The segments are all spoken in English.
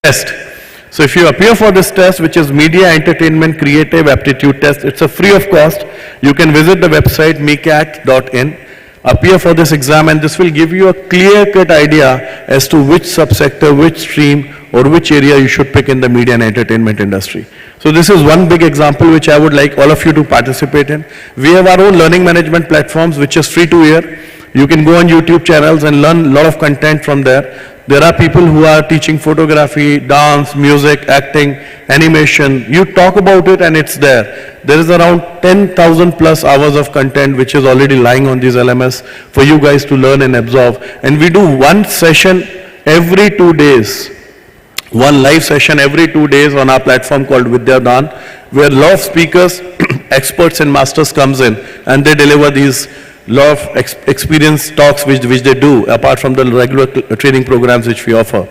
test. So if you appear for this test, which is Media Entertainment Creative Aptitude Test, it's a free of cost. You can visit the website mecat.in, appear for this exam, and this will give you a clear-cut idea as to which subsector, which stream, or which area you should pick in the media and entertainment industry. So this is one big example which I would like all of you to participate in. We have our own learning management platforms which is free to air. You can go on YouTube channels and learn a lot of content from there. There are people who are teaching photography, dance, music, acting, animation. You talk about it and it's there. There is around 10,000 plus hours of content which is already lying on these LMS for you guys to learn and absorb. And we do one session every 2 days. One live session every 2 days on our platform called Vidyadan, where a lot of speakers, experts and masters comes in and they deliver these lot of experience talks which they do apart from the regular training programs which we offer.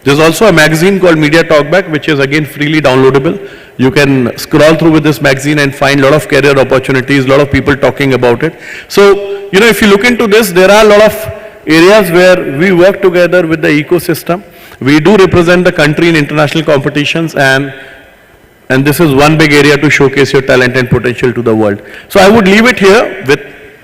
There's also a magazine called Media Talkback which is again freely downloadable. You can scroll through with this magazine and find a lot of career opportunities, a lot of people talking about it. So, you know, if you look into this, there are a lot of areas where we work together with the ecosystem. We do represent the country in international competitions, and this is one big area to showcase your talent and potential to the world. So I would leave it here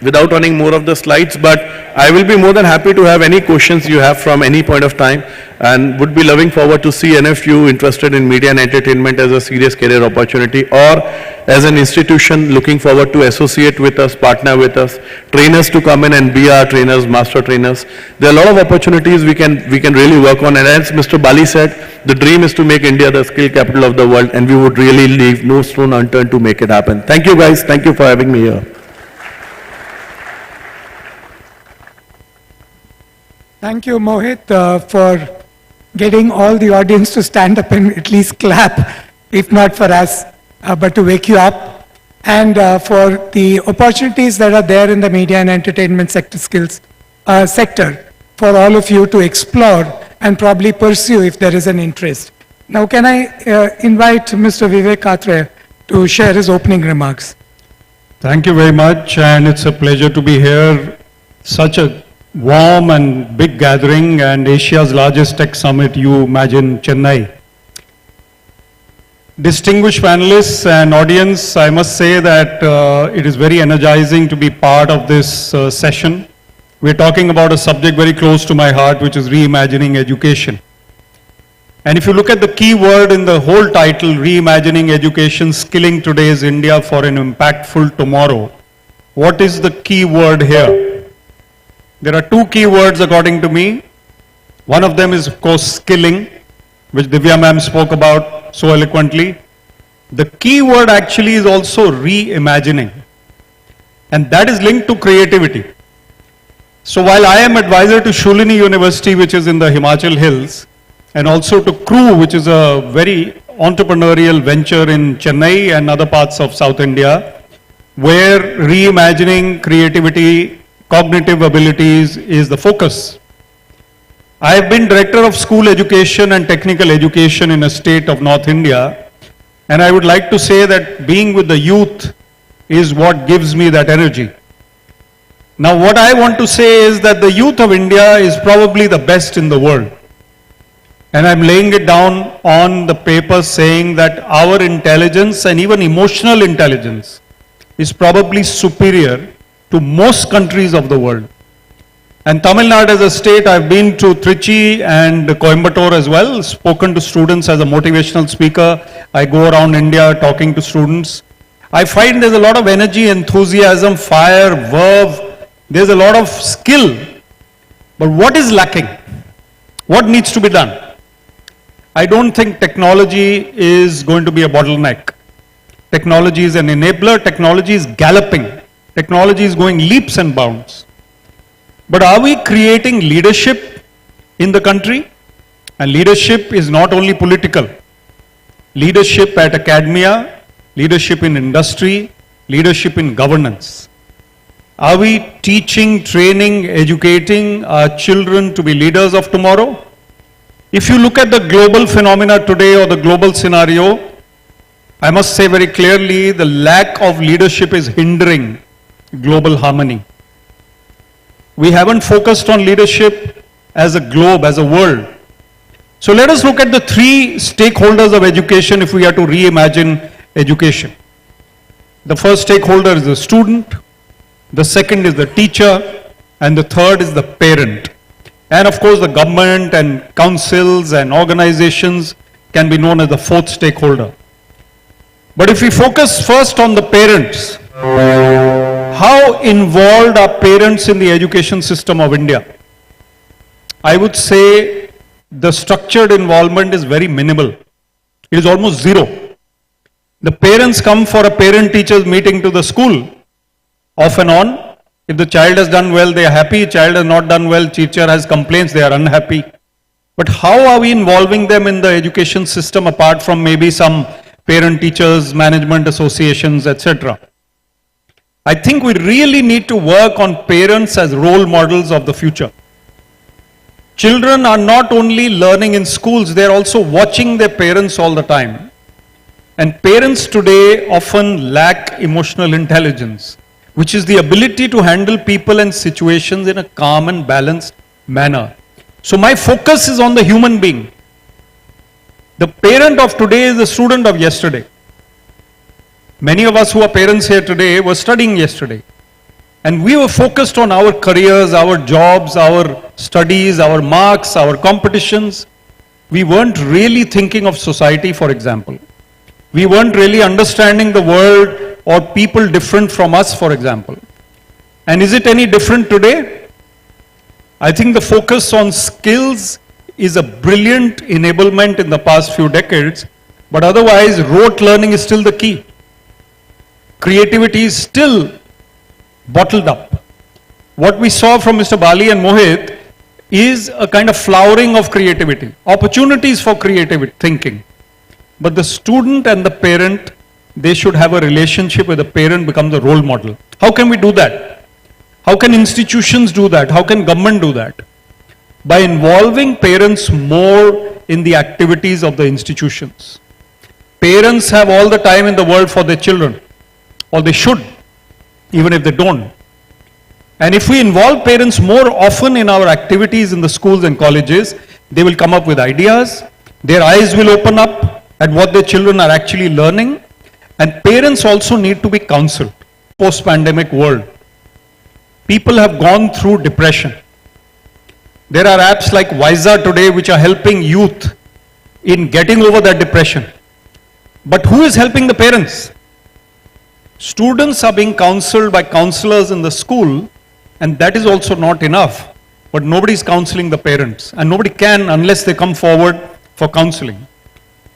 without running more of the slides, but I will be more than happy to have any questions you have from any point of time, and would be loving forward to see any of you interested in media and entertainment as a serious career opportunity, or as an institution looking forward to associate with us, partner with us, trainers to come in and be our trainers, master trainers. There are a lot of opportunities we can really work on, and as Mr. Bali said, the dream is to make India the skill capital of the world, and we would really leave no stone unturned to make it happen. Thank you guys, thank you for having me here. Thank you, Mohit, for getting all the audience to stand up and at least clap, if not for us, but to wake you up, and for the opportunities that are there in the media and entertainment sector for all of you to explore and probably pursue if there is an interest. Now, can I invite Mr. Vivek Katre to share his opening remarks? Thank you very much, and it's a pleasure to be here. Such a warm and big gathering, and Asia's largest tech summit, Umagine Chennai. Distinguished panelists and audience, I must say that it is very energizing to be part of this session. We're talking about a subject very close to my heart, which is reimagining education. And if you look at the key word in the whole title, reimagining education, skilling today's India for an impactful tomorrow, what is the key word here? There are two key words according to me. One of them is, of course, skilling, which Divya ma'am spoke about so eloquently. The key word actually is also reimagining, and that is linked to creativity. So while I am advisor to Shulini University, which is in the Himachal Hills, and also to CREW, which is a very entrepreneurial venture in Chennai and other parts of South India, where reimagining creativity, cognitive abilities is the focus. I have been director of school education and technical education in a state of North India, and I would like to say that being with the youth is what gives me that energy. Now, what I want to say is that the youth of India is probably the best in the world. And I'm laying it down on the paper saying that our intelligence and even emotional intelligence is probably superior to most countries of the world. And Tamil Nadu as a state, I've been to Trichy and Coimbatore as well, spoken to students as a motivational speaker. I go around India talking to students. I find there's a lot of energy, enthusiasm, fire, verve. There's a lot of skill. But what is lacking? What needs to be done? I don't think technology is going to be a bottleneck. Technology is an enabler. Technology is galloping. Technology is going leaps and bounds. But are we creating leadership in the country? And leadership is not only political. Leadership at academia, leadership in industry, leadership in governance. Are we teaching, training, educating our children to be leaders of tomorrow? If you look at the global phenomena today or the global scenario, I must say very clearly the lack of leadership is hindering global harmony. We haven't focused on leadership as a globe, as a world. So let us look at the three stakeholders of education if we are to reimagine education. The first stakeholder is the student, the second is the teacher, and the third is the parent. And of course the government and councils and organizations can be known as the fourth stakeholder. But if we focus first on the parents, how involved are parents in the education system of India? I would say the structured involvement is very minimal. It is almost zero. The parents come for a parent-teachers meeting to the school, off and on. If the child has done well, they are happy. Child has not done well, teacher has complaints, they are unhappy. But how are we involving them in the education system apart from maybe some parent-teachers, management associations, etc.? I think we really need to work on parents as role models of the future. Children are not only learning in schools, they are also watching their parents all the time. And parents today often lack emotional intelligence, which is the ability to handle people and situations in a calm and balanced manner. So my focus is on the human being. The parent of today is the student of yesterday. Many of us who are parents here today were studying yesterday. And we were focused on our careers, our jobs, our studies, our marks, our competitions. We weren't really thinking of society, for example. We weren't really understanding the world or people different from us, for example. And is it any different today? I think the focus on skills is a brilliant enablement in the past few decades, but otherwise rote learning is still the key. Creativity is still bottled up. What we saw from Mr. Bali and Mohit is a kind of flowering of creativity, opportunities for creative thinking. But the student and the parent, they should have a relationship where the parent becomes a role model. How can we do that? How can institutions do that? How can government do that? By involving parents more in the activities of the institutions. Parents have all the time in the world for their children, or they should, even if they don't. And if we involve parents more often in our activities in the schools and colleges, they will come up with ideas, their eyes will open up at what their children are actually learning, and parents also need to be counseled. Post-pandemic world, people have gone through depression. There are apps like Visa today which are helping youth in getting over that depression. But who is helping the parents? Students are being counseled by counselors in the school, and that is also not enough. But nobody is counseling the parents, and nobody can unless they come forward for counseling.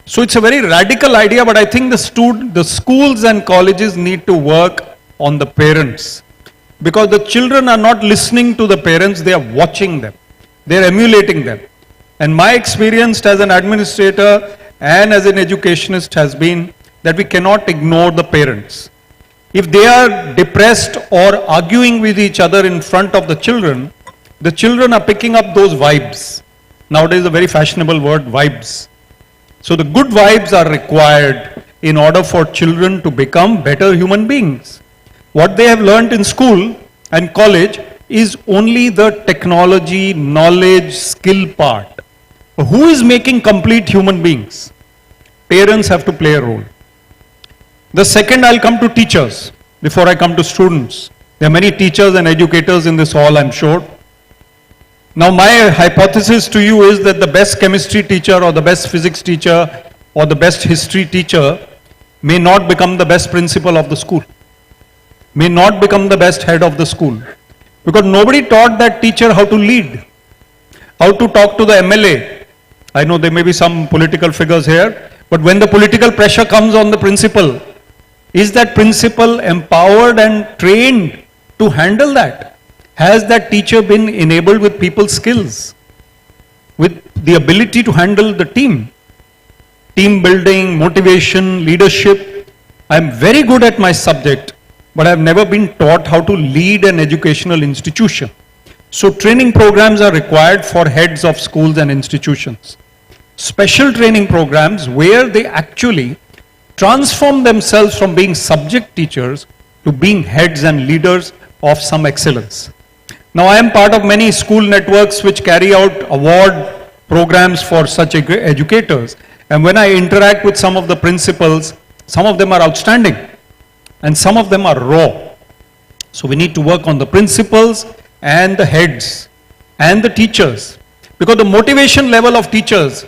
So it's a very radical idea, but I think the schools and colleges need to work on the parents. Because the children are not listening to the parents, they are watching them. They are emulating them. And my experience as an administrator and as an educationist has been that we cannot ignore the parents. If they are depressed or arguing with each other in front of the children are picking up those vibes. Nowadays a very fashionable word, vibes. So the good vibes are required in order for children to become better human beings. What they have learned in school and college is only the technology, knowledge, skill part. But who is making complete human beings? Parents have to play a role. The second, I'll come to teachers before I come to students. There are many teachers and educators in this hall, I'm sure. Now my hypothesis to you is that the best chemistry teacher or the best physics teacher or the best history teacher may not become the best principal of the school, may not become the best head of the school. Because nobody taught that teacher how to lead, how to talk to the MLA. I know there may be some political figures here, but when the political pressure comes on the principal, is that principal empowered and trained to handle that? Has that teacher been enabled with people's skills, with the ability to handle the team? Team building, motivation, leadership. I'm very good at my subject, but I've never been taught how to lead an educational institution. So training programs are required for heads of schools and institutions. Special training programs where they actually transform themselves from being subject teachers to being heads and leaders of some excellence. Now I am part of many school networks which carry out award programs for such educators. And when I interact with some of the principals, some of them are outstanding and some of them are raw. So we need to work on the principals and the heads and the teachers. Because the motivation level of teachers,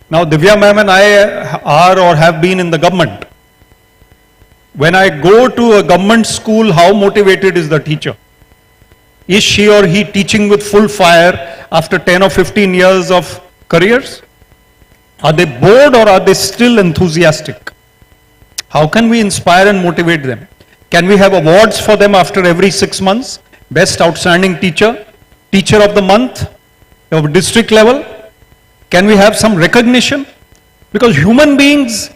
now Divya ma'am and I are or have been in the government. When I go to a government school, how motivated is the teacher? Is she or he teaching with full fire after 10 or 15 years of careers? Are they bored or are they still enthusiastic? How can we inspire and motivate them? Can we have awards for them after every 6 months? Best outstanding teacher, teacher of the month, of district level? Can we have some recognition? Because human beings,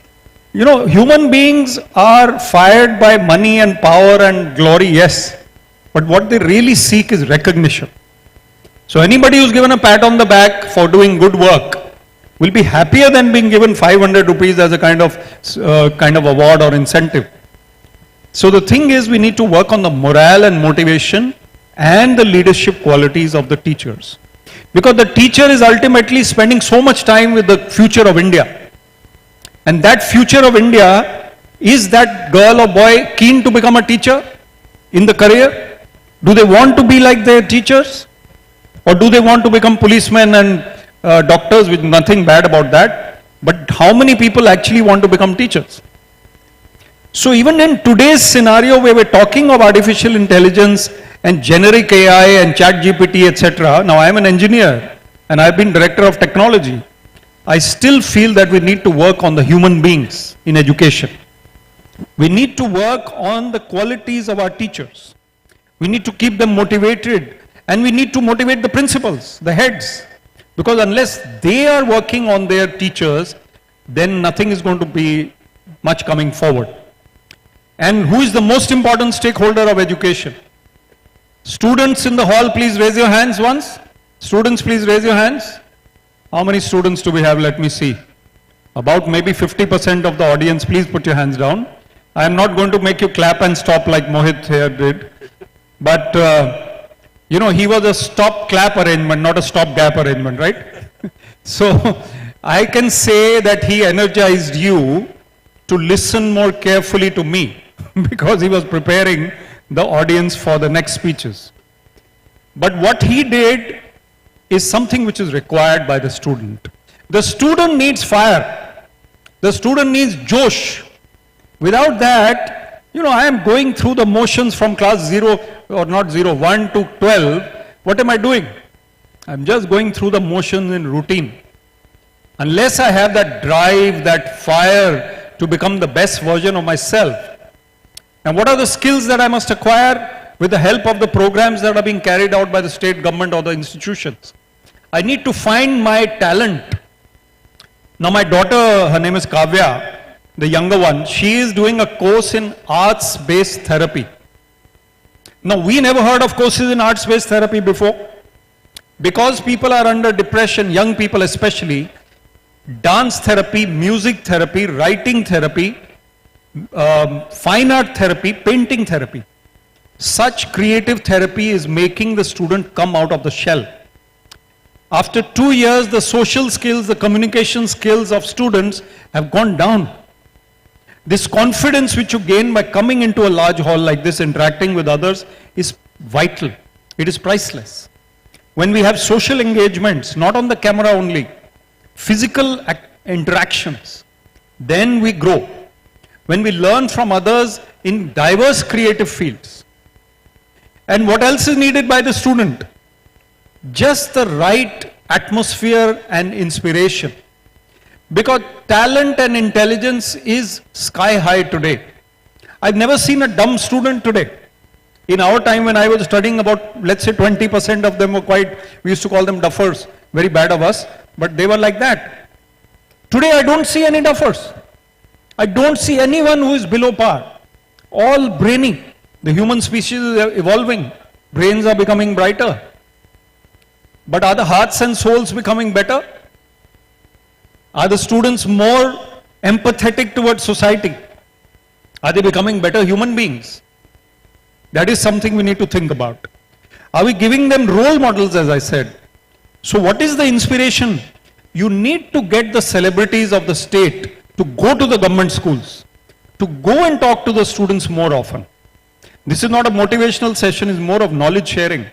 human beings are fired by money and power and glory, yes. But what they really seek is recognition. So anybody who's given a pat on the back for doing good work will be happier than being given 500 rupees as a kind of award or incentive. So the thing is, we need to work on the morale and motivation and the leadership qualities of the teachers. Because the teacher is ultimately spending so much time with the future of India. And that future of India, is that girl or boy keen to become a teacher in the career? Do they want to be like their teachers? Or do they want to become policemen and doctors, with nothing bad about that? But how many people actually want to become teachers? So even in today's scenario where we're talking of artificial intelligence and generic AI and chat GPT, etc. Now I'm an engineer and I've been director of technology. I still feel that we need to work on the human beings in education. We need to work on the qualities of our teachers. We need to keep them motivated, and we need to motivate the principals, the heads. Because unless they are working on their teachers, then nothing is going to be much coming forward. And who is the most important stakeholder of education? Students in the hall, please raise your hands once. Students, please raise your hands. How many students do we have? Let me see. About maybe 50% of the audience, please put your hands down. I am not going to make you clap and stop like Mohit here did. But, he was a stop-clap arrangement, not a stop-gap arrangement, right? So, I can say that he energized you to listen more carefully to me because he was preparing the audience for the next speeches. But what he did is something which is required by the student. The student needs fire. The student needs Josh. Without that, I am going through the motions from class 0, or not 0, 1 to 12. What am I doing? I'm just going through the motions in routine. Unless I have that drive, that fire to become the best version of myself. And what are the skills that I must acquire with the help of the programs that are being carried out by the state government or the institutions? I need to find my talent. Now my daughter, her name is Kavya, the younger one, she is doing a course in arts-based therapy. Now we never heard of courses in arts-based therapy before. Because people are under depression, young people especially, dance therapy, music therapy, writing therapy, fine art therapy, painting therapy. Such creative therapy is making the student come out of the shell. After 2 years, the social skills, the communication skills of students have gone down. This confidence which you gain by coming into a large hall like this, interacting with others, is vital. It is priceless. When we have social engagements, not on the camera only, physical interactions, then we grow. When we learn from others in diverse creative fields. And what else is needed by the student? Just the right atmosphere and inspiration. Because talent and intelligence is sky high today. I've never seen a dumb student today. In our time when I was studying, about, let's say 20% of them were we used to call them duffers, very bad of us, but they were like that. Today I don't see any duffers. I don't see anyone who is below par. All brainy. The human species is evolving. Brains are becoming brighter. But are the hearts and souls becoming better? Are the students more empathetic towards society? Are they becoming better human beings? That is something we need to think about. Are we giving them role models, as I said? So what is the inspiration? you need to get the celebrities of the state to go to the government schools, to go and talk to the students more often. This is not a motivational session, it's more of knowledge sharing.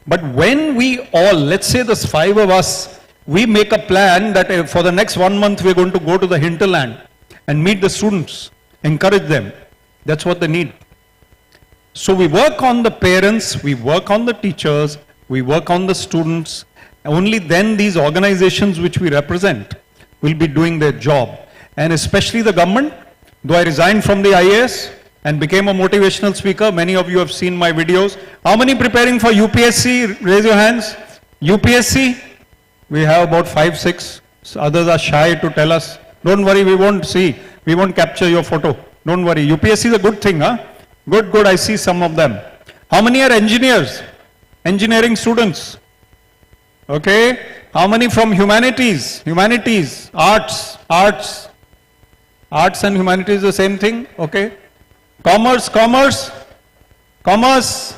But when we all, let's say the 5 of us, we make a plan that for the next 1 month we're going to go to the hinterland and meet the students, encourage them. That's what they need. So we work on the parents, we work on the teachers, we work on the students. Only then these organizations which we represent will be doing their job. And especially the government, though I resigned from the IAS and became a motivational speaker, many of you have seen my videos. How many preparing for UPSC? Raise your hands. UPSC? We have about 5, 6. Others are shy to tell us. Don't worry, we won't see. We won't capture your photo. Don't worry. UPSC is a good thing, huh? Good, good. I see some of them. How many are engineers? Engineering students. Okay. How many from humanities? Humanities. Arts. Arts. Arts and humanities the same thing. Okay. Commerce. Commerce. Commerce.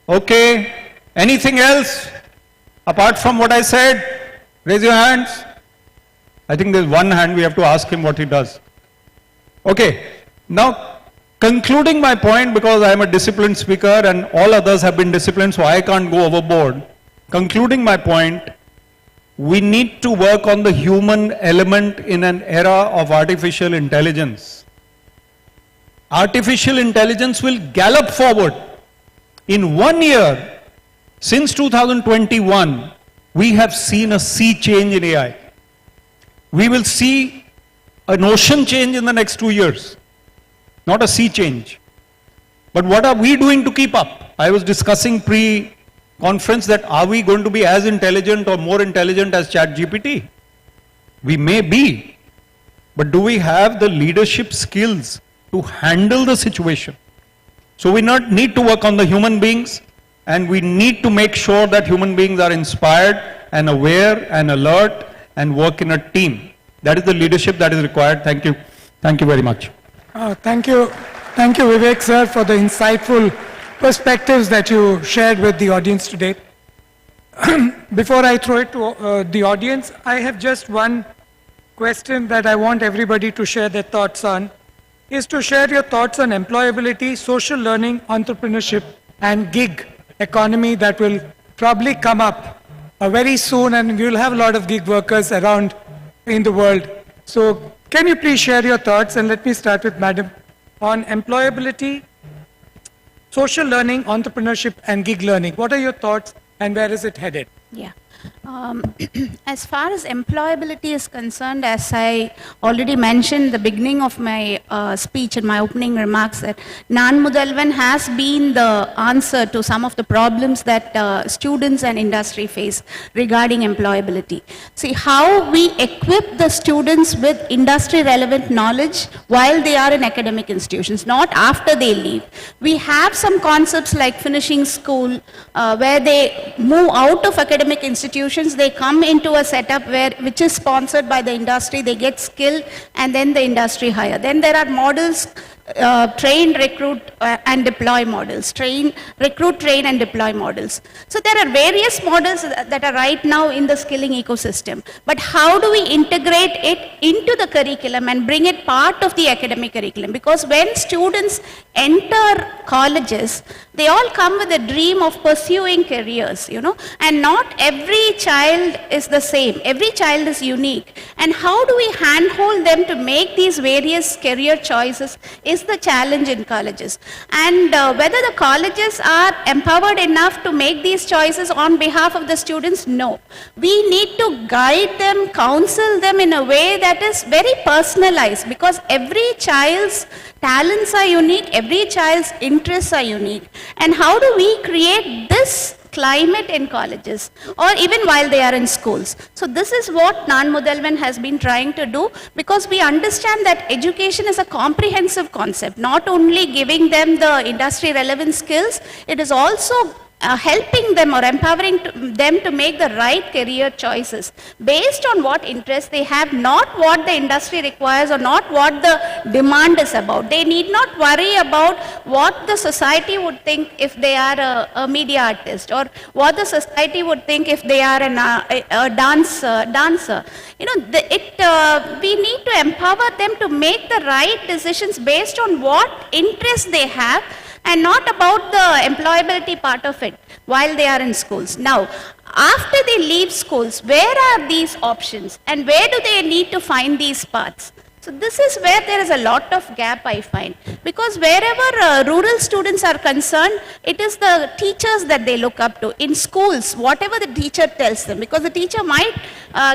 Okay. Anything else? Apart from what I said? Raise your hands. I think there's one hand, we have to ask him what he does. Okay. Now, concluding my point, because I am a disciplined speaker and all others have been disciplined, so I can't go overboard. Concluding my point, we need to work on the human element in an era of artificial intelligence. Artificial intelligence will gallop forward. In 1 year, since 2021, we have seen a sea change in AI. We will see an ocean change in the next 2 years, not a sea change. But what are we doing to keep up? I was discussing pre-conference that are we going to be as intelligent or more intelligent as ChatGPT? We may be, but do we have the leadership skills to handle the situation? So we need to work on the human beings, and we need to make sure that human beings are inspired and aware and alert and work in a team. That is the leadership that is required. Thank you. Thank you very much. Thank you. Thank you, Vivek, sir, for the insightful perspectives that you shared with the audience today. Before I throw it to the audience, I have just one question that I want everybody to share their thoughts on, is to share your thoughts on employability, social learning, entrepreneurship, and gig economy that will probably come up very soon, and we will have a lot of gig workers around in the world. So can you please share your thoughts, and let me start with Madam, on employability, social learning, entrepreneurship, and gig learning. What are your thoughts, and where is it headed? Yeah. As far as employability is concerned, as I already mentioned in the beginning of my speech and my opening remarks, that Nan Mudalvan has been the answer to some of the problems that students and industry face regarding employability. See, how we equip the students with industry relevant knowledge while they are in academic institutions, not after they leave. We have some concepts like finishing school, where they move out of academic institutions, they come into a setup which is sponsored by the industry, they get skilled, and then the industry hire. Then there are models, train, recruit, and deploy models. Train, recruit, train, and deploy models. So there are various models that are right now in the skilling ecosystem. But how do we integrate it into the curriculum and bring it part of the academic curriculum? Because when students enter colleges, they all come with a dream of pursuing careers, and not every child is the same. Every child is unique. And how do we handhold them to make these various career choices is the challenge in colleges. And whether the colleges are empowered enough to make these choices on behalf of the students, no. We need to guide them, counsel them in a way that is very personalized, because every child's talents are unique, every child's interests are unique. And how do we create this climate in colleges, or even while they are in schools? So this is what Nan Mudalvan has been trying to do, because we understand that education is a comprehensive concept, not only giving them the industry relevant skills, it is also helping them or empowering them to make the right career choices based on what interests they have, not what the industry requires or not what the demand is about. They need not worry about what the society would think if they are a media artist, or what the society would think if they are a dancer. You know, we need to empower them to make the right decisions based on what interests they have, and not about the employability part of it while they are in schools. Now, after they leave schools, where are these options and where do they need to find these paths? So this is where there is a lot of gap, I find, because wherever rural students are concerned, it is the teachers that they look up to. In schools, whatever the teacher tells them, because the teacher might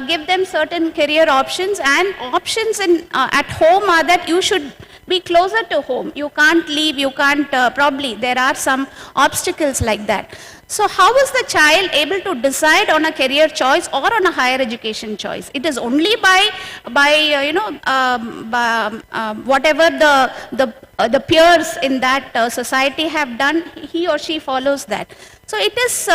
give them certain career options, and options at home are that you should be closer to home. You can't leave, you can't, probably, there are some obstacles like that. So how is the child able to decide on a career choice or on a higher education choice? It is only by whatever the peers in that society have done, he or she follows that. So it is,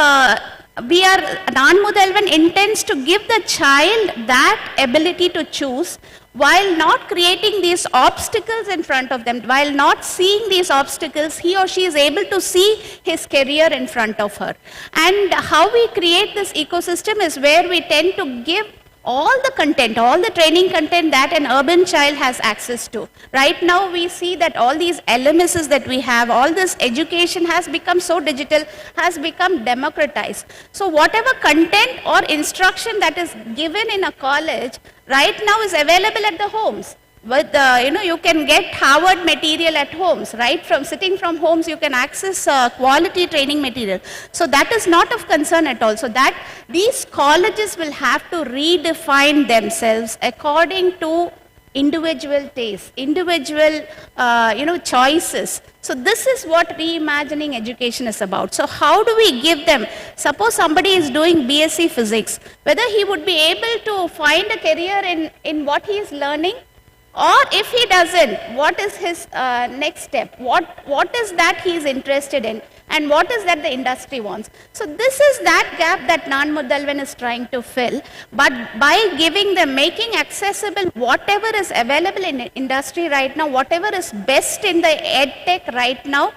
Nanmudalvan intends to give the child that ability to choose, while not creating these obstacles in front of them, while not seeing these obstacles, he or she is able to see his career in front of her. And how we create this ecosystem is where we tend to give all the content, all the training content that an urban child has access to. Right now we see that all these LMSs that we have, all this education has become so digital, has become democratized. So whatever content or instruction that is given in a college right now is available at the homes. With, you can get Harvard material at homes, right? From sitting from homes, you can access quality training material. So that is not of concern at all. So that these colleges will have to redefine themselves according to individual tastes, individual, choices. So this is what reimagining education is about. So how do we give them, suppose somebody is doing BSc Physics, whether he would be able to find a career in what he is learning, or if he doesn't, what is his next step? What is that he is interested in, and what is that the industry wants? So this is that gap that Nanmudalvan is trying to fill, but by giving them, making accessible whatever is available in industry right now, whatever is best in the EdTech right now,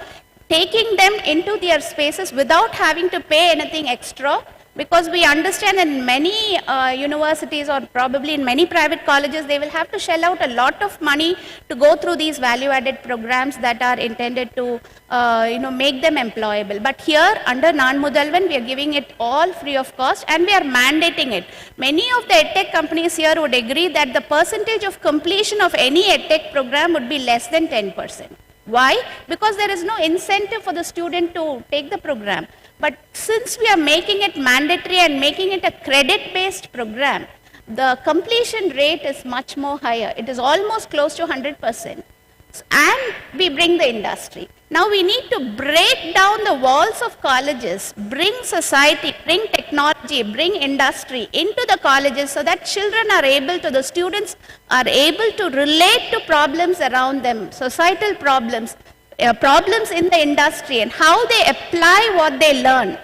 taking them into their spaces without having to pay anything extra. Because we understand in many universities, or probably in many private colleges, they will have to shell out a lot of money to go through these value-added programs that are intended to, make them employable. But here, under Nanmudalvan, we are giving it all free of cost, and we are mandating it. Many of the EdTech companies here would agree that the percentage of completion of any EdTech program would be less than 10%. Why? Because there is no incentive for the student to take the program. But since we are making it mandatory and making it a credit-based program, the completion rate is much more higher. It is almost close to 100%. And we bring the industry. Now we need to break down the walls of colleges, bring society, bring technology, bring industry into the colleges, so that children are able to, the students are able to relate to problems around them, societal problems, problems in the industry, and how they apply what they learn.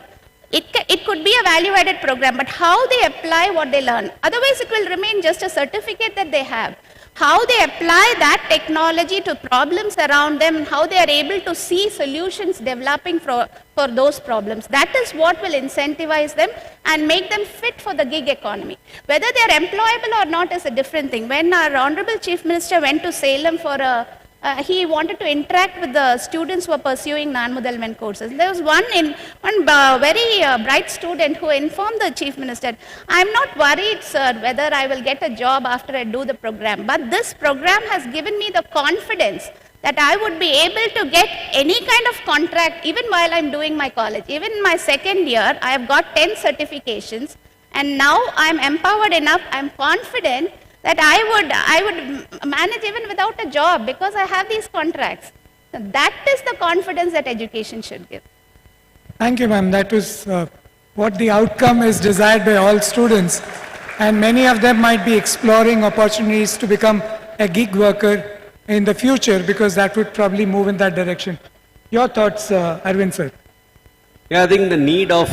It could be a value-added program, but how they apply what they learn. Otherwise, it will remain just a certificate that they have. How they apply that technology to problems around them, and how they are able to see solutions developing for those problems. That is what will incentivize them and make them fit for the gig economy. Whether they are employable or not is a different thing. When our Honorable Chief Minister went to Salem for he wanted to interact with the students who were pursuing Nanmudalvan courses. There was one very bright student who informed the Chief Minister, "I'm not worried, sir, whether I will get a job after I do the program, but this program has given me the confidence that I would be able to get any kind of contract even while I'm doing my college. Even in my second year, I have got 10 certifications, and now I'm empowered enough, I'm confident that I would manage even without a job because I have these contracts." So that is the confidence that education should give. Thank you, ma'am. That was what the outcome is desired by all students. And many of them might be exploring opportunities to become a gig worker in the future, because that would probably move in that direction. Your thoughts, Arvind sir? Yeah, I think the need of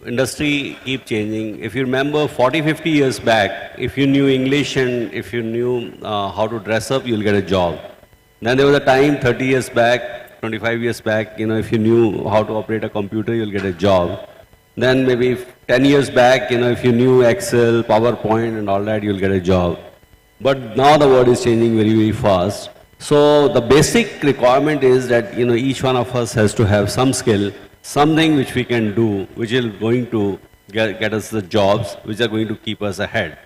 industry keep changing. If you remember 40, 50 years back, if you knew English and if you knew how to dress up, you'll get a job. Then there was a time 30 years back, 25 years back, if you knew how to operate a computer, you'll get a job. Then maybe 10 years back, if you knew Excel, PowerPoint and all that, you'll get a job. But now the world is changing very, very fast. So the basic requirement is that, each one of us has to have some skill, something which we can do, which is going to get us the jobs, which are going to keep us ahead.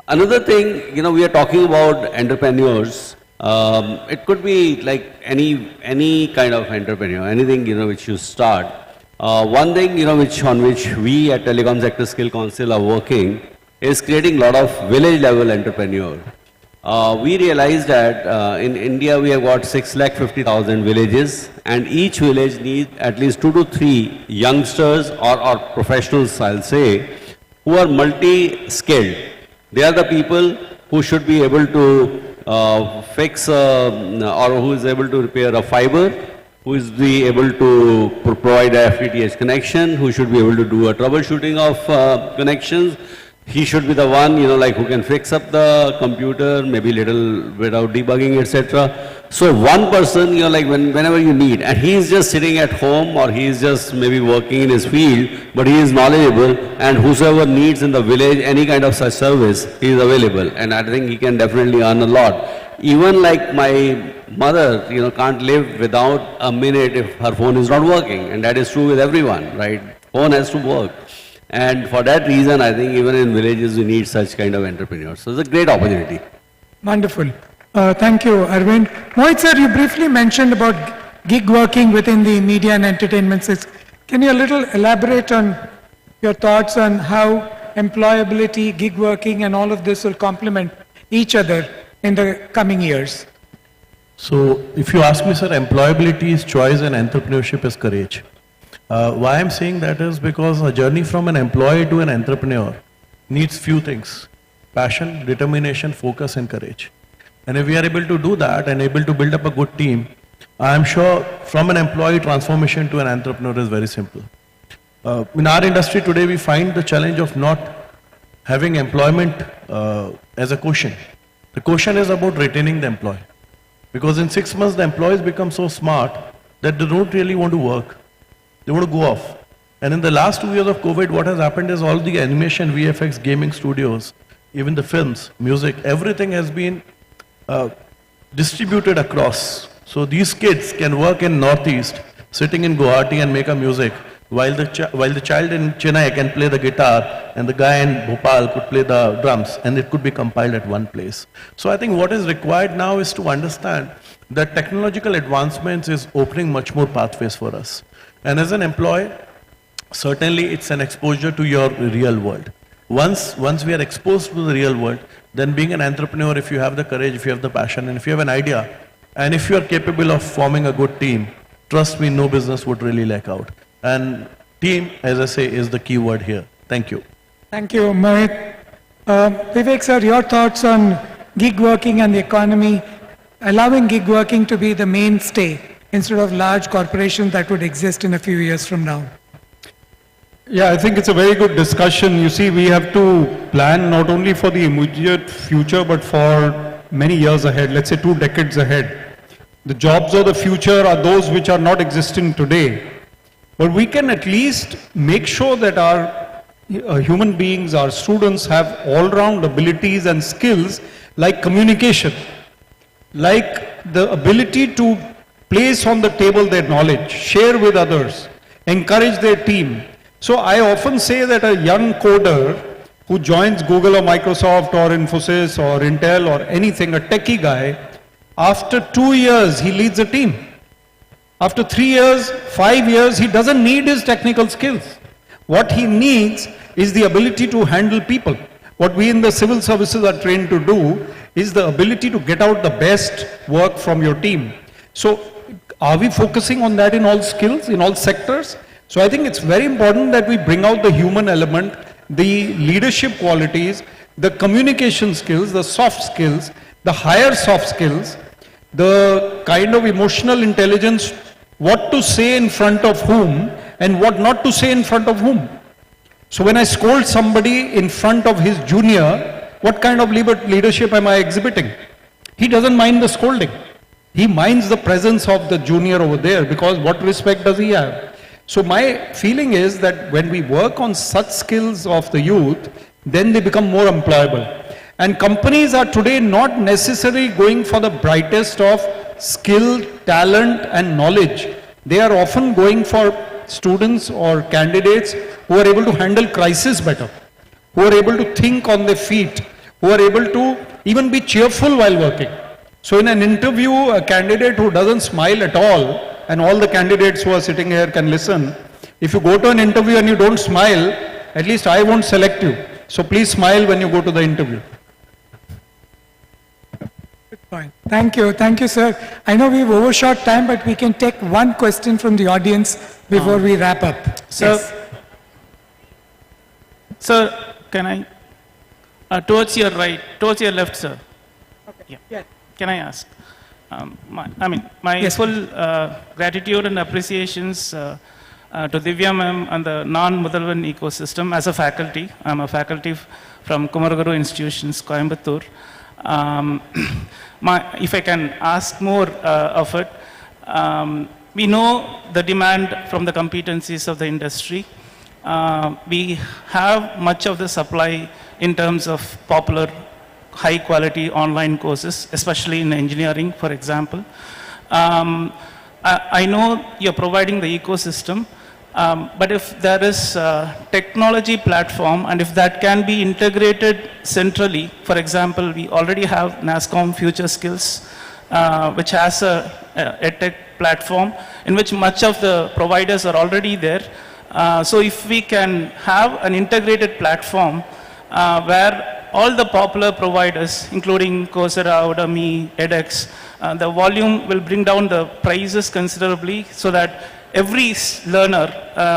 Another thing, we are talking about entrepreneurs. It could be like any kind of entrepreneur, anything, which you start. One thing, on which we at Telecom Sector Skill Council are working is creating a lot of village level entrepreneur. We realized that in India we have got 650,000 villages, and each village needs at least 2 to 3 youngsters or professionals, I'll say, who are multi-skilled. They are the people who should be able to fix or who is able to repair a fiber, who is be able to provide a FTTH connection, who should be able to do a troubleshooting of connections. He should be the one, who can fix up the computer, maybe little without debugging, etc. So one person, whenever you need, and he is just sitting at home or he is just maybe working in his field, but he is knowledgeable, and whosoever needs in the village any kind of such service, he is available, and I think he can definitely earn a lot. Even like my mother, can't live without a minute if her phone is not working, and that is true with everyone, right? Phone has to work. And for that reason, I think even in villages, we need such kind of entrepreneurs. So it's a great opportunity. Wonderful. Thank you, Arvind. Mohit sir, you briefly mentioned about gig working within the media and entertainment system. Can you a little elaborate on your thoughts on how employability, gig working, and all of this will complement each other in the coming years? So if you ask me, sir, employability is choice and entrepreneurship is courage. Why I'm saying that is because a journey from an employee to an entrepreneur needs few things: passion, determination, focus, and courage. And if we are able to do that and able to build up a good team, I'm sure from an employee transformation to an entrepreneur is very simple. In our industry today, we find the challenge of not having employment as a quotient. The quotient is about retaining the employee. Because in 6 months, the employees become so smart that they don't really want to work. They want to go off. And in the last 2 years of COVID, what has happened is all the animation, VFX, gaming studios, even the films, music, everything has been distributed across. So these kids can work in Northeast, sitting in Guwahati and make a music, while the child in Chennai can play the guitar and the guy in Bhopal could play the drums, and it could be compiled at one place. So I think what is required now is to understand that technological advancements is opening much more pathways for us. And as an employee, certainly it's an exposure to your real world. Once we are exposed to the real world, then being an entrepreneur, if you have the courage, if you have the passion, and if you have an idea, and if you are capable of forming a good team, trust me, no business would really lack out. And team, as I say, is the key word here. Thank you. Thank you, Mohit. Vivek sir, your thoughts on gig working and the economy, allowing gig working to be the mainstay instead of large corporations that would exist in a few years from now? Yeah, I think it's a very good discussion. You see, we have to plan not only for the immediate future, but for many years ahead, let's say 2 decades ahead. The jobs of the future are those which are not existing today. But we can at least make sure that our human beings, our students have all-round abilities and skills like communication, like the ability to place on the table their knowledge, share with others, encourage their team. So I often say that a young coder who joins Google or Microsoft or Infosys or Intel or anything, a techie guy, after 2 years, he leads a team. After 3 years, 5 years, he doesn't need his technical skills. What he needs is the ability to handle people. What we in the civil services are trained to do is the ability to get out the best work from your team. So are we focusing on that in all skills, in all sectors? So I think it's very important that we bring out the human element, the leadership qualities, the communication skills, the soft skills, the higher soft skills, the kind of emotional intelligence what to say in front of whom and what not to say in front of whom. So when I scold somebody in front of his junior, what kind of leadership am I exhibiting? He doesn't mind the scolding. He minds the presence of the junior over there, because what respect does he have? So my feeling is that when we work on such skills of the youth, then they become more employable. And companies are today not necessarily going for the brightest of skill, talent and knowledge. They are often going for students or candidates who are able to handle crisis better, who are able to think on their feet, who are able to even be cheerful while working. So in an interview, a candidate who doesn't smile at all, and all the candidates who are sitting here can listen, if you go to an interview and you don't smile, at least I won't select you. So please smile when you go to the interview. Good point. Thank you, sir. I know we've overshot time, but we can take one question from the audience before we wrap up. Sir, sir, can I, towards your right, towards your left, sir. Okay. Yeah. Can I ask? My Yes, full gratitude and appreciations to Divya ma'am and the non-Mudalvan ecosystem as a faculty. I'm a faculty from Kumaragaru Institutions, Coimbatore. If I can ask more of it, we know the demand from the competencies of the industry. We have much of the supply in terms of popular high quality online courses, especially in engineering, for example. I know you're providing the ecosystem, but if there is a technology platform and if that can be integrated centrally, for example, we already have NASCOM Future Skills, which has a EdTech platform in which much of the providers are already there. So if we can have an integrated platform where all the popular providers, including Coursera, Udemy, edX, the volume will bring down the prices considerably so that every learner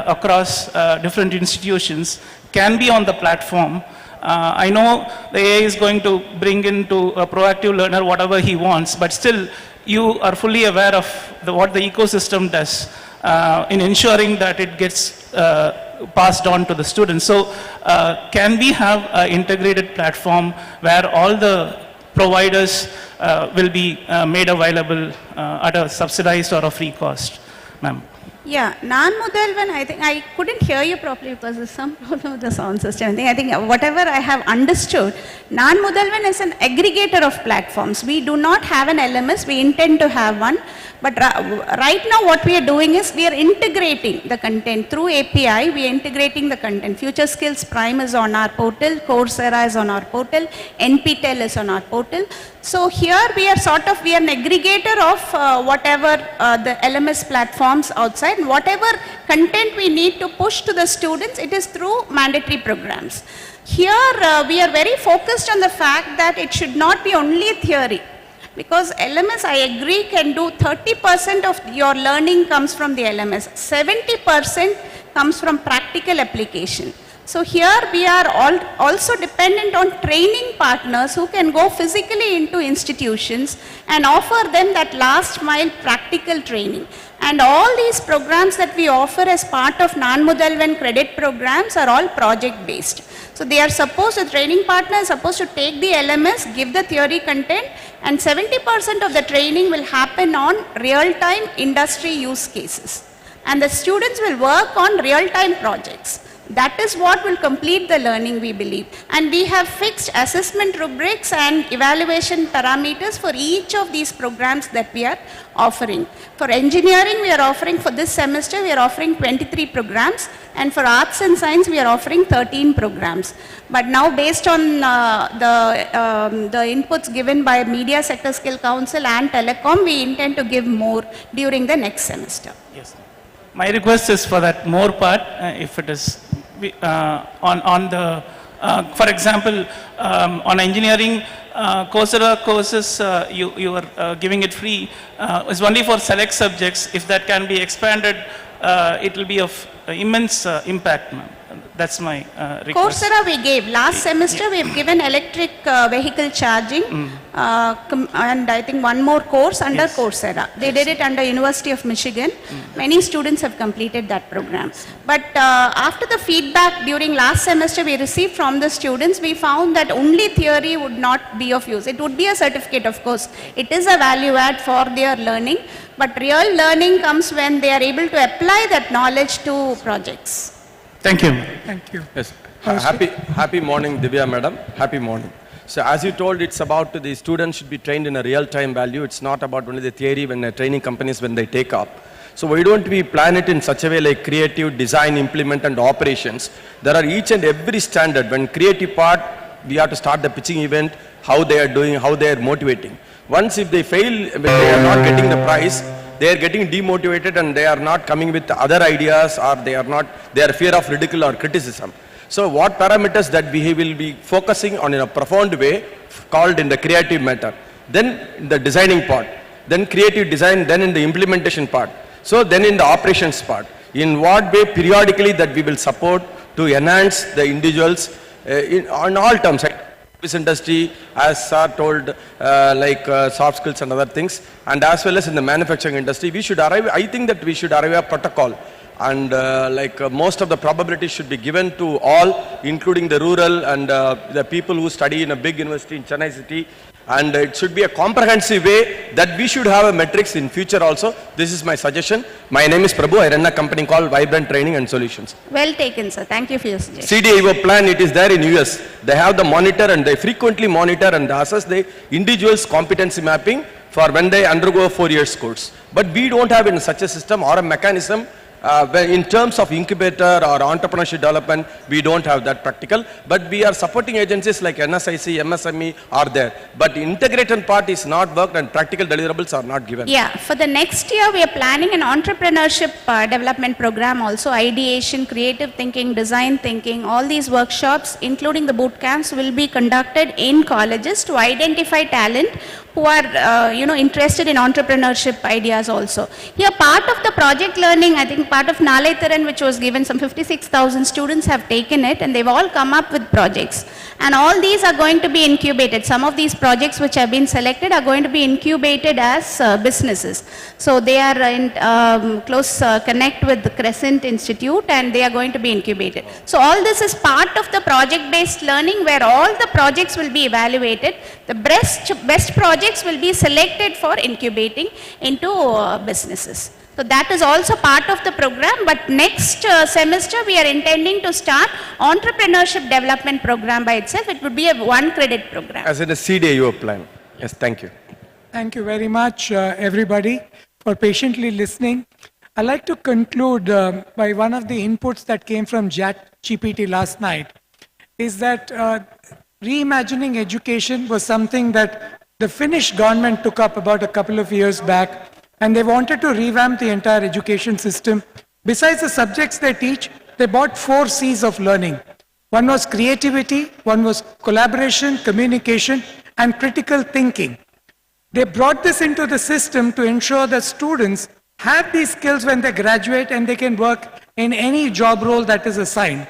across different institutions can be on the platform. I know the AI is going to bring into a proactive learner whatever he wants, but still you are fully aware of what the ecosystem does in ensuring that it gets passed on to the students. So can we have an integrated platform where all the providers will be made available at a subsidized or a free cost, ma'am? Yeah, non-Mudalvan, I think I couldn't hear you properly because there's some problem with the sound system. I think whatever I have understood, non-Mudalvan is an aggregator of platforms. We do not have an LMS, we intend to have one. But right now what we are doing is we are integrating the content through API, we are integrating the content. Future Skills Prime is on our portal, Coursera is on our portal, NPTEL is on our portal. So here we are we are an aggregator of whatever the LMS platforms outside. Whatever content we need to push to the students, it is through mandatory programs. Here we are very focused on the fact that it should not be only theory. Because LMS, I agree, can do 30% of your learning comes from the LMS. 70% comes from practical application. So here we are also dependent on training partners who can go physically into institutions and offer them that last mile practical training. And all these programs that we offer as part of non-Mudalvan credit programs are all project based. So they are supposed, the training partner is supposed to take the LMS, give the theory content, and 70% of the training will happen on real-time industry use cases. And the students will work on real-time projects. That is what will complete the learning, we believe. And we have fixed assessment rubrics and evaluation parameters for each of these programs that we are offering. For engineering, we are offering for this semester, we are offering 23 programs. And for arts and science, we are offering 13 programs. But now based on the inputs given by Media Sector Skill Council and Telecom, we intend to give more during the next semester. Yes. My request is for that more part, if it is on the, for example, on engineering, Coursera courses, you are giving it free, is only for select subjects. If that can be expanded, it will be of immense impact, ma'am. That's my request. Coursera we gave. Last semester, we've given electric vehicle charging, and I think one more course under Coursera. They did it under University of Michigan. Many students have completed that program. But after the feedback during last semester we received from the students, we found that only theory would not be of use. It would be a certificate, of course. It is a value add for their learning, but real learning comes when they are able to apply that knowledge to projects. Thank you. Thank you. Yes. Happy morning, Divya madam. Happy morning. So as you told, it's about the students should be trained in a real-time value. It's not about only the theory when training companies when they take up. So why don't we plan it in such a way like creative, design, implement and operations. There are each and every standard. When creative part, we have to start the pitching event, how they are doing, how they are motivating. Once if they fail, when they are not getting the prize, they are getting demotivated and they are not coming with other ideas, or they are fear of ridicule or criticism. So what parameters that we will be focusing on in a profound way called in the creative matter, then in the designing part, then creative design, then in the implementation part. So then in the operations part, in what way periodically that we will support to enhance the individuals on all terms. This industry, as sir told, soft skills and other things, and as well as in the manufacturing industry, we should arrive. I think that we should arrive at a protocol, and most of the probability should be given to all, including the rural and the people who study in a big university in Chennai city. And it should be a comprehensive way that we should have a metrics in future also. This is my suggestion. My name is Prabhu. I run a company called Vibrant Training and Solutions. Well taken, sir. Thank you for your suggestion. CDIO plan, it is there in US. They have the monitor and they frequently monitor and assess the individual's competency mapping for when they undergo a 4 years course. But we don't have in such a system or a mechanism. In terms of incubator or entrepreneurship development, we don't have that practical, but we are supporting agencies like NSIC, MSME are there. But integrated part is not worked and practical deliverables are not given. Yeah, for the next year, we are planning an entrepreneurship development program also, ideation, creative thinking, design thinking, all these workshops, including the boot camps, will be conducted in colleges to identify talent who are, interested in entrepreneurship ideas also. Here, part of the project learning, I think part of Nalaitharan, which was given, some 56,000 students have taken it and they've all come up with projects. And all these are going to be incubated. Some of these projects which have been selected are going to be incubated as businesses. So they are in close connect with the Crescent Institute and they are going to be incubated. So all this is part of the project-based learning where all the projects will be evaluated. The best projects will be selected for incubating into businesses. So that is also part of the program, but next semester we are intending to start entrepreneurship development program by itself. It would be a 1 credit program. As in a CDIO plan. Yes, thank you. Thank you very much, everybody, for patiently listening. I'd like to conclude by one of the inputs that came from ChatGPT last night, is that reimagining education was something that the Finnish government took up about a couple of years back, and they wanted to revamp the entire education system. Besides the subjects they teach, they brought 4 C's of learning. One was creativity, one was collaboration, communication, and critical thinking. They brought this into the system to ensure that students have these skills when they graduate and they can work in any job role that is assigned.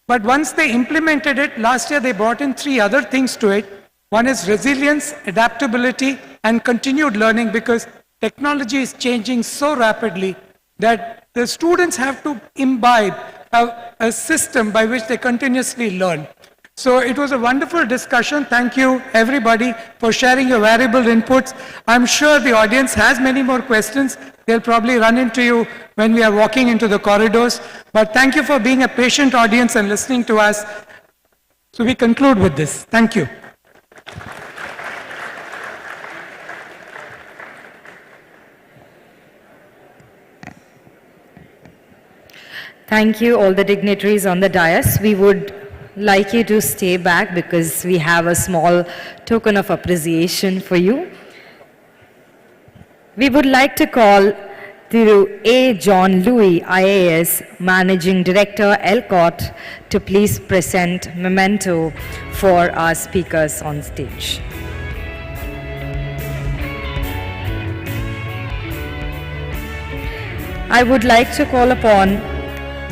But once they implemented it, last year they brought in 3 other things to it. One is resilience, adaptability, and continued learning, because technology is changing so rapidly that the students have to imbibe a system by which they continuously learn. So it was a wonderful discussion. Thank you, everybody, for sharing your valuable inputs. I'm sure the audience has many more questions. They'll probably run into you when we are walking into the corridors. But thank you for being a patient audience and listening to us. So we conclude with this. Thank you. Thank you, all the dignitaries on the dais. We would like you to stay back because we have a small token of appreciation for you. We would like to call Thiru A. John Louis, IAS, Managing Director, ELCOT, to please present memento for our speakers on stage. I would like to call upon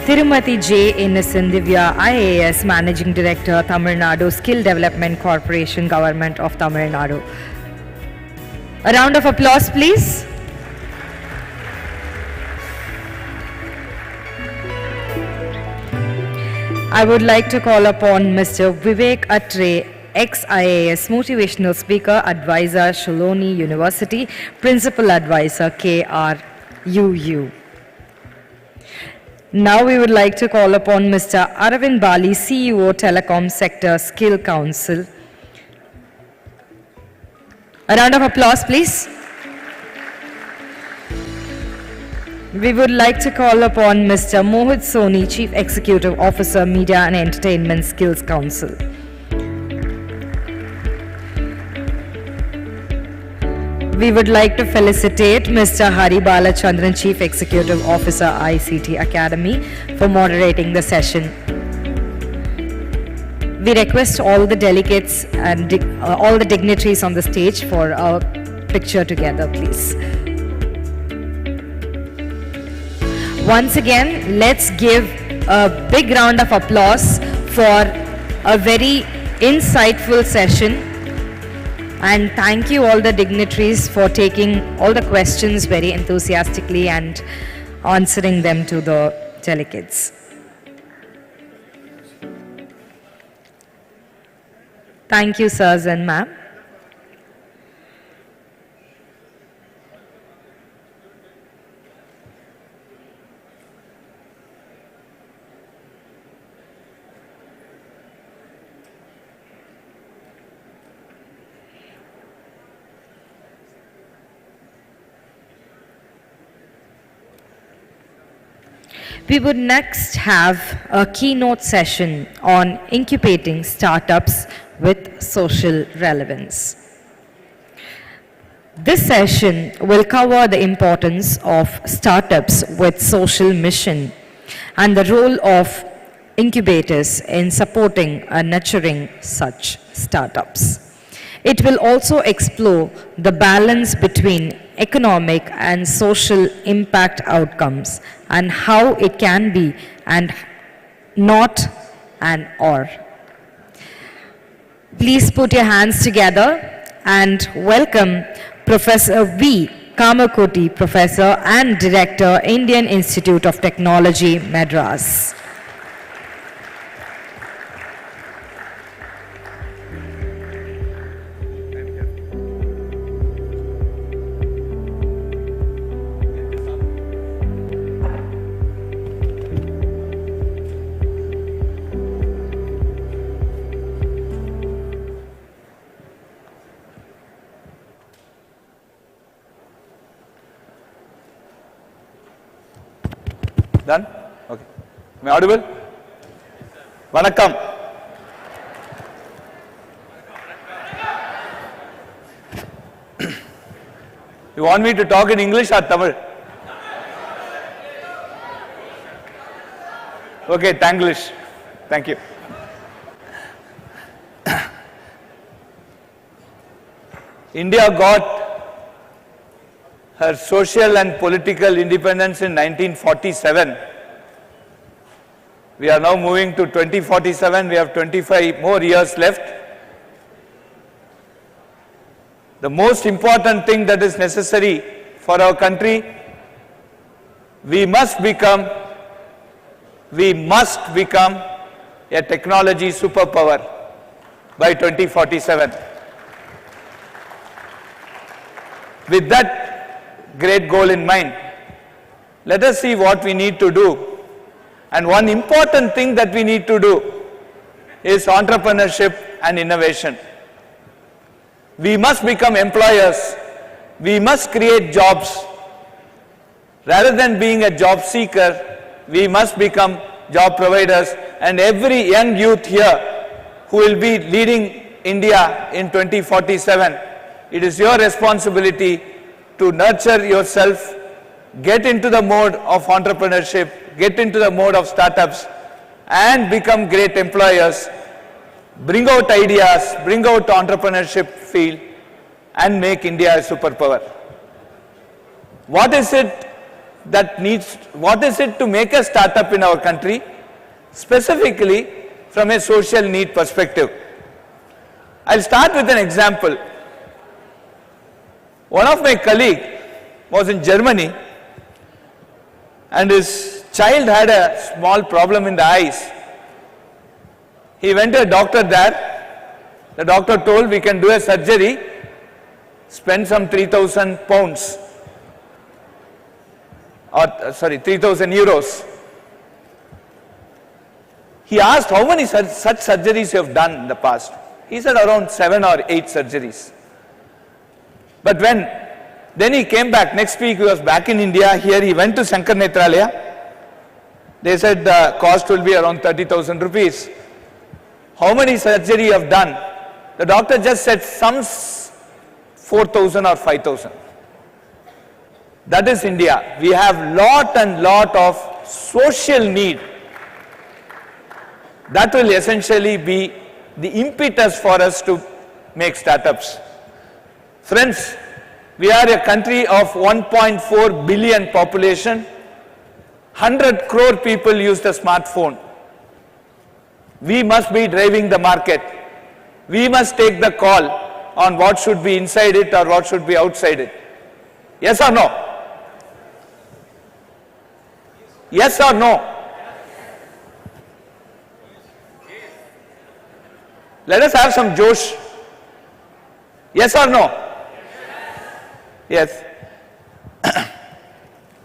Tirumati J. Innocent Divya, IAS, Managing Director, Tamil Nadu Skill Development Corporation, Government of Tamil Nadu. A round of applause, please. I would like to call upon Mr. Vivek Atre, ex-IAS, Motivational Speaker, Advisor, Shaloni University, Principal Advisor, KRUU. Now we would like to call upon Mr. Aravind Bali, CEO, Telecom Sector Skill Council. A round of applause, please. We would like to call upon Mr. Mohit Soni, Chief Executive Officer, Media and Entertainment Skills Council. We would like to felicitate Mr. Hari Balachandran, Chief Executive Officer, ICT Academy, for moderating the session. We request all the delegates and all the dignitaries on the stage for a picture together, please. Once again, let's give a big round of applause for a very insightful session. And thank you all the dignitaries for taking all the questions very enthusiastically and answering them to the delegates. Thank you, sirs and ma'am. We would next have a keynote session on incubating startups with social relevance. This session will cover the importance of startups with social mission and the role of incubators in supporting and nurturing such startups. It will also explore the balance between economic and social impact outcomes and how it can be and not an or. Please put your hands together and welcome Professor V. Kamakoti, Professor and Director, Indian Institute of Technology, Madras. Done? Okay. Am I audible? Vanakkam. You want me to talk in English or Tamil? Okay, Tanglish. Thank you. India got her social and political independence in 1947. We are now moving to 2047. We have 25 more years left. The most important thing that is necessary for our country, we must become a technology superpower by 2047. With that great goal in mind, let us see what we need to do. And one important thing that we need to do is entrepreneurship and innovation. We must become employers. We must create jobs. Rather than being a job seeker, we must become job providers. And every young youth here who will be leading India in 2047, it is your responsibility to nurture yourself, get into the mode of entrepreneurship, get into the mode of startups, and become great employers, bring out ideas, bring out entrepreneurship field, and make India a superpower. What is it that needs, what is it to make a startup in our country, specifically from a social need perspective. I'll start with an example. One of my colleagues was in Germany and his child had a small problem in the eyes. He went to a doctor there. The doctor told, we can do a surgery, spend some 3,000 pounds, or sorry, 3,000 euros. He asked, how many such surgeries you have done in the past? He said around 7 or 8 surgeries. But then he came back, next week he was back in India, here he went to Shankar Netralaya. They said the cost will be around 30,000 rupees. How many surgery you have done? The doctor just said some 4,000 or 5,000. That is India. We have lot and lot of social need. That will essentially be the impetus for us to make startups. Friends, we are a country of 1.4 billion population. 100 crore people use the smartphone. We must be driving the market. We must take the call on what should be inside it or what should be outside it. Yes or no? Yes or no? Let us have some Josh. Yes or no? Yes.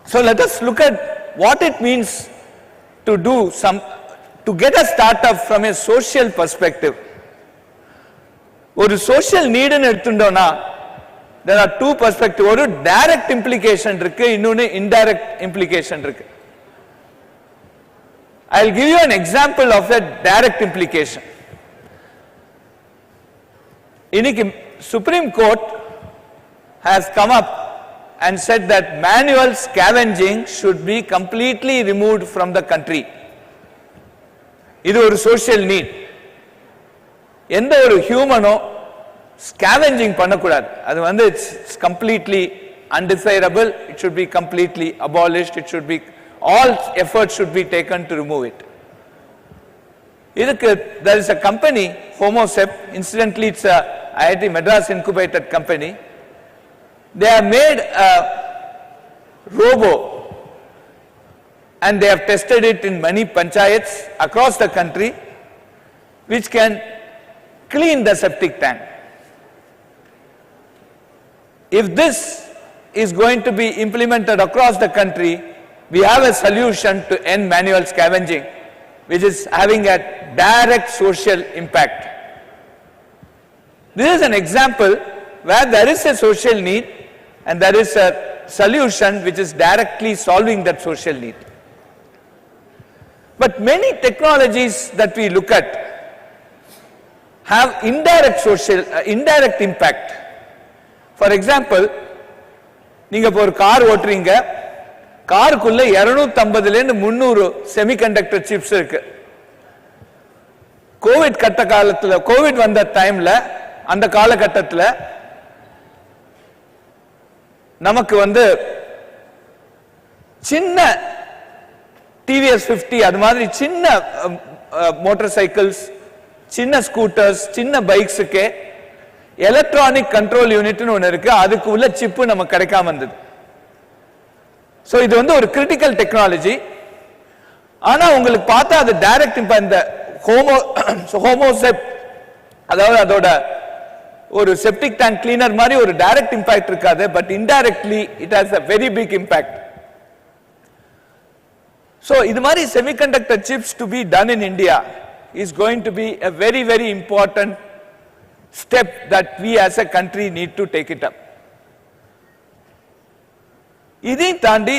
So let us look at what it means to to get a startup from a social perspective. ஒரு social need ன்னு எடுத்துட்டோம்னா there are two perspectives. ஒரு direct implication இருக்கு, இன்னொன்னு indirect implication இருக்கு. I'll give you an example of a direct implication. இன்னைக்கு Supreme Court has come up and said that manual scavenging should be completely removed from the country. இது ஒரு social need. எந்த ஒரு ஹியூமனோ scavenging பண்ணக்கூடாது. அது வந்து it's completely undesirable. It should be completely abolished. It should be, all efforts should be taken to remove it. இதுக்கு there is a company, Homocept, incidentally it's a IIT Madras incubated company. They have made a robo and they have tested it in many panchayats across the country, which can clean the septic tank. If this is going to be implemented across the country, we have a solution to end manual scavenging, which is having a direct social impact. This is an example where there is a social need and there is a solution which is directly solving that social need. But many technologies that we look at have indirect impact. For example, நீங்க இப்போ ஒரு car ஓட்டுறீங்க, காருக்குள்ள 250 ல இருந்து 300 semiconductor chips இருக்கு. Covid வந்த டைம்ல, அந்த காலகட்டத்தில் நமக்கு வந்து சின்ன டிவிஎஸ் 50 அது மாதிரி சின்ன மோட்டார் சைக்கிள்ஸ், சின்ன ஸ்கூட்டர்ஸ், சின்ன பைக்ஸுக்கு எலக்ட்ரானிக் கண்ட்ரோல் யூனிட்னு ஒன்று இருக்கு. அதுக்கு உள்ள சிப்பு நமக்கு கிடைக்காம இருந்தது. ஸோ இது வந்து ஒரு கிரிட்டிக்கல் டெக்னாலஜி. ஆனா உங்களுக்கு பார்த்தா அது டைரக்ட் இம்பாக்ட். இந்த ஹோமோசெப்ட், அதாவது அதோட ஒரு செப்டிக் டேங்க் கிளீனர் மாதிரி ஒரு டைரக்ட் இம்பாக்ட் இருக்காது. But indirectly it has a very big impact. So இது மாதிரி semiconductor chips to be done in India is going to be a very, very important step that we as a country need to take it up. இதையும் தாண்டி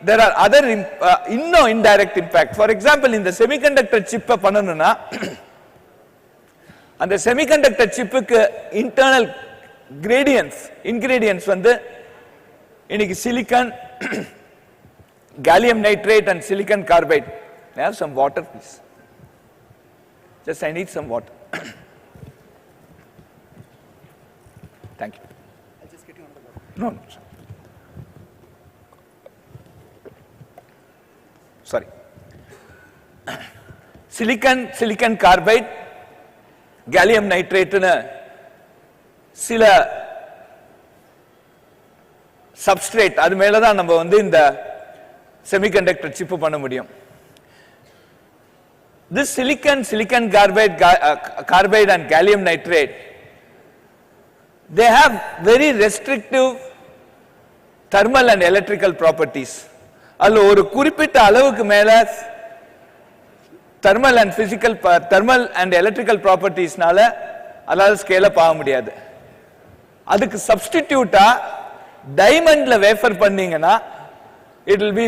there are other இன்னும் indirect impact. For example, இந்த semiconductor chip பண்ணனும்னா அந்த semiconductor chipக்கு internal ingredients வந்து இன்னைக்கு silicon, gallium nitrate and silicon carbide. I have some water, please. Just I need some water. Thank you. I'll just get you on the water. No. sorry. Silicon carbide, gallium nitrate சில substrate அது மேல தான் நம்ம வந்து இந்த semiconductor chip பண்ண முடியும். This silicon carbide and gallium nitrate, they have very restrictive thermal and electrical properties. அல்ல ஒரு குறிப்பிட்ட அளவுக்கு மேல thermal and electrical propertiesனால அதாவது ஸ்கேல் அப் ஆக முடியாது. அதுக்கு சப்ஸ்டிடியூட்டா டைமண்ட்ல வேஃபர் பண்ணீங்கன்னா it will be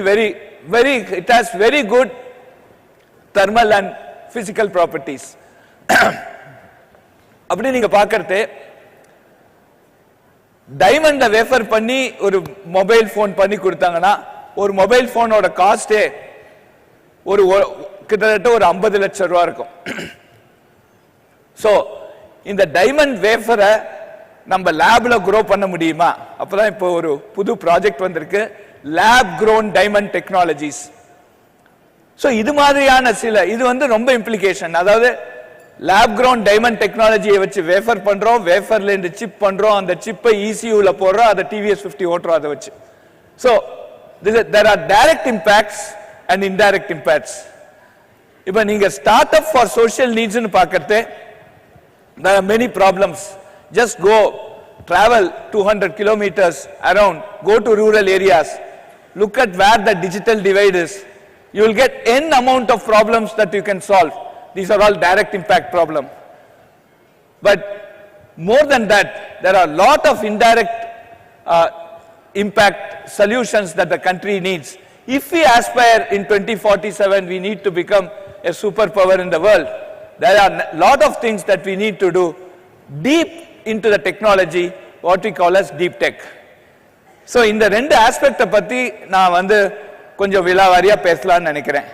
it has very good thermal and physical properties. அப்படி நீங்க பார்க்கறது டைமண்ட்ல வேஃபர் பண்ணி ஒரு மொபைல் போன் பண்ணி கொடுத்தாங்கன்னா ஒரு மொபைல் போனோட காஸ்டே ஒரு கிட்டத்தட்ட ஒரு 50 லட்சம் ரூபாய் இருக்கும். சோ இந்த டைமண்ட் வேஃபரை நம்ம லேப்ல grow பண்ண முடியுமா? அப்பதான் இப்போ ஒரு புது ப்ராஜெக்ட் வந்திருக்கு, lab grown diamond technologies. So இது மாதிரியான இது வந்து ரொம்ப இம்ப்ளிகேஷன். அதாவது லேப் grown diamond டெக்னாலஜியை வச்சு வேஃபர் பண்றோம், வேஃபர்ல இருந்து சிப் பண்றோம், அந்த சிப்பை ECUல போடுறோம், அதை டிவிஎஸ் 50 ஓட்டுறோம் அதை வச்சு. So there are direct impacts and indirect impacts. இப்போ நீங்க start up for social needs னு பார்க்கறது, there are many problems. Just go travel 200 kilometers around, go to rural areas, look at where the digital divide is. You will get n amount of problems that you can solve. These are all direct impact problem. But more than that, there are a lot of indirect impact solutions that the country needs. If we aspire in 2047, we need to become a superpower in the world. There are a lot of things that we need to do deep into the technology, what we call as deep tech. So இந்த ரெண்டு aspect பத்தி நான் வந்து கொஞ்சம் விலாவாரியா பேசலாம்னு நினைக்கிறேன்.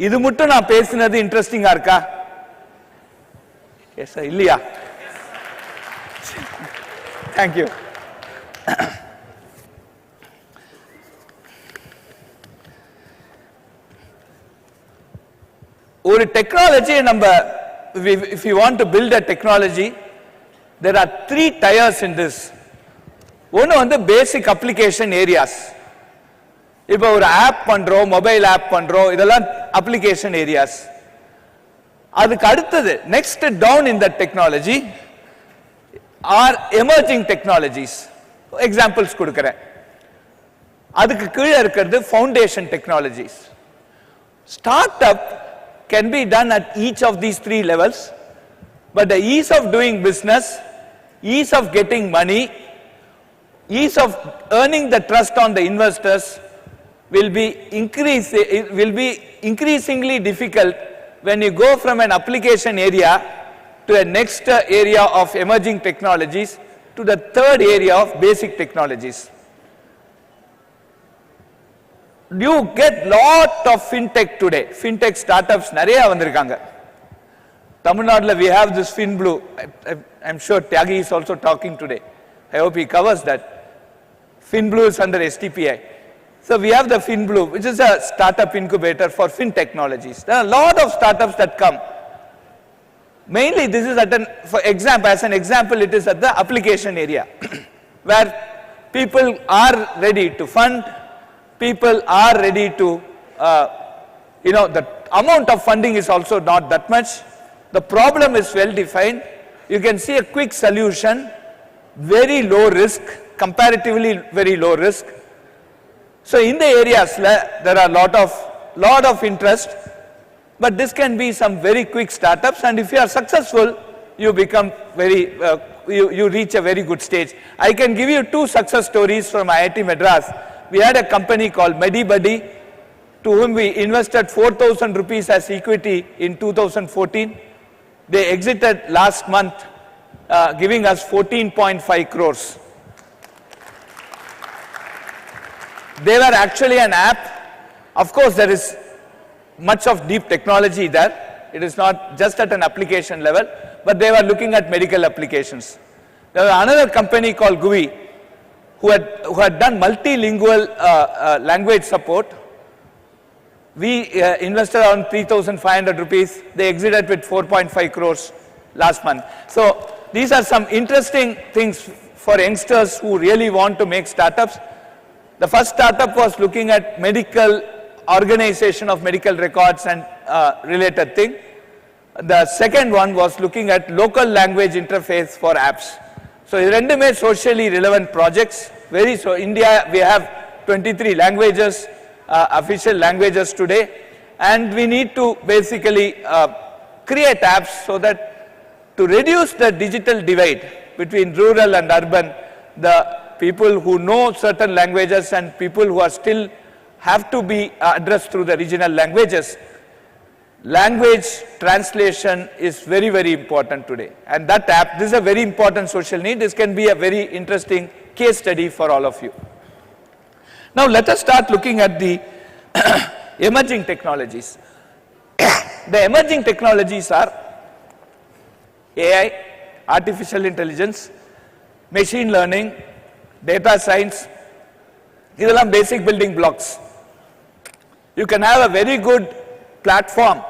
இது மட்டும் நான் பேசினது இன்ட்ரெஸ்டிங்கா இருக்கா? எஸ் இல்லையா? Thank you. ஒரு டெக்னாலஜி நம்ம if you want to build a technology, there are 3 tiers in this. ஒன்னு வந்து பேசிக் அப்ளிகேஷன் ஏரியாஸ். இப்போ ஒரு ஆப் பண்றோம், மொபைல் ஆப் பண்றோம், இதெல்லாம் அப்ளிகேஷன் ஏரியாஸ். அதுக்கு அடுத்தது next down in that technology are emerging technologies. Examples கொடுக்கிறேன். அதுக்கு கீழே இருக்கிறது foundation technologies. Startup can be done at each of these 3 levels, but the ease of doing business, ease of getting money, ease of earning the trust on the investors will be increasingly difficult when you go from an application area to a next area of emerging technologies to the third area of basic technologies. You get lot of fintech today. Fintech startups நிறைய வந்திருக்காங்க. தமிழ்நாடுல we have this FinBlue. I'm sure Tyagi is also talking today. I hope he covers that. FinBlue is under STPI. So we have the FinBlue, which is a startup incubator for fin technologies. There are a lot of startups that come. Mainly this is as an example, it is at the application area where people are ready to fund. People are ready to, the amount of funding is also not that much. The problem is well defined. You can see a quick solution, very low risk, comparatively very low risk. So in the areas there are lot of interest, but this can be some very quick startups, and if you are successful, you become you reach a very good stage. I can give you 2 success stories from IIT Madras. We had a company called MediBuddy, to whom we invested 4,000 rupees as equity in 2014. They exited last month, giving us 14.5 crores. They were actually an app. Of course, there is much of deep technology there. It is not just at an application level, but they were looking at medical applications. There was another company called GUI, who had done multilingual language support. We invested on 3,500 rupees. They exited with 4.5 crores last month. So these are some interesting things for youngsters who really want to make startups. The first startup was looking at medical organization of medical records and related thing. The second one was looking at local language interface for apps. So these are socially relevant projects. India, we have 23 languages, official languages today, and we need to basically create apps so that to reduce the digital divide between rural and urban, the people who know certain languages and people who are still have to be addressed through the regional languages. Language translation is very, very important today. And that app, this is a very important social need. This can be a very interesting case study for all of you. Now let us start looking at the emerging technologies. The emerging technologies are AI, artificial intelligence, machine learning, data science. These are basic building blocks. You can have a very good platform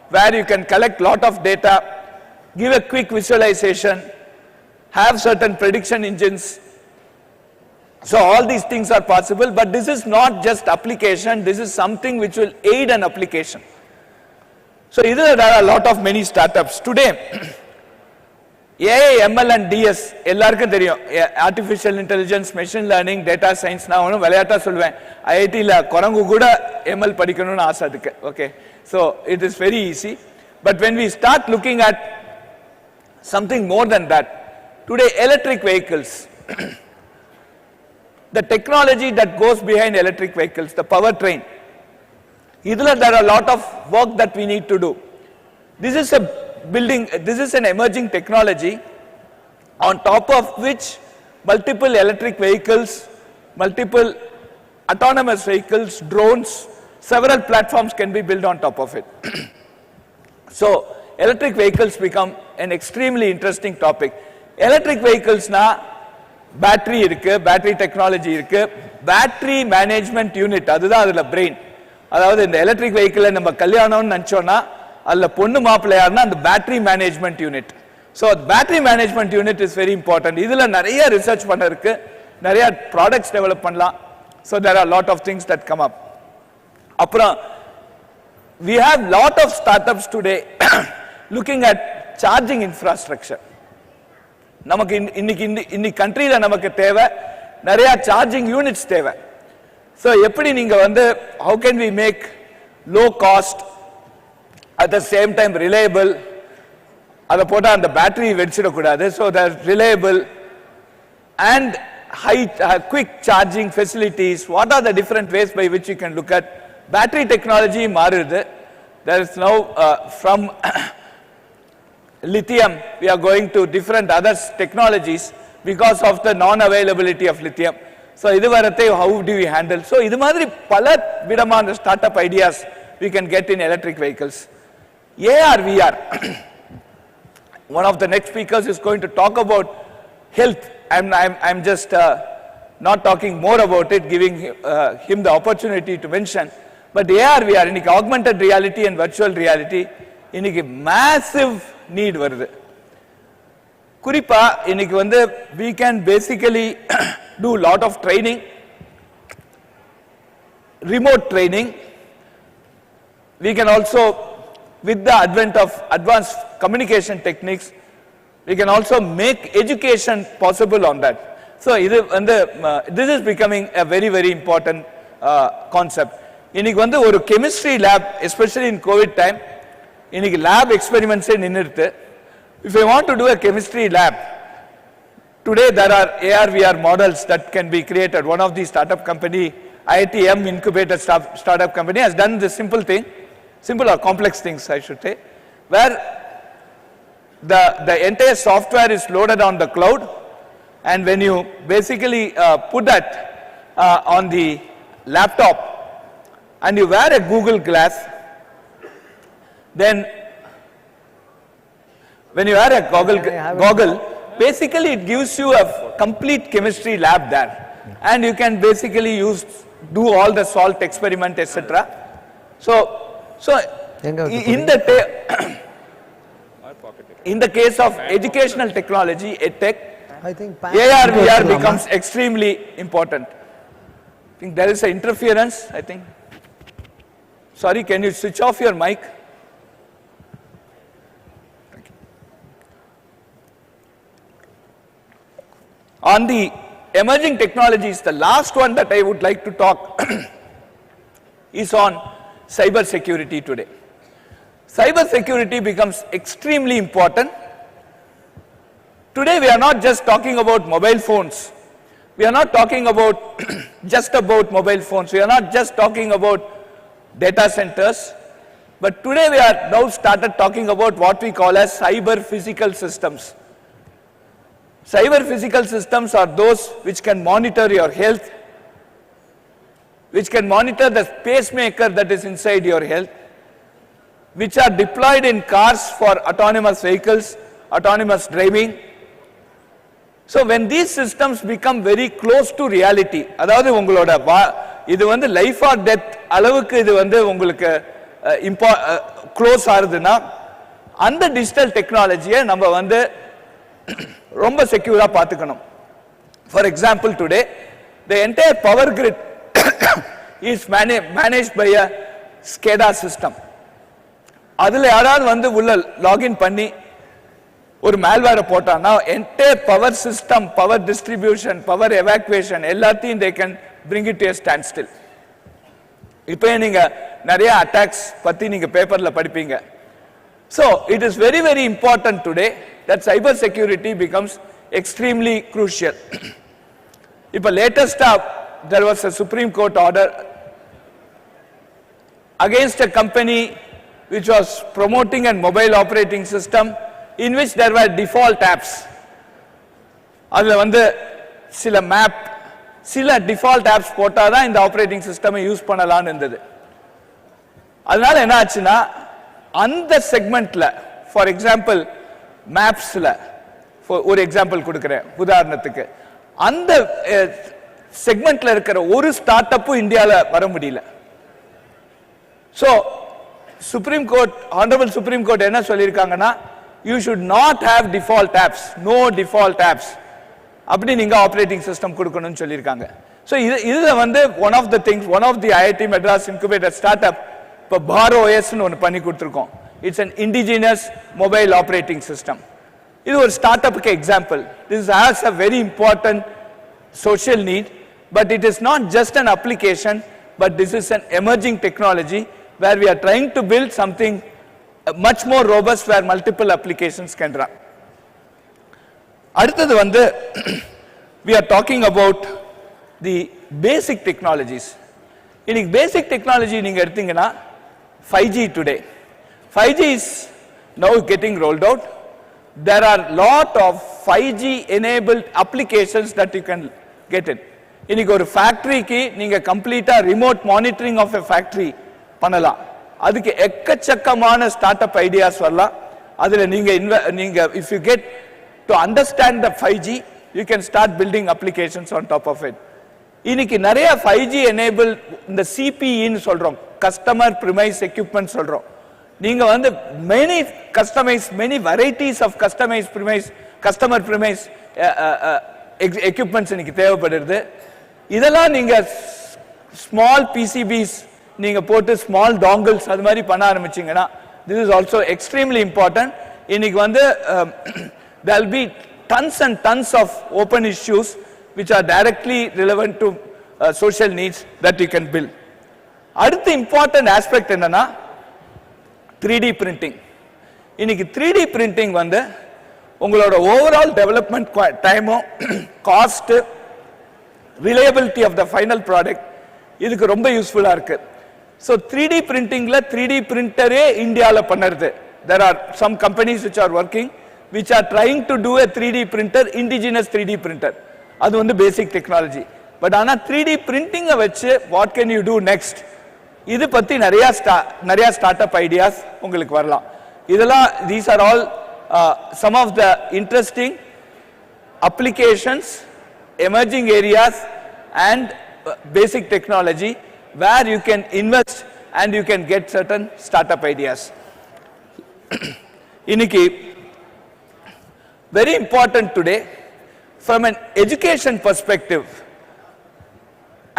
where you can collect lot of data, give a quick visualization, have certain prediction engines. So all these things are possible, but this is not just application, this is something which will aid an application. So there are a lot of many startups. Today, AI, ML and DS, artificial intelligence, machine learning, data science, IIT la korangu kuda ML padikanunu aasa adukku. Okay. So it is very easy. But when we start looking at something more than that, today electric vehicles, the technology that goes behind electric vehicles, the powertrain, there are a lot of work that we need to do. This is an emerging technology on top of which multiple electric vehicles, multiple autonomous vehicles, drones, several platforms can be built on top of it. So electric vehicles become an extremely interesting topic. Electric vehicles na battery battery technology battery management unit, that's the brain. In the electric vehicle, we the battery management unit. So the battery management unit is very important. This is research, products develop. So there are a lot of things that come up. We have lot of startups today looking at charging infrastructure. In the country, we have charging units. So how can we make low cost, at the same time reliable, the battery so they're reliable, and quick charging facilities. What are the different ways by which you can look at battery technology? There is now from lithium, we are going to different other technologies because of the non-availability of lithium. So how do we handle? So this is startup ideas we can get in electric vehicles. AR, VR. One of the next speakers is going to talk about health. I'm just not talking more about it, giving him the opportunity to mention. But AR, VR, augmented reality and virtual reality, massive need. Kuripa, we can basically do lot of training, remote training. We can also, with the advent of advanced communication techniques, we can also make education possible on that. So this is becoming a very, very important concept. In a chemistry lab, especially in COVID time, in lab experiments, if you want to do a chemistry lab, today there are AR, VR models that can be created. One of the startup company, IITM incubator startup company, has done this simple thing, simple or complex things I should say, where the entire software is loaded on the cloud, and when you basically put that on the laptop and you wear a Google Glass, then when you wear a goggle, basically it gives you a complete chemistry lab there, and you can basically do all the salt experiment, etc. So in the case of educational technology, EdTech, I think AR, VR becomes extremely important. I think there is an interference, I think. Sorry, can you switch off your mic? Thank you. On the emerging technologies, the last one that I would like to talk is on cyber security today. Cyber security becomes extremely important. Today we are not just talking about mobile phones. We are not talking about just about mobile phones. We are not just talking about data centers. But today we are now started talking about what we call as cyber physical systems. Cyber physical systems are those which can monitor your health, which can monitor the pacemaker that is inside your health, which are deployed in cars for autonomous vehicles, autonomous driving. So when these systems become very close to reality, அதாவது உங்களோட இது வந்து life R death அளவுக்கு இது வந்து உங்களுக்கு close ஆகுதுன்னா அந்த டிஜிட்டல் டெக்னாலஜியை நம்ம வந்து ரொம்ப செக்யூரா பார்த்துக்கணும். For example today the entire power grid is managed by a SCADA system. அதுல யாராவது வந்து உள்ள லாகின் பண்ணி ஒரு malware போட்டானா entire power system, power distribution, power evacuation எல்லாத்தையும் they can bring it to a standstill. இப்போ நீங்க நிறைய அட்டாக்ஸ் பத்தி நீங்க பேப்பர்ல படிப்பீங்க. So it is very very important today that cyber security becomes extremely crucial. இப்போ latest there was a Supreme Court order against a company which was promoting a mobile operating system in which there were default apps. அதுல வந்து சில map, சில default apps போட்டாதான் இந்த operating system use பண்ணலாம்னு இருந்தது. அதனால என்ன ஆச்சுன்னா அந்த செக்மெண்ட்ல ஃபார் எக்ஸாம்பிள் மேப்ஸ்ல ஒரு எக்ஸாம்பிள் கொடுக்கிறேன் உதாரணத்துக்கு, அந்த செக்மெண்ட்ல இருக்கிற ஒரு ஸ்டார்ட் அப்பும் இந்தியால வர முடியல. So supreme court, honourable supreme court என்ன சொல்லியிருக்காங்கன்னா, you should not have default apps, no default apps அப்படி நீங்க ஆப்பரேட்டிங் சிஸ்டம் கொடுக்கணும்னு சொல்லியிருக்காங்க. ஸோ இதுல வந்து one of the things, one of the IIT Madras incubator start up இப்போ பாரோ ஓஎஸ்ன்னு ஒன்று பண்ணி கொடுத்துருக்கோம். It's an indigenous mobile operating system. இது ஒரு ஸ்டார்ட் அப்புக்கு example. This has a very important social need, but it is not just an application, but this is an emerging technology where we are trying to build something much more robust where multiple applications can run. அடுத்தது வந்து we are talking about the basic technologies. இன்னைக்கு basic technology நீங்க எடுத்தீங்கன்னா 5G today. 5G is now getting rolled out. There are lot of 5G enabled applications that you can get it. இன்னைக்கு ஒரு ஃபேக்டரிக்கு நீங்க கம்ப்ளீட்டா remote monitoring of a factory பண்ணலாம். அதுக்கு எக்கச்சக்கமான ஸ்டார்ட் அப் ஐடியாஸ் வரலாம். அதுல நீங்க if you get to understand the 5G, you can start building applications on top of it. இன்னைக்கு நிறைய 5G enabled இந்த CPE ன்னு சொல்றோம், கஸ்டமர் பிரிமைஸ் எக்யூப்மென்ட் சொல்றோம். நீங்க வந்து many customized, many varieties of customized premise, customer premise equipments இன்னைக்கு தேவைப்படுது. இதெல்லாம் நீங்க ஸ்மால் PCBs நீங்க போட்டு ஸ்மால் dongles அது மாதிரி பண்ண ஆரம்பிச்சீங்கன்னா this is also extremely important. இன்னைக்கு வந்து there will be tons and tons of open issues which are directly relevant to social needs that you can build. அடுத்த important aspect என்னன்னா 3D printing. இன்னைக்கு 3D printing வந்து உங்களோட overall development டைமும், cost, reliability of the final product இதுக்கு ரொம்ப யூஸ்ஃபுல்லா இருக்கு. ஸோ 3D printingல 3D printerே இந்தியாவில் பண்ணுறது. There are some companies which are working, which are trying to do a 3D printer, indigenous 3D printer. அது வந்து பேசிக் டெக்னாலஜி. பட் ஆனால் 3D printing-ஐ வச்சு what can you do next, இது பத்தி நிறைய ஸ்டார்ட் அப் ஐடியாஸ் உங்களுக்கு வரலாம். இதெல்லாம் these are all some of the interesting applications, emerging areas and basic technology where you can invest and you can get certain startup ideas. Iniki, very important today, from an education perspective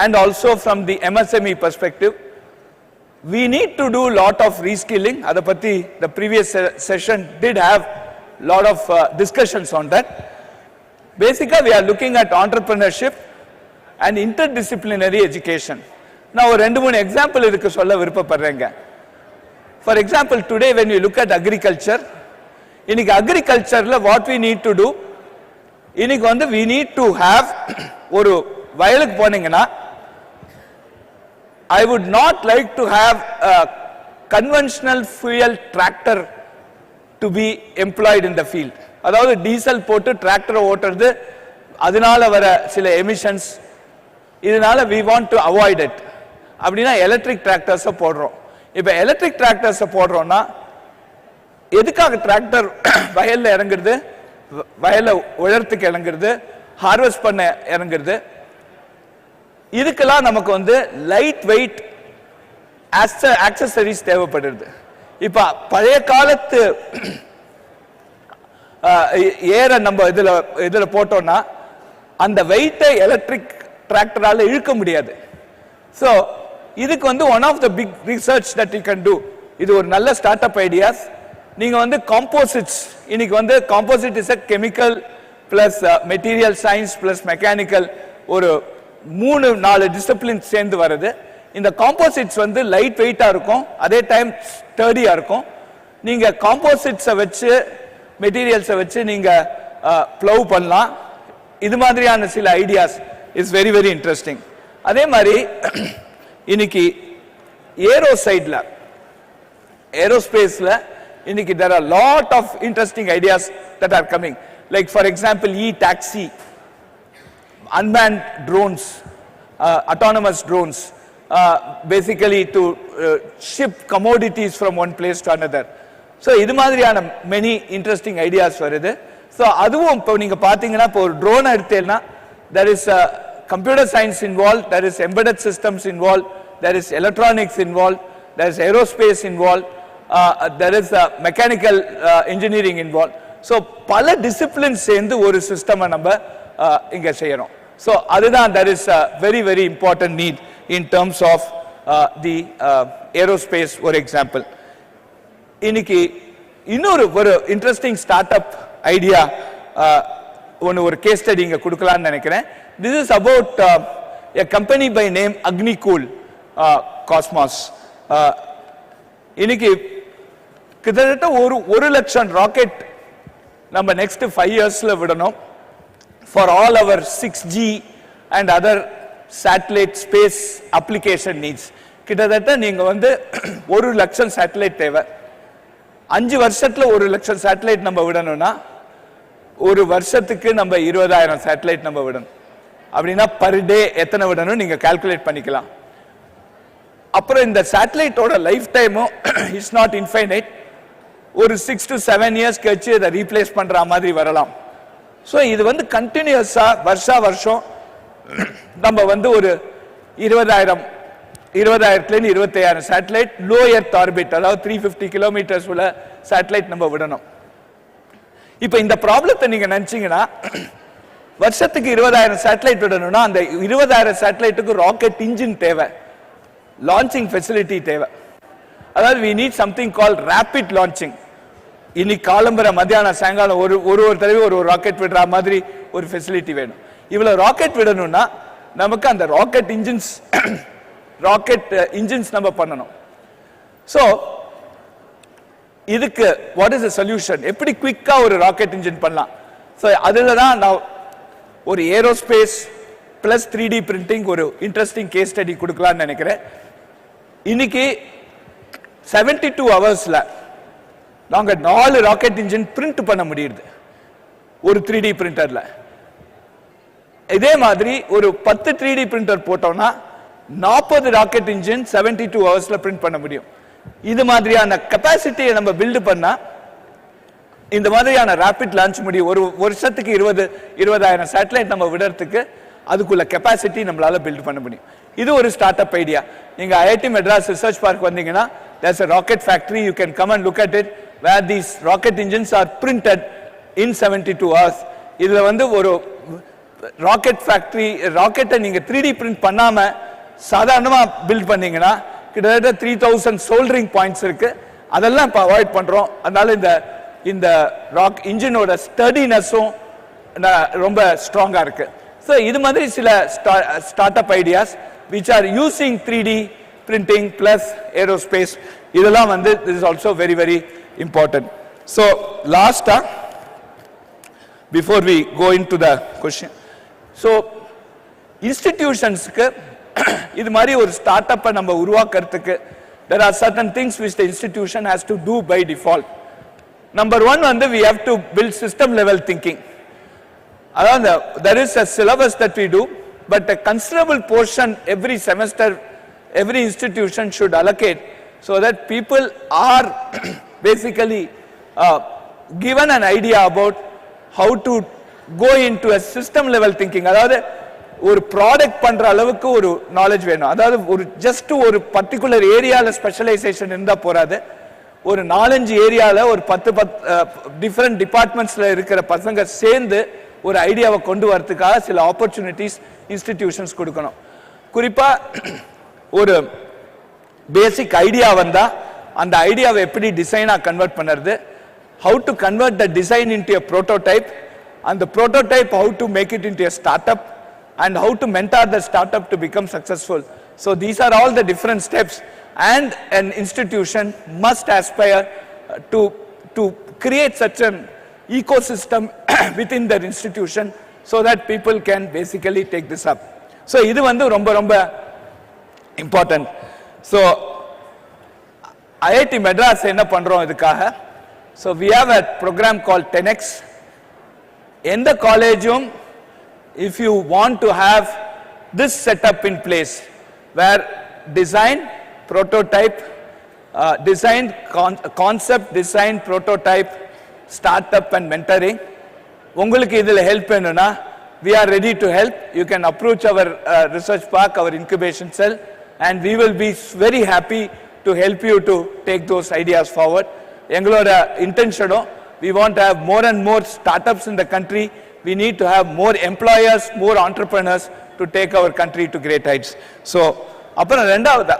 and also from the MSME perspective, we need to do a lot of reskilling. Adapati, the previous session did have a lot of discussions on that. Basically, we are looking at entrepreneurship and interdisciplinary education. Now, ஒரு 2-3 example இருக்கு சொல்ல விருப்பப்படுறேங்க. For example, today when you look at agriculture, இன்னைக்கு agricultureல what we need to do, இன்னைக்கு வந்து we need to have ஒரு வயலுக்கு போனீங்கன்னா, I would not like to have a conventional fuel tractor to be employed in the field. அதாவது diesel போட்டு டிராக்டரை ஓட்டுறது, அதனால வர சில எமிஷன்ஸ், இதனால we want to avoid it. அப்படின்னா எலக்ட்ரிக் டிராக்டர்ஸை போடுறோம். இப்போ எலக்ட்ரிக் டிராக்டர்ஸை போடுறோம்னா எதுக்காக டிராக்டர் வயல்ல இறங்குறது, வயலை உயரத்துக்கு இறங்குறது, ஹார்வெஸ்ட் பண்ண இறங்குறது, இதுக்கெல்லாம் நமக்கு வந்து லைட் வெயிட் ஆக்சசரிஸ் தேவைப்படுது. இப்ப பழைய காலத்து ஏற நம்ம இதுல போட்டோம்னா அந்த வெயிட்டை எலக்ட்ரிக் டிராக்டரால இழுக்க முடியாது. ஸோ இதுக்கு வந்து one of the big research that you can do, இது ஒரு நல்ல ஸ்டார்ட் அப் ஐடியாஸ். நீங்க வந்து காம்போசிட்ஸ், இன்னைக்கு வந்து composite is a chemical plus material science plus mechanical, ஒரு 3-4 டிசிப்ளின் சேர்ந்து வருது. இந்த காம்போசிட்ஸ் வந்து லைட் வெயிட்டா இருக்கும், அதே டைம் ஸ்டர்டியா இருக்கும். நீங்க காம்போசிட்ஸை வச்சு மெட்டீரியல்ஸை வச்சு நீங்க ப்ளவ் பண்ணலாம். இது மாதிரியான சில ideas is very very interesting. அதே மாதிரி இன்னைக்கு ஏரோ சைட்ல, ஏரோஸ்பேஸ்ல இன்னைக்கு there are lot of interesting ideas that are coming, like for example e-taxi, unmanned drones, autonomous drones, basically to ship commodities from one place to another. So இது மாதிரியான many interesting ideas வருது. So அதுவும் இப்போ நீங்க பாத்தீங்கன்னா, இப்போ ஒரு drone எடுத்தேன்னா there is computer science involved, there is embedded systems involved, there is electronics involved, there is aerospace involved, there is mechanical engineering involved. So பல disciplines சேர்ந்து ஒரு சிஸ்டமை நம்ம இங்க செய்யறோம். So அதுதான் there is a very very important need in terms of the aerospace, for example. இன்னைக்கு இன்னொரு இன்ட்ரெஸ்டிங் ஸ்டார்ட் அப் ஐடியா ஒரு கேஸ் ஸ்டடி இங்க கொடுக்கலாம்னு நினைக்கிறேன். This is about a company by name Agnicool Cosmos. இன்னைக்கு கிட்டத்தட்ட 1 லட்சம் ராக்கெட் நம்ம நெக்ஸ்ட் 5 இயர்ஸ்ல விடணும் for all our 6G and other satellite space application needs. கிட்டத்தட்ட நீங்க வந்து 1 லட்சம் சேட்டலைட் தேவை. 5 வருஷத்துல 1 லட்சம் சேட்டலைட் நம்ம விடணும்னா ஒரு வருஷத்துக்கு நம்ம 20,000 சேட்டலைட் நம்ம விடணும். அப்படின்னா பர் டே எத்தனை விடணும் நீங்க கால்குலேட் பண்ணிக்கலாம். அப்புறம் இந்த சேட்டலைட்டோட லைஃப் டைமும் இட்ஸ் நாட் இன்ஃபைனைட். ஒரு 6 to 7 இயர்ஸ் கழிச்சு அதை ரீப்ளேஸ் பண்ற மாதிரி வரலாம். ஸோ இது வந்து கண்டினியூஸா வருஷம் நம்ம வந்து ஒரு 20,000 25,000 சேட்டலைட் லோ எர்த் ஆர்பிட், அதாவது 350 கிலோமீட்டர்ஸ் உள்ள சேட்டலைட் நம்ம விடணும். இப்ப இந்த ப்ராப்ளத்தை நீங்க நினைச்சீங்கன்னா, வருஷத்துக்கு 20,000 சேட்டலைட் விடணும்னா அந்த 20,000 சேட்டலைட்டுக்கு ராக்கெட் இன்ஜின் தேவை, லான்ச்சிங் ஃபெசிலிட்டி தேவை. அதாவது we need something called rapid launching. இன்னைக்கு காலம்பர மத்தியானம் சாயங்காலம் ஒரு தடவை ஒரு ராக்கெட் விடுற மாதிரி ஒரு ஃபெசிலிட்டி வேணும். இவ்வளவு ராக்கெட் விடணும்னா நமக்கு அந்த ராக்கெட் இன்ஜின்ஸ் நம்ம பண்ணணும். சோ இதுக்கு வாட் இஸ் தி சொல்யூஷன், எப்படி குயிக்கா ஒரு ராக்கெட் இன்ஜின் பண்ணலாம்? சோ அதுல தான் நான் ஒரு ஏரோஸ்பேஸ் பிளஸ் 3D பிரிண்டிங் ஒரு இன்ட்ரெஸ்டிங் கேஸ் ஸ்டடி கொடுக்கலாம்னு நினைக்கிறேன். இன்னைக்கு 72 ஹவர்ஸ்ல நாங்க 4 ராக்கெட் இன்ஜின் பிரிண்ட் பண்ண முடியுது ஒரு 3D பிரிண்டர்ல. இதே மாதிரி ஒரு 10 3D பிரிண்டர் போட்டோம்னா 40 ராக்கெட் இன்ஜின் 72 ஹவர்ஸ்ல பிரிண்ட் பண்ண முடியும். இது மாதிரியான கெபாசிட்டியை நம்ம பில்ட் பண்ணா இந்த மாதிரியான ரேபிட் லான்ச் முடியும். ஒரு வருஷத்துக்கு 20,000 சேட்டலைட் நம்ம விடுறதுக்கு அதுக்குள்ள கெப்பாசிட்டி நம்மளால பில்ட் பண்ண முடியும். இது ஒரு ஸ்டார்ட் அப் ஐடியா. நீங்க ஐஐடி மெட்ராஸ் ரிசர்ச் பார்க் வந்தீங்கன்னா there's a rocket factory, you can come and look at it, where these rocket engines are printed in 72 hours. இதுல வந்து ஒரு ராக்கெட் ஃபேக்டரி, ராக்கெட்டை நீங்க 3D பிரிண்ட் பண்ணாம சாதாரணமா பில்ட் பண்ணீங்கன்னா கிட்டத்தட்ட 3000 சோல்டரிங் பாயிண்ட்ஸ் இருக்கு. அதெல்லாம் இப்போ அவாய்ட் பண்றோம். அதனால இந்த ராக் இன்ஜினோட ஸ்டடினஸும் ரொம்ப ஸ்ட்ராங்கா இருக்கு. ஸோ இது மாதிரி சில start up ideas which are using 3D printing plus aerospace, இதெல்லாம் வந்து this is also very very important. So last before we go into the question, so institutionsக்கு இது மாதிரி ஒரு ஸ்டார்ட் அப்பை நம்ம உருவாக்குறதுக்கு there are certain things which the institution has to do by default. Number one வந்து we have to build system level thinking. அதாவது there is a syllabus that we do, but a considerable portion every semester every institution should allocate so that people are basically given an idea about how to go into a system level thinking. அதாவது ஒரு product பண்ற அளவுக்கு ஒரு knowledge வேணும். அதாவது ஒரு just ஒரு particular ஏரியால ஸ்பெஷலைசேஷன் இருந்தா போறாது. ஒரு 4-5 ஏரியால ஒரு 10 டிஃபரெண்ட் டிபார்ட்மெண்ட்ஸ்ல இருக்கிற பசங்க சேர்ந்து ஒரு ஐடியாவை கொண்டு வரதுக்காக சில ஆப்பர்ச்சுனிட்டிஸ் இன்ஸ்டிடியூஷன்ஸ் கொடுக்கணும். குறிப்பா ஒரு பேசிக் ஐடியா வந்தா அந்த ஐடியாவை எப்படி டிசைனா கன்வெர்ட் பண்ணுறது, how to convert the design into a prototype, and the prototype how to make it into a startup, and how to mentor the startup to become successful. So these are all the different steps, and an institution must aspire to create such an ecosystem within their institution so that people can basically take this up. So இது வந்து ரொம்ப ரொம்ப important. So IIT Madras என்ன பண்றோம் இதுக்காக? So we have a program called 10x. எந்த காலேஜும் if you want to have this setup in place where design, prototype, design, concept, design, prototype, startup and mentoring, உங்களுக்கு இதில் help வேணும்னா we are ready to help. You can approach our research park, our incubation cell, and we will be very happy to help you to take those ideas forward. எங்களோட இன்டென்ஷனும் we want to have more and more startups in the country. We need to have more employers, more entrepreneurs to take our country to great heights. So அப்புறம் ரெண்டாவது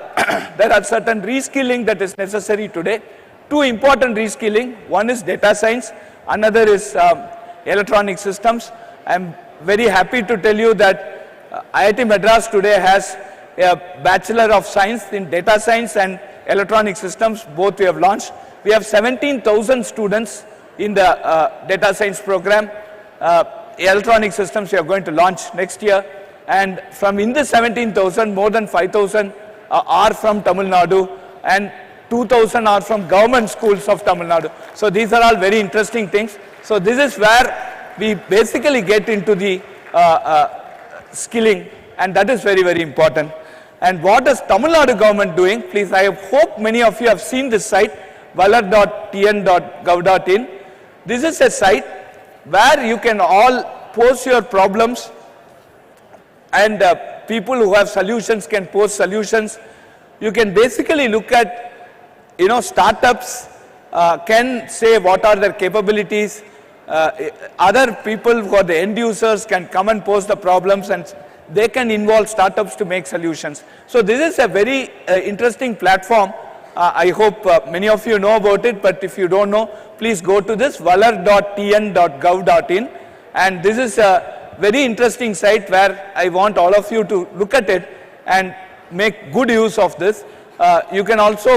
there are certain reskilling that is necessary today. Two important reskilling. One is data science, another is electronic systems. I am very happy to tell you that IIT Madras today has a Bachelor of Science in Data Science and Electronic Systems. Both we have launched. We have 17,000 students in the Data Science program. Electronic Systems we are going to launch next year. And from in the 17,000, more than 5,000 are from Tamil Nadu, and 2,000 are from government schools of Tamil Nadu. So these are all very interesting things. So this is where we basically get into the skilling, and that is very very important. And what is Tamil Nadu government doing? Please, I hope many of you have seen this site, valar.tn.gov.in. This is a site where you can all post your problems, and people who have solutions can post solutions. You can basically look at, startups can say what are their capabilities. Other people who are the end users can come and post the problems, and they can involve startups to make solutions. So this is a very interesting platform. I hope many of you know about it, but if you don't know, please go to this valar.tn.gov.in, and this is a very interesting site where I want all of you to look at it and make good use of this. You can also,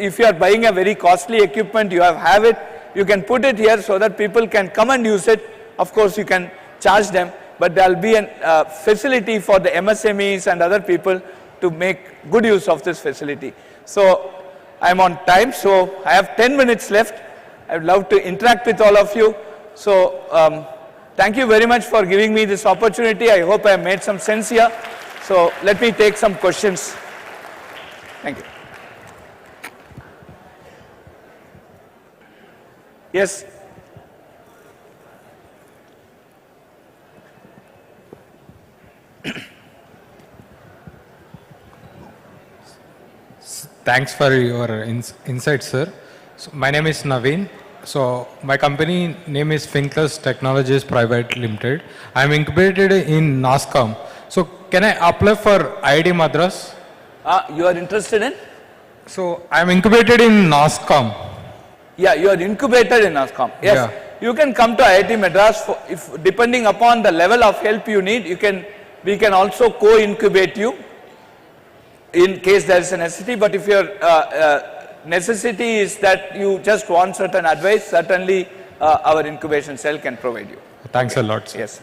if you are buying a very costly equipment, you have it, you can put it here so that people can come and use it. Of course, you can charge them, but there will be a facility for the MSMEs and other people to make good use of this facility. So I am on time, so I have 10 minutes left. I would love to interact with all of you. So thank you very much for giving me this opportunity. I hope I have made some sense here. So let me take some questions. Thank you. Yes. Thanks for your insight, sir. So my name is Naveen. So my company name is Finkless Technologies Private Limited. I am incubated in NASCOM. So can I apply for IIT Madras? You are interested in? So I am incubated in NASCOM. Yeah, you are incubated in NASCOM. Yes. Yeah. You can come to IIT Madras for, if depending upon the level of help you need, we can also co-incubate you in case there is a necessity. But if your necessity is that you just want certain advice, certainly our incubation cell can provide you. Thanks a lot, sir. Yes.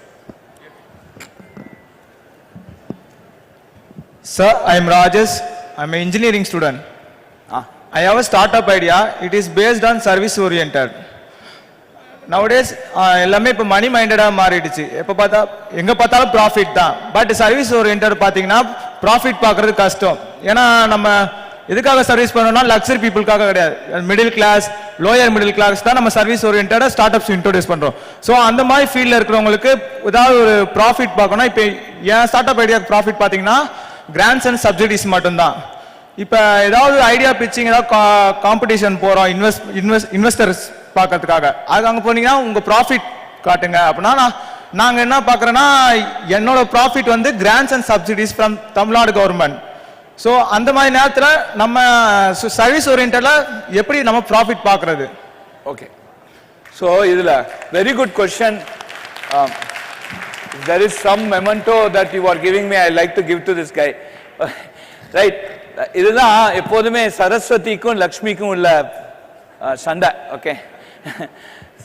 Sir, I am Rajesh. I am an engineering student. I have a startup idea. It is based on service oriented. Nowadays, எல்லாமே இப்போ மணி மைண்டடாக மாறிடுச்சு. எப்போ பார்த்தா எங்கே பார்த்தாலும் profit தான். But service orient பார்த்தீங்கன்னா profit பார்க்குறது கஷ்டம். ஏன்னா நம்ம எதுக்காக சர்வீஸ் பண்ணோம்னா லக்ஸரி பீப்புளுக்காக கிடையாது. Middle class, lower middle class தான் நம்ம சர்வீஸ் ஓரியன்டாக ஸ்டார்ட் அப்ஸ் இன்ட்ரோடியூஸ் பண்ணுறோம். ஸோ அந்த மாதிரி ஃபீல்டில் இருக்கிறவங்களுக்கு ஏதாவது ஒரு ப்ராஃபிட் பார்க்கணும். இப்போ என் ஸ்டார்ட் அப் ஐடியாவுக்கு ப்ராஃபிட் பார்த்தீங்கன்னா கிராண்ட்ஸ் அண்ட் சப்சிடிஸ் மட்டும்தான். இப்போ ஏதாவது ஐடியா பிச்சிங் ஏதாவது காம்படிஷன் போகிறோம் இன்வெஸ்டர்ஸ் பார்க்கறதுக்காக, அது அங்கே போனீங்கன்னா உங்கள் ப்ராஃபிட் காட்டுங்க அப்படின்னா நாங்கள் என்ன பார்க்குறோன்னா என்னோட ப்ராஃபிட் வந்து grants and subsidies from Tamil Nadu government. So அந்த மாதிரி நேரத்தில் நம்ம சர்வீஸ் ஓரியன்டாக எப்படி நம்ம ப்ராஃபிட் பார்க்குறது? ஓகே, ஸோ இதில் very good question. There is some memento that you are giving me, I like to give to this guy. Right, இதுதான் எப்போதுமே சரஸ்வதிக்கும் லக்ஷ்மிக்கும் உள்ள சண்டை. ஓகே,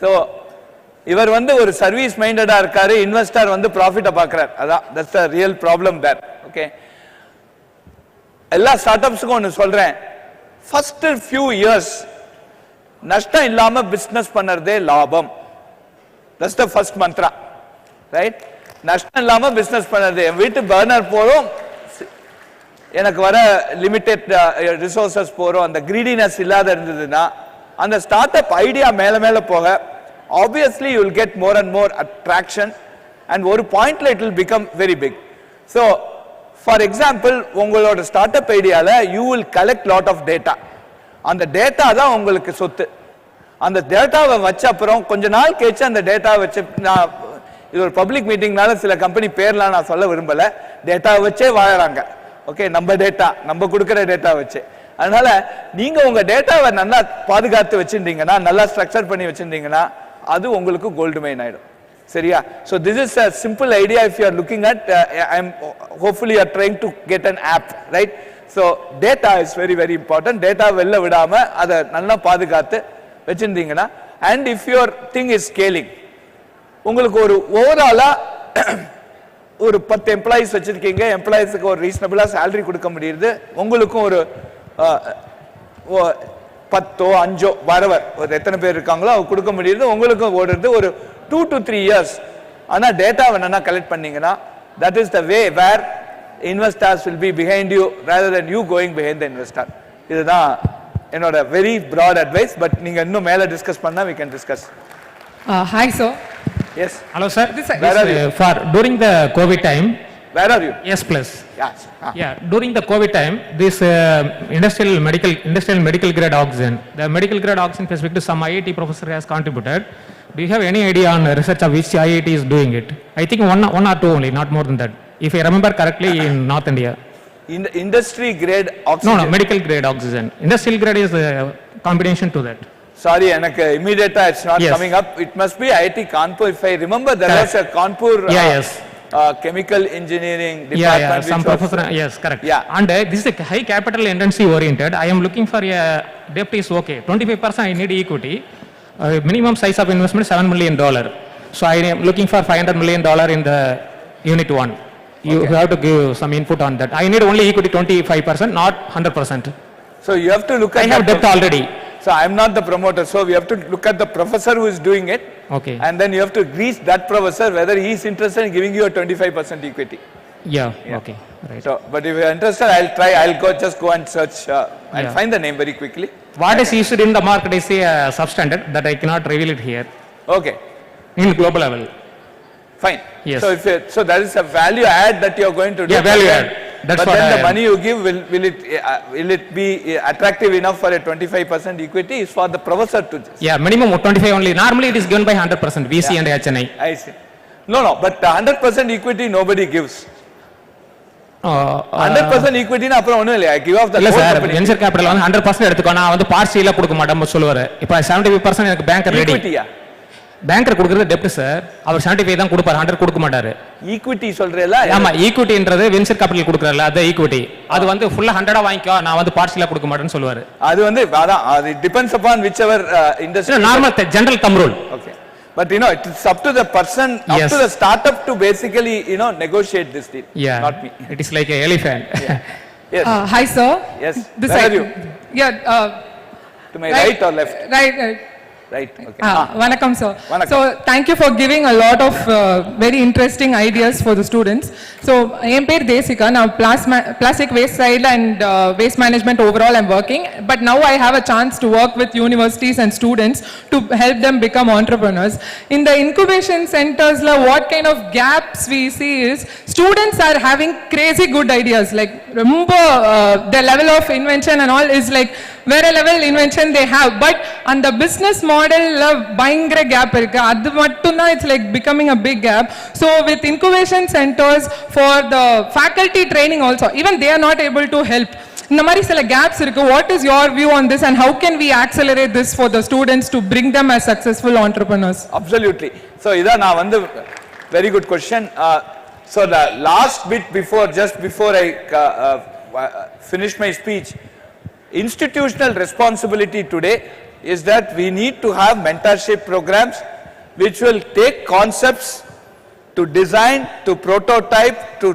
ஸோ இவர் வந்து ஒரு சர்வீஸ் மைண்டடா இருக்காரு, இன்வெஸ்டர் வந்து ப்ராஃபிட்டை பார்க்குறார். அதான் that's the real problem there. Okay, எல்லா ஸ்டார்ட் அப்ஸுக்கும் ஒன்று சொல்றேன், ஃபர்ஸ்ட் ஃபியூ இயர்ஸ் நஷ்டம் இல்லாம பிசினஸ் பண்ணுறதே லாபம். That's the first Mantra. Right, நஷ்டம் இல்லாம பிசினஸ் பண்ணுறது. என் வீட்டு பர்னர் போறோம், எனக்கு வர லிமிடெட் ரிசோர்சஸ் போறோம், அந்த கிரீடினஸ் இல்லாத இருந்ததுன்னா அந்த ஸ்டார்ட் அப் ஐடியா மேல மேல போக obviously you will get more and more attraction and ஒரு பாயிண்ட்ல it will become very big. So for example, உங்களோட ஸ்டார்ட் அப் ஐடியால you will collect lot of data. அந்த டேட்டா தான் உங்களுக்கு சொத்து. அந்த டேட்டாவை வச்ச அப்புறம் கொஞ்ச நாள் கழிச்சு அந்த டேட்டாவை வச்சு, நான் இது ஒரு பப்ளிக் மீட்டிங்னால சில கம்பெனி பேர்லாம் நான் சொல்ல விரும்பல, டேட்டாவை வச்சே வாழறாங்க. ஓகே, நம்ம டேட்டா, நம்ம கொடுக்குற டேட்டா வச்சு. அதனால நீங்க உங்க டேட்டாவை நல்லா பாதுகாத்து வச்சிருந்தீங்கன்னா, நல்லா ஸ்ட்ரக்சர் பண்ணி வச்சிருந்தீங்கன்னா அது உங்களுக்கு கோல்டு மைன் ஆயிடும். சரியா? So this is a simple idea. If you are looking at, hopefully you are trying to get an app, right? So data is very very important. Data வெளில விடாம அதை நல்லா பாதுகாத்து வச்சிருந்தீங்கன்னா, and if your thing is scaling, உங்களுக்கு ஒரு ஓவராலா ஒரு 10 எம்ப்ளாயிஸ் வச்சிருக்கீங்க, எம்ப்ளாயிஸுக்கு ஒரு ரீசனபிளா சேலரி கொடுக்க முடியுது, உங்களுக்கும் ஒரு 10 5 வரவர் ஒரு எத்தனை பேர் இருக்காங்களோ அவங்க கொடுக்க முடியுது, உங்களுக்கும் ஓடுறது ஒரு 2 to 3 years. ஆனா டேட்டா வேணா கலெக்ட் பண்ணீங்கன்னா that is the way where investors will be behind you rather than you going behind the investor. இதுதான் என்னோட very broad advice. பட் நீங்க இன்னும் மேல டிஸ்கஸ் பண்ணா we can discuss. Hi sir. Yes. Hello sir. Where are you? For during the COVID time. Where are you? Yes, please. Yes. Yeah, during the COVID time, this industrial medical grade oxygen, the medical grade oxygen specific to some IIT professor has contributed. Do you have any idea on research of which IIT is doing it? I think one or two only, not more than that. If I remember correctly, in North India. In the industry grade oxygen? No, medical grade oxygen. Industrial grade is a combination to that. Sorry, எனக்கு immediate it's not coming up. It must be IIT Kanpur. If I remember, there was a Kanpur yes. Chemical engineering department. Some professor, yes, correct. Yeah. And this is a high capital intensive oriented. I am looking for a debt is okay. 25% I need equity. Minimum size of investment $7 million. So I am looking for $500 million in the unit 1. You have to give some input on that. I need only equity 25%, not 100%. So you have to look at. I have debt already. So I am not the promoter. So we have to look at the professor who is doing it. Okay. And then you have to grease that professor whether he is interested in giving you a 25% equity. Yeah. Okay. Right. So, but if you are interested, I'll try. I'll just go and search. I'll find the name very quickly. What is issued in the market is a substandard that I cannot reveal it here. Okay. In global level. Fine. Yes. So so that is a value add that you are going to do. Yeah, value add. That's but what then the I- money you give, will it be attractive enough for a 25% equity? Is for the professor to just. Yeah, minimum 25 only. Normally it is given by 100% VC and HNI. I see. No, but 100% equity nobody gives. 100% equity na apra onnu I give off the இல்ல whole sir company. Venture capital வந்து 100% எடுத்துக்கோ நான் வந்து பார்ஷியலா கொடுக்க மாட்டேன்னு சொல்லுவாரு. இப்போ 75% எனக்கு பேங்கர் ரெடி. Equity யா? பேங்கர் கொடுக்கிறது டெப்ட் சார். அவர் 75 தான் கொடுப்பார், 100 கொடுக்க மாட்டாரு. ஈக்விட்டி சொல்றேல? ஆமா, ஈக்விட்டின்றது வெஞ்சர் கேபிட்டல் கொடுக்கறல அது ஈக்விட்டி. அது வந்து ஃபுல்லா 100 வாங்கிக்கோ, நான் வந்து பார்ஷியலா கொடுக்க மாட்டேன்னு சொல்லுவாரு. அது வந்து அதான் அது depends upon whichever industry. Normal general them rule. Okay. But it's up to the person, up Yes. to the startup to basically, negotiate this deal. Yeah. Not me. It is like an elephant. Yes. Hi, sir. Yes. This Where side. are you? Yeah. To my right or left? Right. Right. Okay. Vanakkam, sir. Vanakkam. So, thank you for giving a lot of very interesting ideas for the students. So, I am Desika. Now, plastic waste side and waste management overall I'm working. But now I have a chance to work with universities and students to help them become entrepreneurs. In the incubation centers, what kind of gaps we see is students are having crazy good ideas. Like, remember the level of invention and all is like வேற level invention they have. But on the business model, பயங்கர gap இருக்கு. அது மட்டும் தான் it's like becoming a big gap. So with incubation centers for the faculty training also, even they are not able to help. இந்த மாதிரி சில gaps இருக்கு. What is your view on this and how can we accelerate this for the students to bring them as successful entrepreneurs? Absolutely. So இதான் நான் வந்து very good question. So the last bit before, just before I finish my speech, institutional responsibility today is that we need to have mentorship programs which will take concepts to design, to prototype, to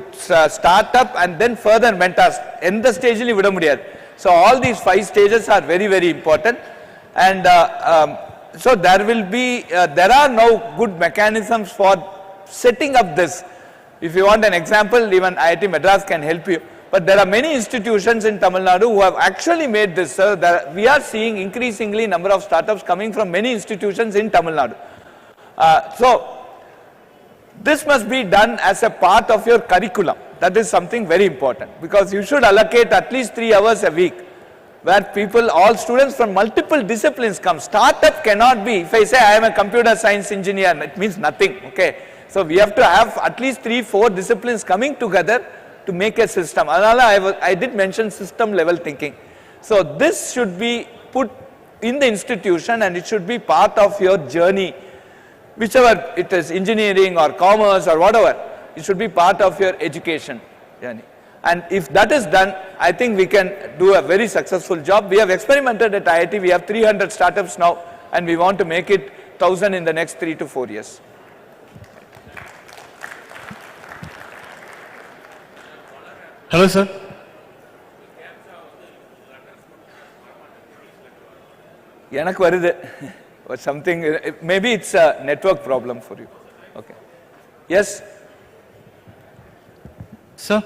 start up and then further mentors. எந்த ஸ்டேஜிலும் விட முடியாது. So all these 5 stages are very, very important. And so there are now good mechanisms for setting up this. If you want an example, even IIT Madras can help you. But there are many institutions in Tamil Nadu who have actually made this. We are seeing increasingly number of startups coming from many institutions in Tamil Nadu. So this must be done as a part of your curriculum. That is something very important because you should allocate at least 3 hours a week where all students from multiple disciplines come. Startup cannot be, if I say I am a computer science engineer, it means nothing. Okay. So we have to have at least 3-4 disciplines coming together to make a system. I did mention system level thinking. So this should be put in the institution and it should be part of your journey, whichever it is, engineering or commerce or whatever, it should be part of your education journey. And if that is done, I think we can do a very successful job. We have experimented at IIT, we have 300 startups now and we want to make it 1,000 in the next 3 to 4 years. Hello, sir. எனக்கு வருது or something, maybe it's a network problem for you. Okay. Yes. Sir.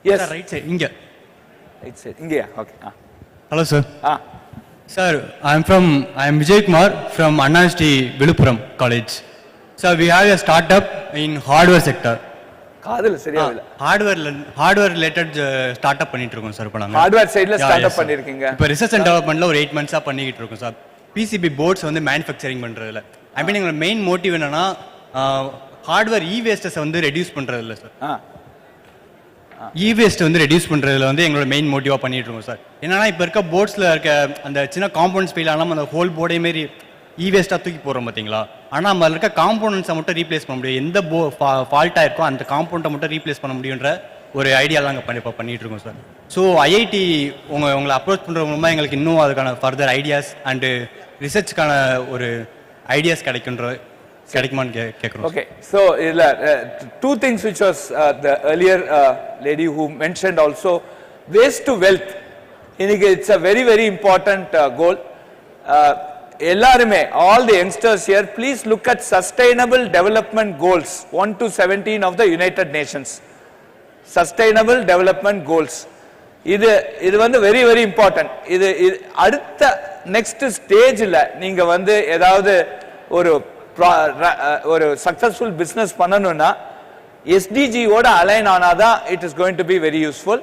Yes. Sir, right side, inga. Right side, inga. Okay. Hello, sir. Sir, I am Vijay Kumar from Anna University Viluppuram College. Sir, we have a startup in hardware sector. காதுல சரியா இல்ல. Hardware related start up பண்ணிட்டு இருக்கோம் sir. இப்போ நாங்க hardware சைடுல start up பண்ணிருக்கீங்க. இப்போ ரிசர்ச் அண்ட் டெவலப்மென்ட்ல ஒரு 8 months பண்ணிட்டு இருக்கோம் சார். PCB போர்ட்ஸ் வந்து மேனுஃபேக்சரிங் பண்றதுல. ஐ மீன் எங்களோட மெயின் மோட்டிவ் என்னன்னா ஹார்ட்வேர் வேஸ்டஸ் வந்து ரெடியூஸ் பண்றதுல சார். வேஸ்ட் வந்து ரெடியூஸ் பண்றதுல வந்து எங்களோட மெயின் மோட்டிவா பண்ணிட்டு இருக்கோம் சார். என்னன்னா இப்போ இருக்க போர்ட்ஸ்ல இருக்க அந்த சின்ன காம்பவுண்ட்ஸ் ஃபெயில் ஆனாலும் அந்த ஹோல் போர்டே மாரி வேஸ்ட்டாக தூக்கி போடுறோம் பார்த்தீங்களா. ஆனால் நம்ம இருக்க காம்பவுண்ட்ஸை மட்டும் ரீப்ளேஸ் பண்ண முடியும். எந்த ஃபால்ட்டாக இருக்கோ அந்த காம்பவுண்டை மட்டும் ரீப்ளேஸ் பண்ண முடியுன்ற ஒரு ஐடியாலாம் நாங்கள் பண்ணிட்டு இருக்கோம் சார். ஸோ ஐஐடி உங்களை அப்ரோச் பண்ணுற மூலமாக எங்களுக்கு இன்னும் அதுக்கான ஃபர்தர் ஐடியாஸ் அண்டு ரிசர்ச்சுக்கான ஒரு ஐடியாஸ் கிடைக்குமான்னு கேட்குறோம். ஓகே. ஸோ இதில் 2 things which was the earlier lady who mentioned also, waste to wealth. இன்னைக்கு it's a very, very important goal. எல்லாருமே, all the youngsters here, please look at sustainable development goals 1 to 17 of the United Nations. Sustainable development goals. இது வந்து very, very important. இது அடுத்த next stageல நீங்க வந்து ஏதாவது ஒரு சக்சஸ்ஃபுல் பிசினஸ் பண்ணணும்னா SDG ஓட align ஆனாதான் it is going to be very useful.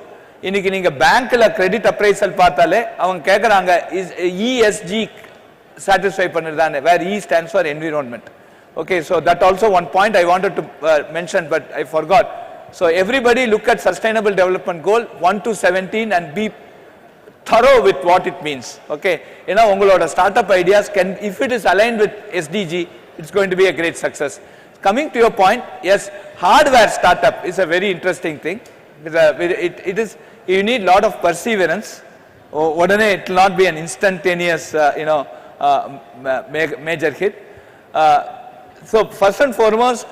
இன்னைக்கு நீங்க பேங்க்ல கிரெடிட் அப்ரைசல் பார்த்தாலே அவங்க கேக்குறாங்க is ESG satisfy பண்ணிருதானே, where E stands for environment. Okay, so that also one point I wanted to mention but I forgot. So everybody look at sustainable development goal 1 to 17 and be thorough with what it means. Okay, you know ungaloda startup ideas can, if it is aligned with SDG, it's going to be a great success. Coming to your point, yes, hardware startup is a very interesting thing. It is, you need lot of perseverance. Odane it will not be an instantaneous major hit. So first and foremost,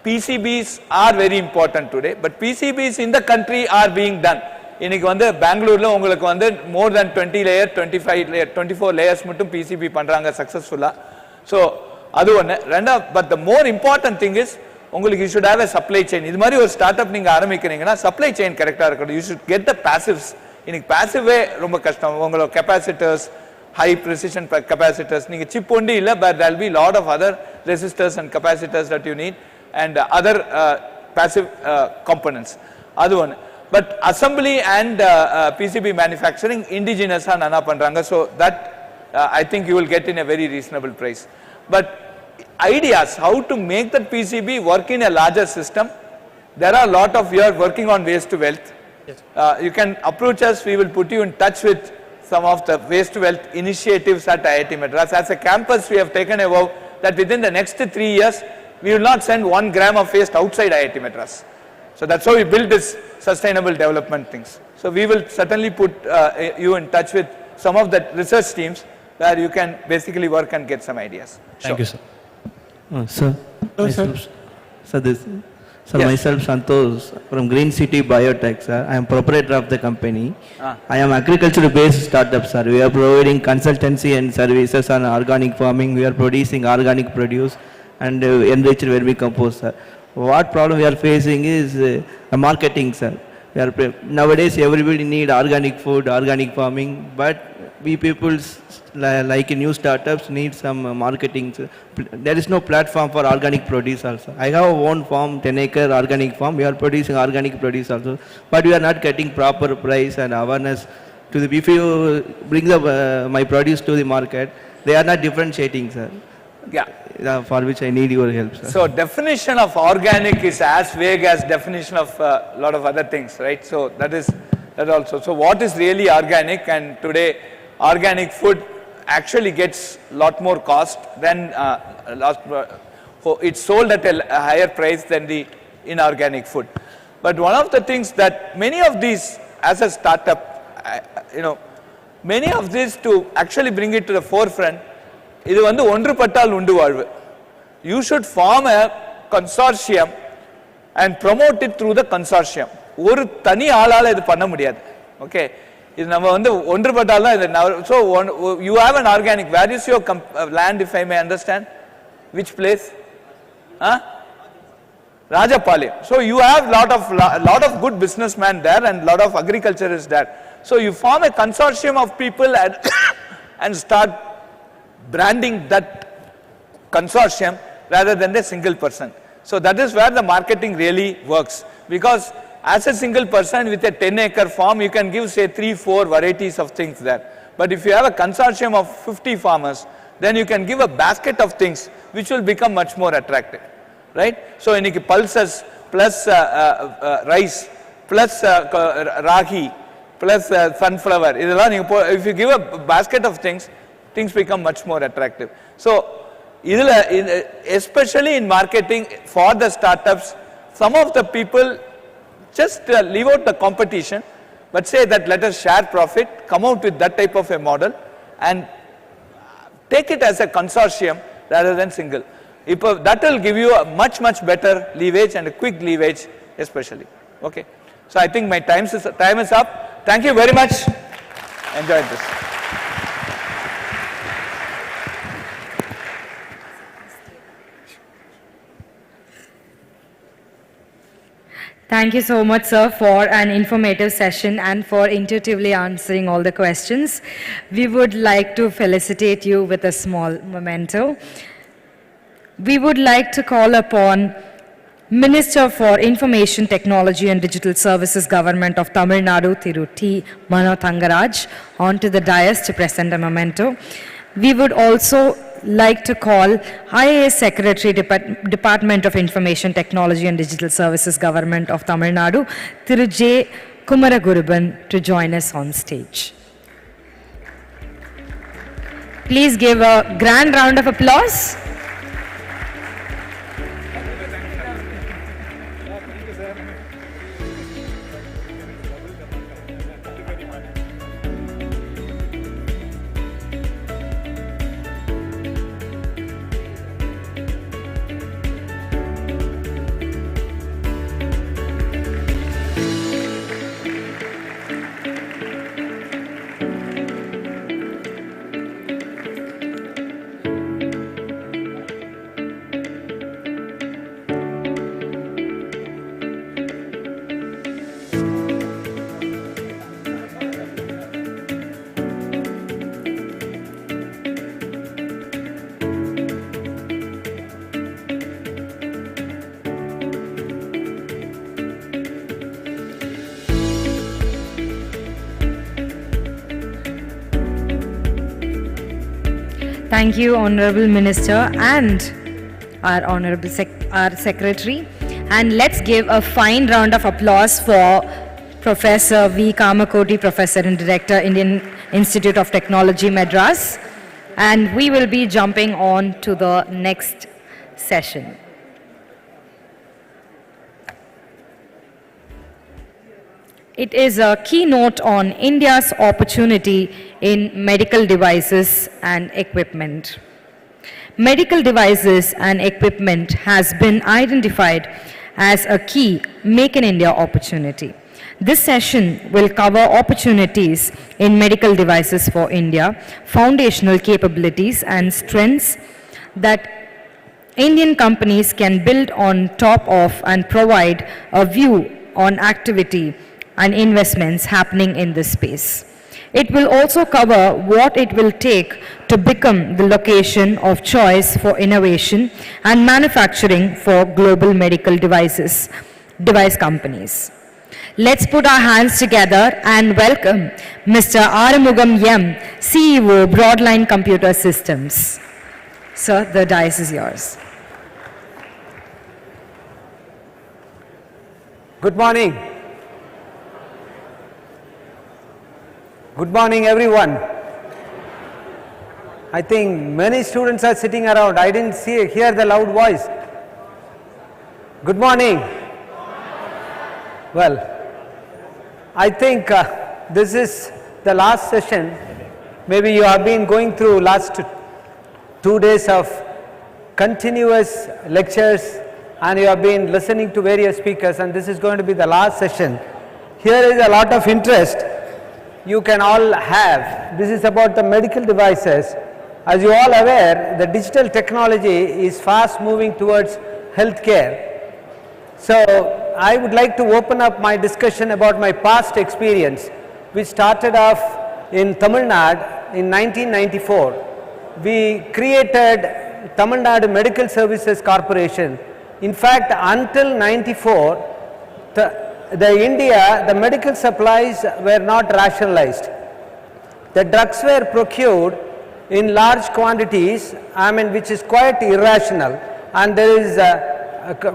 PCBs are very important today, but PCBs in the country are being done. இன்னைக்கு வந்து பெங்களூர்ல உங்களுக்கு வந்து more than 20 layer 25 layer 24 layers மட்டும் PCB பண்றாங்க சக்சஸ்ஃபுல்லா. So அது ஒண்ணு. ரெண்டா, but the more important thing is உங்களுக்கு you should have a supply chain. இது மாதிரி ஒரு ஸ்டார்ட்அப் நீங்க ஆரம்பிக்கிறீங்கன்னா supply chain கரெக்ட்டா இருக்கணும். You should get the passives. இன்னைக்கு passive ரொம்ப கஷ்டம். உங்களோட capacitors, high precision capacitors, நீங்க chip only இல்ல, but there will be lot of other resistors and capacitors that you need and other passive components. அது ஒண்ணு. But assembly and PCB manufacturing indigenous ah nana pandranga, so that I think you will get in a very reasonable price. But ideas how to make that PCB work in a larger system, there are a lot of, you are working on waste to wealth. Yes. You can approach us, we will put you in touch with some of the waste to wealth initiatives at IIT Madras. As a campus we have taken a vow that within the next 3 years we will not send 1 gram of waste outside IIT Madras. So that's how we build this sustainable development things. So we will certainly put you in touch with some of the research teams where you can basically work and get some ideas. Thank you, sir. Sir, Hello, sir. Sir, yes. Myself Santosh from Green City Biotech, sir. I am proprietor of the company. I am agriculture-based startup, sir. We are providing consultancy and services on organic farming. We are producing organic produce and enriched vermicompost, sir. What problem we are facing is marketing, sir. Nowadays everybody need organic food, organic farming, but we people like new startups need some marketing. There is no platform for organic produce also. I have one farm, 10-acre organic farm. We are producing organic produce also, but we are not getting proper price and awareness to the. If you bring my produce to the market, they are not differentiating, sir. Yeah. For which I need your help, sir. So definition of organic is as vague as definition of a lot of other things, right? So that is that also. So what is really organic? And today organic food actually gets lot more cost than it's sold at a higher price than the inorganic food. But one of the things that many of these, as a startup, many of these, to actually bring it to the forefront, இது வந்து ஒன்றுபட்டால் உண்டு வாழ்வு. You should form a consortium and promote it through the consortium. ஒரு தனி ஆளால இது பண்ண முடியாது. Okay, இது நம்ம வந்து ஒன்றுபட்டால் தான் இது. So you have an organic. Where is your land, if I may understand? Which place? Rajapalayam. So you have lot of good businessmen there and lot of agriculturists there. So you form a consortium of people and start branding that consortium rather than the single person. So that is where the marketing really works, because as a single person with a 10-acre farm you can give say 3-4 varieties of things there, but if you have a consortium of 50 farmers, then you can give a basket of things which will become much more attractive, right? So iniki pulses plus rice plus ragi plus sunflower, if you give a basket of things become much more attractive. So especially in marketing for the startups, some of the people just leave out the competition but say that let us share profit, come out with that type of a model and take it as a consortium rather than single. That will give you a much better leverage and a quick leverage especially. Okay, so I think my time is up. Thank you very much. Enjoyed this. Thank you so much, sir, for an informative session and for intuitively answering all the questions. We would like to felicitate you with a small memento. We would like to call upon Minister for Information Technology and Digital Services, Government of Tamil Nadu, Thiru T. Mano Thangaraj, onto the dais to present a memento. We would also like to call IAS Secretary, Department of Information Technology and Digital Services, Government of Tamil Nadu, Thiru J. Kumaraguruban, to join us on stage. Please give a grand round of applause. Thank you, Honorable Minister and our Honorable Secretary. And let's give a fine round of applause for Professor V. Kamakoti, Professor and Director, Indian Institute of Technology, Madras. And we will be jumping on to the next session. It is a keynote on India's opportunity in medical devices and equipment. Medical devices and equipment has been identified as a key Make in India opportunity. This session will cover opportunities in medical devices for India, foundational capabilities and strengths that Indian companies can build on top of, and provide a view on activity and investments happening in this space. It will also cover what it will take to become the location of choice for innovation and manufacturing for global medical device companies. Let's put our hands together and welcome Mr. Arumugam M, CEO, Broadline Computer Systems. Sir, the dais is yours. Good morning. Good morning, everyone. I think many students are sitting around. I didn't hear the loud voice. Good morning. Well, I think this is the last session. Maybe you have been going through last 2 days of continuous lectures and you have been listening to various speakers, and this is going to be the last session. Here is a lot of interest you can all have. This is about the medical devices. As you all aware, the digital technology is fast moving towards healthcare. So I would like to open up my discussion about my past experience, which started off in Tamil Nadu in 1994. We created Tamil Nadu Medical Services Corporation. In fact, until 94, the medical supplies were not rationalized. The drugs were procured in large quantities, which is quite irrational, and there is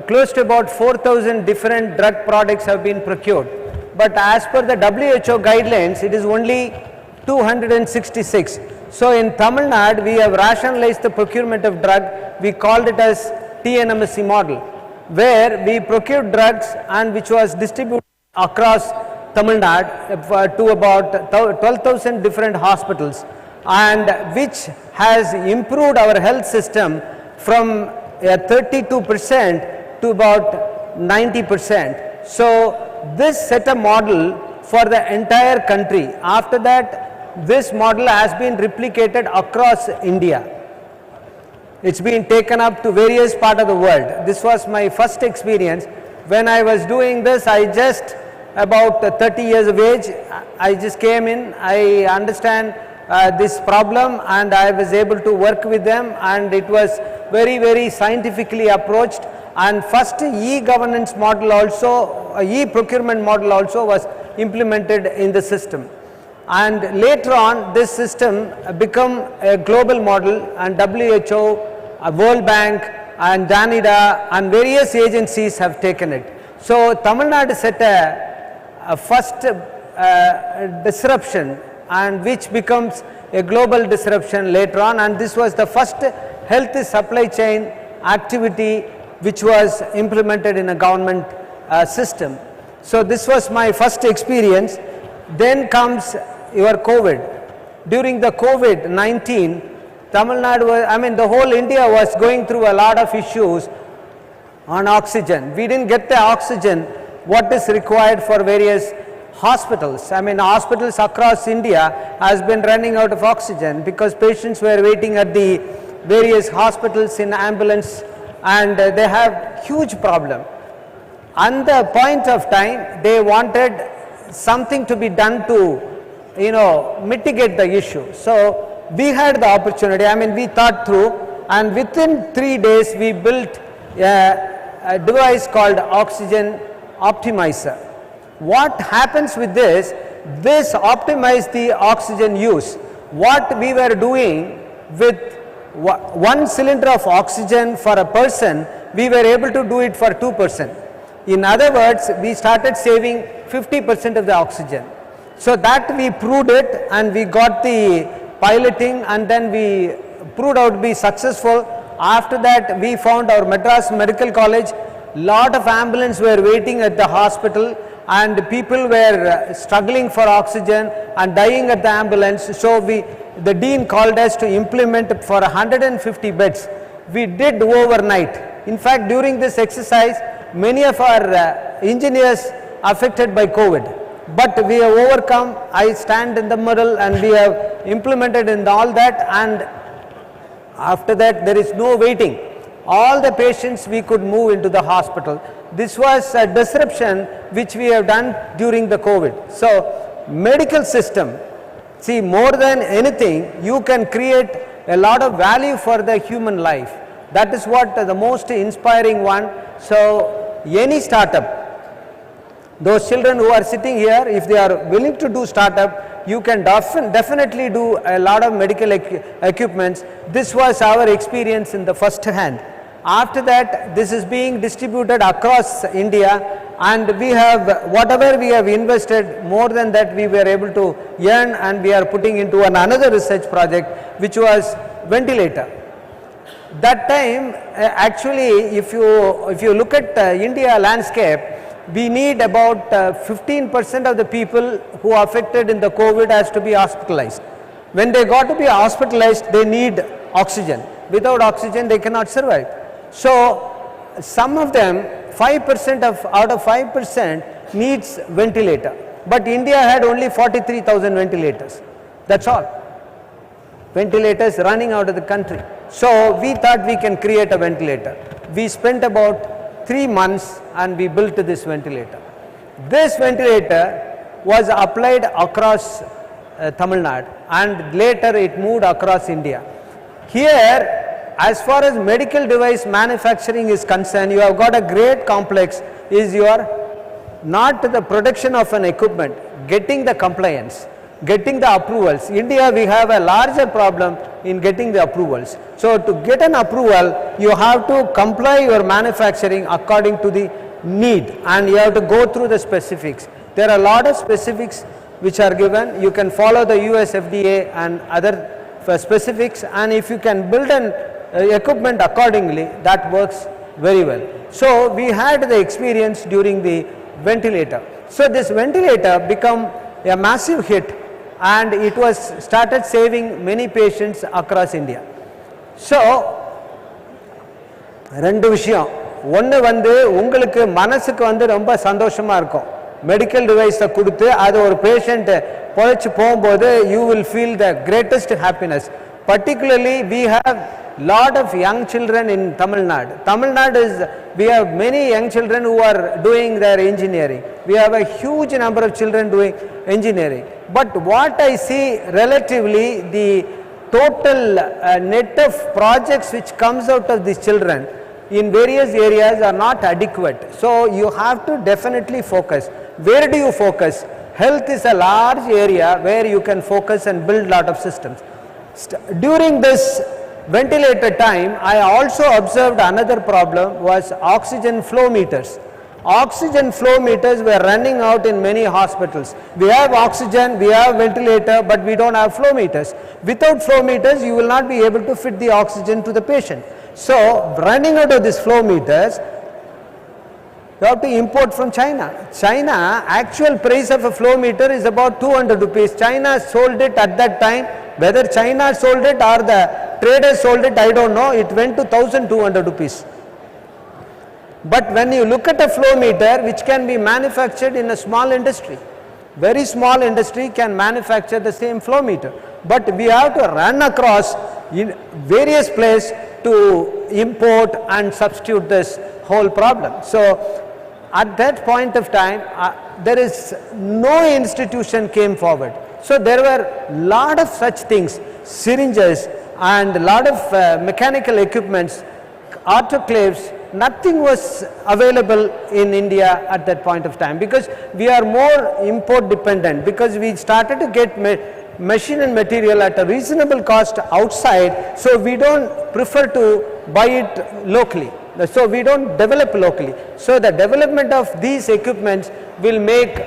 close to about 4,000 different drug products have been procured. But as per the WHO guidelines, it is only 266. So in Tamil Nadu, we have rationalized the procurement of drug. We called it as TNMSC model, where we procured drugs and which was distributed across Tamil Nadu to about 12,000 different hospitals, and which has improved our health system from 32% to about 90%. So this set a model for the entire country. After that, this model has been replicated across India. It's been taken up to various parts of the world. This was my first experience. When I was doing this, I just about 30 years of age, I just came in, I understand this problem, and I was able to work with them, and it was very, very scientifically approached, and first e-governance model also, e-procurement model also was implemented in the system. And later on this system become a global model, and WHO, World Bank and Danida and various agencies have taken it. So Tamil Nadu set a first disruption, and which becomes a global disruption later on, and this was the first health supply chain activity which was implemented in a government system. So this was my first experience. Then comes your COVID. During the COVID-19, Tamil Nadu was, the whole India was going through a lot of issues on oxygen. We didn't get the oxygen what is required for various hospitals. Hospitals across India has been running out of oxygen because patients were waiting at the various hospitals in ambulance, and they have huge problem. At the point of time, they wanted something to be done to, mitigate the issue. So we had the opportunity, we thought through, and within 3 days we built a device called Oxygen Optimizer. What happens with this optimizes the oxygen use. What we were doing with 1 cylinder of oxygen for a person, we were able to do it for 2 person. In other words, we started saving 50% of the oxygen. So that we proved it, and we got the piloting, and then we proved out to be successful. After that, we found our Madras Medical College. Lot of ambulance were waiting at the hospital, and people were struggling for oxygen and dying at the ambulance. So the dean called us to implement for 150 beds. We did overnight. In fact, during this exercise, many of our engineers affected by COVID. But we have overcome. I stand in the middle, and we have implemented in all that, and after that there is no waiting. All the patients we could move into the hospital. This was a disruption which we have done during the COVID. So medical system, see, more than anything, you can create a lot of value for the human life. That is what the most inspiring one. So any startup, those children who are sitting here, if they are willing to do startup, you can definitely do a lot of medical equipments. This was our experience in the first hand. After that, this is being distributed across India, and we have, whatever we have invested, more than that we were able to earn, and we are putting into another research project which was ventilator. That time, actually, if you look at India landscape, we need about 15% of the people who are affected in the COVID has to be hospitalized. When they got to be hospitalized, they need oxygen. Without oxygen, they cannot survive. So some of them, 5% out of 5% needs ventilator. But India had only 43,000 ventilators. That's all. Ventilators running out of the country. So we thought we can create a ventilator. We spent about 3 months and we built this ventilator. This ventilator was applied across Tamil Nadu, and later it moved across India. Here, as far as medical device manufacturing is concerned, you have got a great complex is not the production of an equipment, getting the compliance, getting the approvals. India, we have a larger problem in getting the approvals. So to get an approval, you have to comply your manufacturing according to the need, and you have to go through the specifics. There are a lot of specifics which are given. You can follow the US FDA and other specifics, and if you can build an equipment accordingly, that works very well. So we had the experience during the ventilator. So this ventilator become a massive hit, and it was started saving many patients across India. So ரெண்டு விஷயம், ஒன்று உங்களுக்கு மனசுக்கு ரொம்ப சந்தோஷமா இருக்கும். Medical டிவைஸை கொடுத்து அது ஒரு பேஷண்ட் பொழைச்சு போகும்போது you will feel the greatest happiness. Particularly we have lot of young children in Tamil Nadu. Tamil Nadu is, we have many young children who are doing their engineering. We have a huge number of children doing engineering. But what I see relatively, the total net of projects which comes out of these children in various areas are not adequate. So you have to definitely focus. Where do you focus? Health is a large area where you can focus and build lot of systems. During this ventilator time, I also observed another problem was oxygen flow meters. Oxygen flow meters were running out in many hospitals. We have oxygen, we have ventilator, but we don't have flow meters. Without flow meters, you will not be able to fit the oxygen to the patient. So, running out of these flow meters, you have to import from China. China, actual price of a flow meter is about 200 rupees. China sold it at that time. Whether China sold it or the traders sold it, I don't know. It went to 1200 rupees. But when you look at a flow meter which can be manufactured in a small industry, very small industry can manufacture the same flow meter. But we have to run across in various places to import and substitute this whole problem. So at that point of time, there is no institution came forward. So there were lot of such things, syringes and lot of mechanical equipments, autoclaves. Nothing was available in India at that point of time because we are more import dependent, because we started to get machine and material at a reasonable cost outside, so we don't prefer to buy it locally. So we don't develop locally. So the development of these equipments will make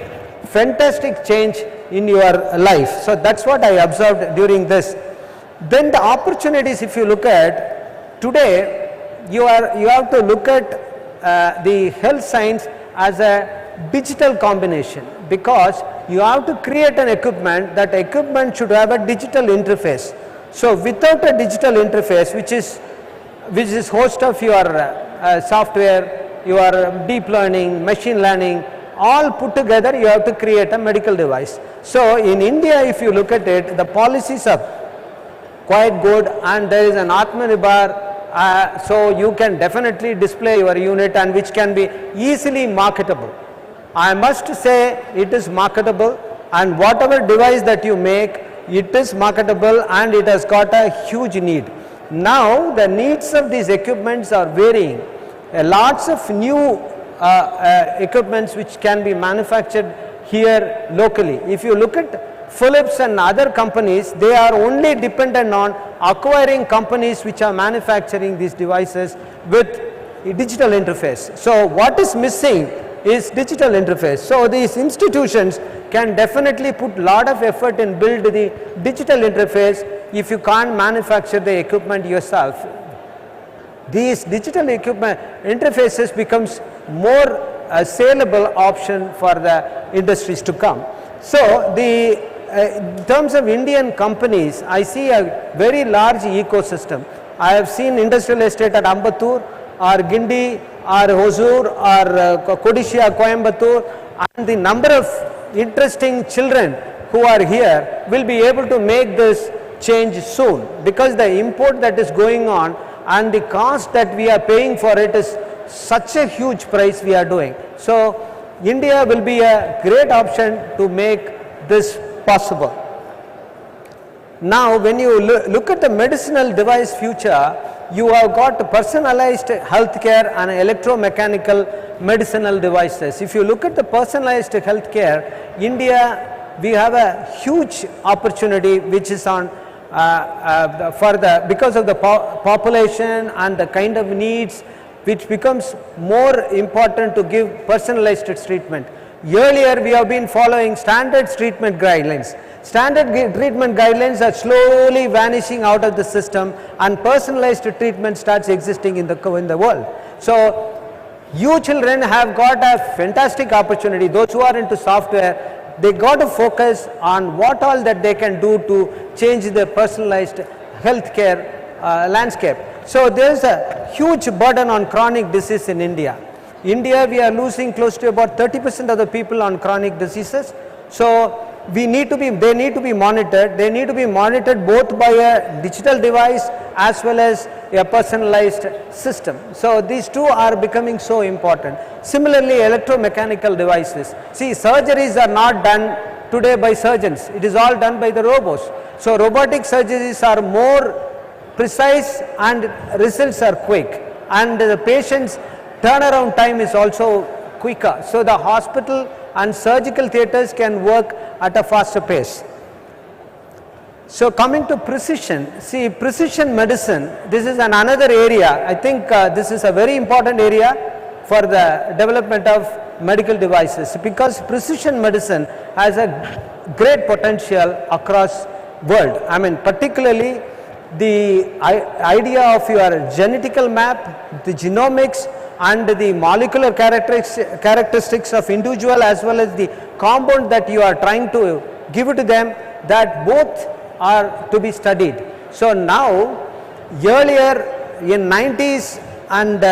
fantastic change in your life. So that's what I observed during this. Then the opportunities, if you look at today, you have to look at the health science as a digital combination, because you have to create an equipment. That equipment should have a digital interface. So without a digital interface, which is host of your software, your deep learning, machine learning, all put together, you have to create a medical device. So in India, if you look at it, the policies are quite good, and there is an Atmanirbhar. So you can definitely display your unit, and which can be easily marketable. I must say it is marketable, and whatever device that you make, it is marketable, and it has got a huge need. Now the needs of these equipments are varying. Lots of new equipments which can be manufactured here locally. If you look at Philips and other companies, they are only dependent on acquiring companies which are manufacturing these devices with a digital interface. So what is missing is digital interface. So these institutions can definitely put lot of effort in build the digital interface if you can't manufacture the equipment yourself. These digital equipment interfaces becomes more a saleable option for the industries to come. So in terms of Indian companies, I see a very large ecosystem. I have seen industrial estate at Ambattur or Gindi or Hosur or Kodishia, Coimbatore, and the number of interesting children who are here will be able to make this change soon, because the import that is going on and the cost that we are paying for it is such a huge price we are doing. So India will be a great option to make this possible. Now when you look at the medicinal device future, you have got personalized healthcare and electromechanical medicinal devices. If you look at the personalized healthcare, India, we have a huge opportunity which is on because of the population and the kind of needs, which becomes more important to give personalized treatment. Earlier we have been following standard treatment guidelines. Standard treatment guidelines are slowly vanishing out of the system, and personalized treatment starts existing in the world. So you children have got a fantastic opportunity. Those who are into software, they got to focus on what all that they can do to change the personalized healthcare landscape. So there is a huge burden on chronic disease in India. India, we are losing close to about 30% of the people on chronic diseases. So they need to be monitored. They need to be monitored both by a digital device as well as a personalized system. So these two are becoming so important. Similarly, electromechanical devices. See, surgeries are not done today by surgeons. It is all done by the robots. So robotic surgeries are more precise and results are quick. and the patient's turnaround time is also quicker. So the hospital and surgical theatres can work at a faster pace. So coming to precision, see precision medicine, this is another area. I think this is a very important area for the development of medical devices, because precision medicine has a great potential across world. I mean, particularly the idea of your genetical map, the genomics and the molecular characteristics of individual as well as the compound that you are trying to give it to them, that both are to be studied. So now, earlier in 90s and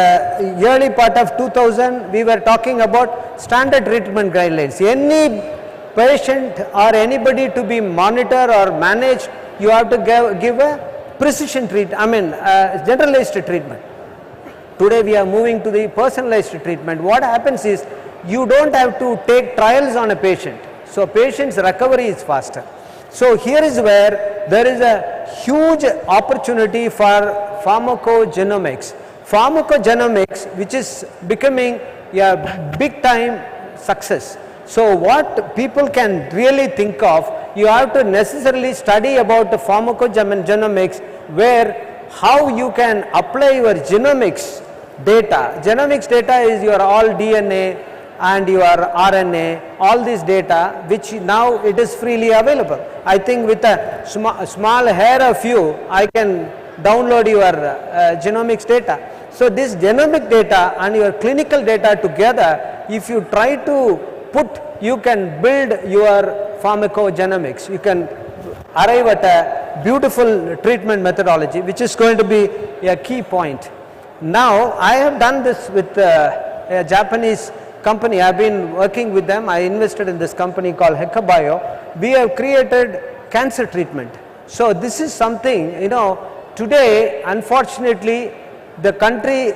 early part of 2000, we were talking about standard treatment guidelines. Any patient or anybody to be monitored or managed, you have to give a precision generalized treatment. Today we are moving to the personalized treatment. What happens is, you don't have to take trials on a patient, so patient's recovery is faster. So here is where there is a huge opportunity for pharmacogenomics. Pharmacogenomics, which is becoming a big time success. So what people can really think of, you have to necessarily study about the pharmacogenomics, where how you can apply your genomics data. Genomics data is your all DNA and your RNA, all this data, which now it is freely available. I think with a small hair of you, I can download your genomics data. So this genomic data and your clinical data together, if you try to put, you can build your pharmacogenomics. You can arrive at a beautiful treatment methodology, which is going to be a key point. Now, I have done this with a Japanese company. I have been working with them. I invested in this company called Hekabio. We have created cancer treatment. So this is something, today, unfortunately, the country,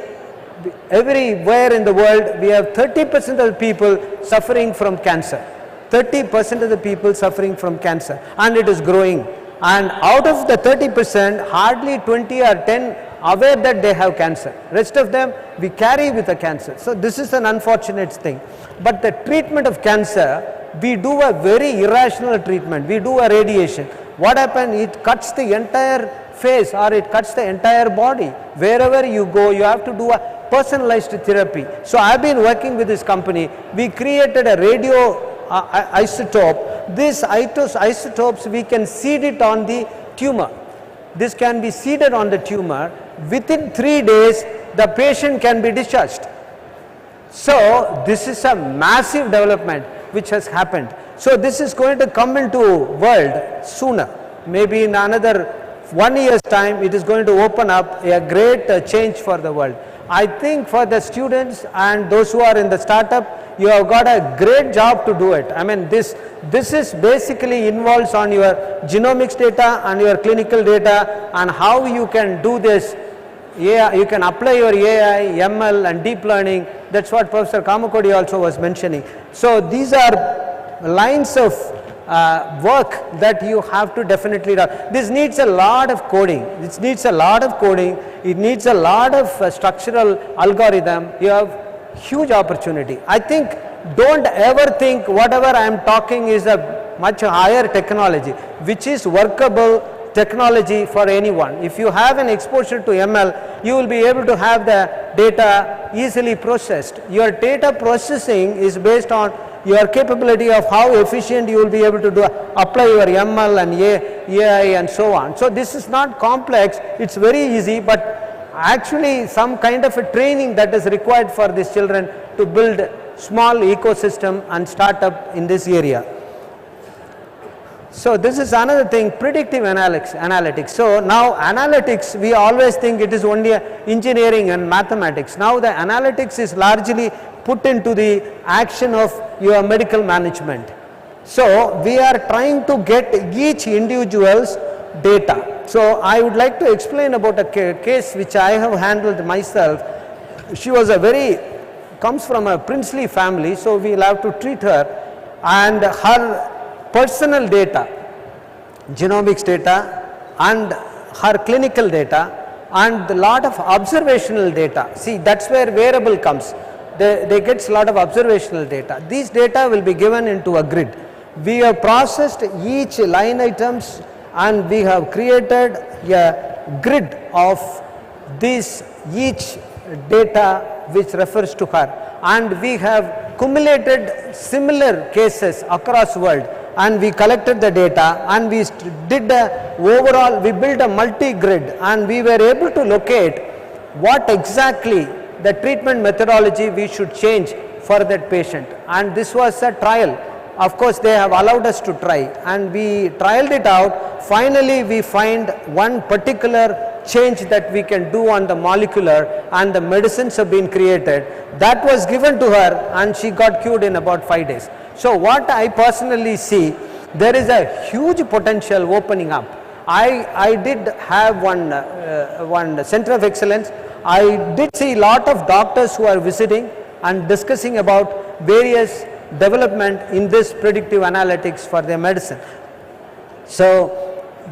everywhere in the world, we have 30% of the people suffering from cancer. 30% of the people suffering from cancer, and it is growing. And out of the 30%, hardly 20 or 10 aware that they have cancer. Rest of them, we carry with a cancer. So this is an unfortunate thing. But the treatment of cancer, we do a very irrational treatment. We do a radiation. What happens? It cuts the entire face, or it cuts the entire body. Wherever you go, you have to do a personalized therapy. So I have been working with this company. We created a radio isotope. These isotopes, we can seed it on the tumor. This can be seeded on the tumor. Within 3 days, the patient can be discharged. So this is a massive development which has happened. So this is going to come into world sooner. Maybe in another 1 year's time, it is going to open up a great change for the world. I think for the students and those who are in the startup, you have got a great job to do it. I mean, this is basically involves on your genomics data and your clinical data, and how you can do this. Yeah, you can apply your AI, ML and deep learning. That's what Professor Kamakodi also was mentioning. So these are lines of work that you have to definitely do. This needs a lot of coding. It needs a lot of coding. It needs a lot of structural algorithm. You have huge opportunity. I think, don't ever think whatever I am talking is a much higher technology, which is workable technology for anyone. If you have an exposure to ML, you will be able to have the data easily processed. Your data processing is based on your capability of how efficient you will be able to do, apply your ML and AI and so on. So this is not complex, it's very easy, but actually some kind of a training that is required for these children to build small ecosystem and startup in this area. So this is another thing, predictive analytics. So now analytics, we always think it is only engineering and mathematics. Now the analytics is largely put into the action of your medical management. So we are trying to get each individual's data. So I would like to explain about a case which I have handled myself. She was comes from a princely family, so we will have to treat her, and her personal data, genomics data and her clinical data and a lot of observational data. See, that's where wearable comes. They get a lot of observational data. These data will be given into a grid. We have processed each line items and we have created a grid of this each data which refers to her, and we have cumulated similar cases across world, and we collected the data and we did a overall, we built a multi-grid, and we were able to locate what exactly the treatment methodology we should change for that patient. And this was a trial. Of course, they have allowed us to try, and we trialed it out. Finally, we find one particular change that we can do on the molecular, and the medicines have been created. That was given to her and she got cured in about 5 days. So what I personally see, there is a huge potential opening up. I did have one center of excellence. I did see a lot of doctors who are visiting and discussing about various development in this predictive analytics for their medicine. So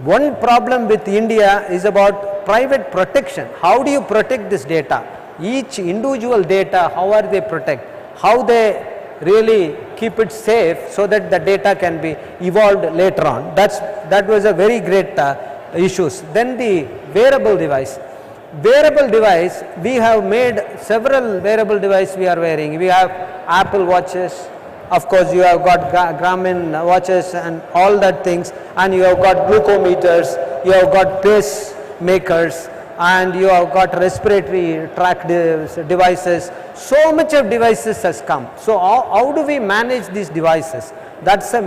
one problem with India is about private protection. How do you protect this data? Each individual data, how are they protect? How they really keep it safe so that the data can be evolved later on. That was a very great issues. Then the wearable device. Wearable device, we have made several wearable device we are wearing. We have Apple watches, of course you have got Garmin watches and all that things, and you have got glucometers, you have got pacemakers, and you have got respiratory track devices. So much of devices has come. So how do we manage these devices? That's a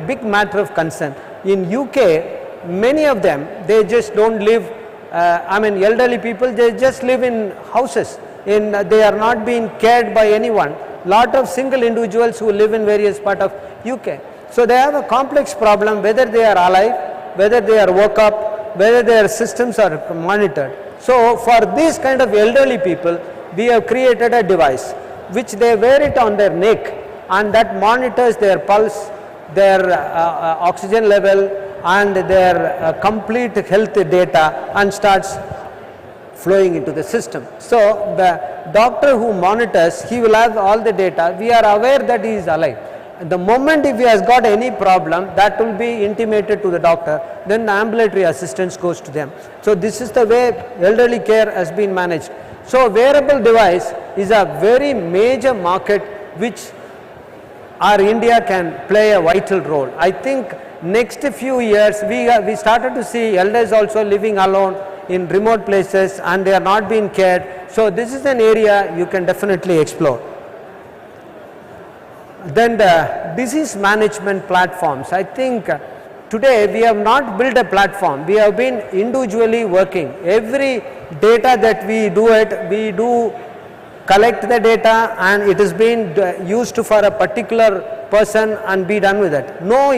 big matter of concern. In UK, many of them, they just don't live, elderly people, they just live in houses. They are not being cared by anyone. Lot of single individuals who live in various parts of UK. So they have a complex problem whether they are alive, whether they are woke up, whether their systems are monitored. So for these kind of elderly people, we have created a device which they wear it on their neck, and that monitors their pulse, their oxygen level, and their complete health data, and starts flowing into the system. So the doctor who monitors, he will have all the data. We are aware that he is alive. The moment if he has got any problem, that will be intimated to the doctor, then the ambulatory assistance goes to them. So this is the way elderly care has been managed. So wearable device is a very major market which our India can play a vital role. I think next few years we started to see elders also living alone in remote places and they are not being cared. So this is an area you can definitely explore. Then the disease management platforms. I think today we have not built a platform. We have been individually working. Every data that we do collect the data and it is being used for a particular person and be done with it. No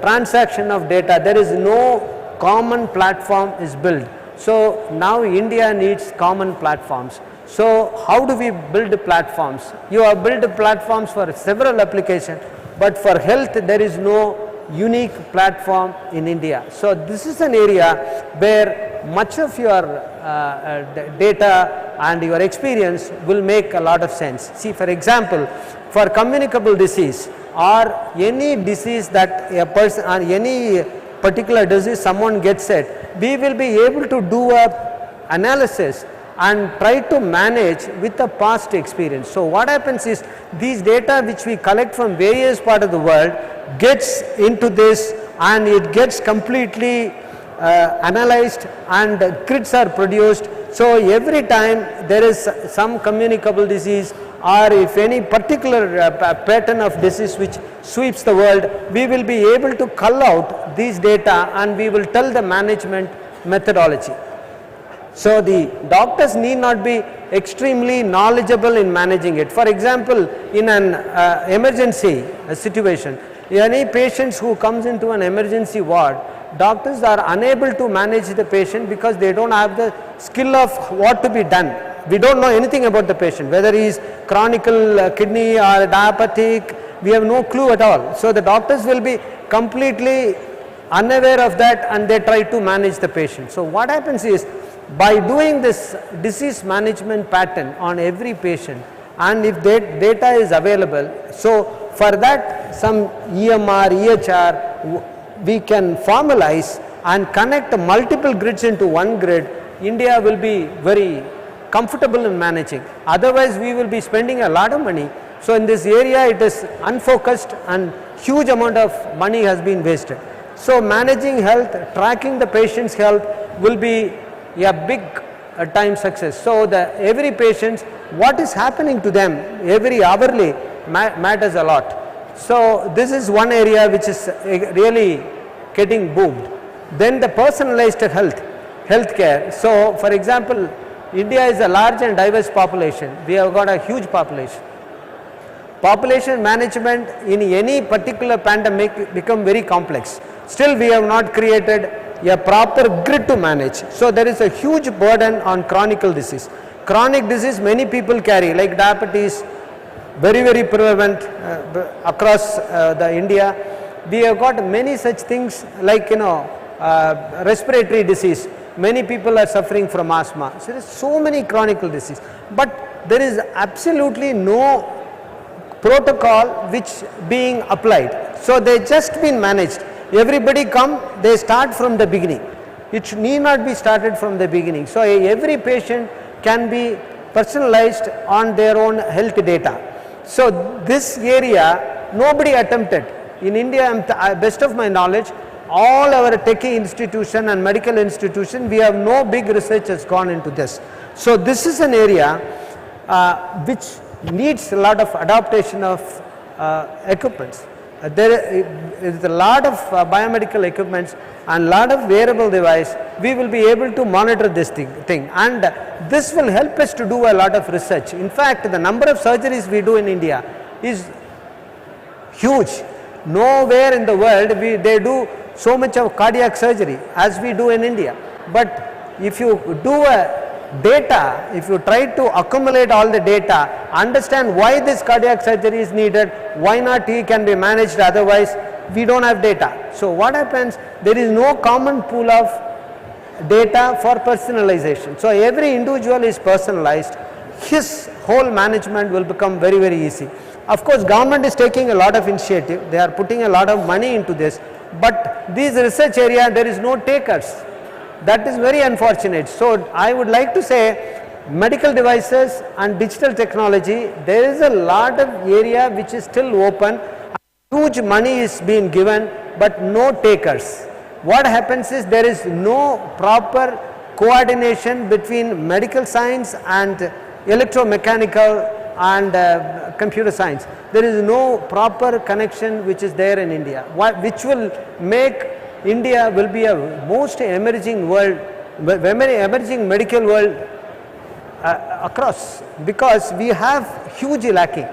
transaction of data. There is no common platform is built. So now India needs common platforms. So how do we build platforms? You have built platforms for several applications, but for health there is no unique platform in India. So this is an area where much of your data and your experience will make a lot of sense. See, for example, for communicable disease or any disease that a person or any particular disease someone gets it, we will be able to do a analysis and try to manage with the past experience. So what happens is these data which we collect from various parts of the world gets into this and it gets completely analyzed and grids are produced. So every time there is some communicable disease or if any particular pattern of disease which sweeps the world, we will be able to cull out these data and we will tell the management methodology. So the doctors need not be extremely knowledgeable in managing it. For example, in an emergency situation, any patients who comes into an emergency ward, doctors are unable to manage the patient because they don't have the skill of what to be done. We don't know anything about the patient, whether he is chronic kidney or diabetic, we have no clue at all. So the doctors will be completely unaware of that and they try to manage the patient. So what happens is, by doing this disease management pattern on every patient, and if that data is available, so for that some EMR, EHR we can formalize and connect multiple grids into one grid, India will be very comfortable in managing. Otherwise we will be spending a lot of money. So in this area it is unfocused and huge amount of money has been wasted. So managing health, tracking the patient's health will be a big time success. So every patient, what is happening to them every hourly matters a lot. So this is one area which is really getting boomed. Then the personalized healthcare. So for example, India is a large and diverse population. We have got a huge population. Population management in any particular pandemic become very complex. Still we have not created a proper grid to manage. So there is a huge burden on chronic disease. Chronic disease many people carry, like diabetes, very prevalent across the India. We have got many such things like respiratory disease. Many people are suffering from asthma. So there is so many chronic disease, but there is absolutely no protocol which being applied. So they just been managed. Everybody come, they start from the beginning. It need not be started from the beginning. So every patient can be personalized on their own health data. So this area nobody attempted. In India, best of my knowledge, all our techie institution and medical institution, we have no big research has gone into this. So this is an area which needs a lot of adaptation of equipments. There is a lot of biomedical equipments and lot of wearable device. We will be able to monitor this thing, and this will help us to do a lot of research. In fact, the number of surgeries we do in India is huge. Nowhere in the world they do so much of cardiac surgery as we do in India. But if you do if you try to accumulate all the data, understand why this cardiac surgery is needed, why not he can be managed, otherwise we don't have data. So what happens, there is no common pool of data for personalization. So every individual is personalized, his whole management will become very easy. Of course, government is taking a lot of initiative, they are putting a lot of money into this, but this research area there is no takers. That is very unfortunate. So I would like to say, medical devices and digital technology, there is a lot of area which is still open. Huge money is being given, but no takers. What happens is there is no proper coordination between medical science and electromechanical and computer science. There is no proper connection which is there in India, which will make India will be a most emerging world, emerging medical world across, because we have huge lacking.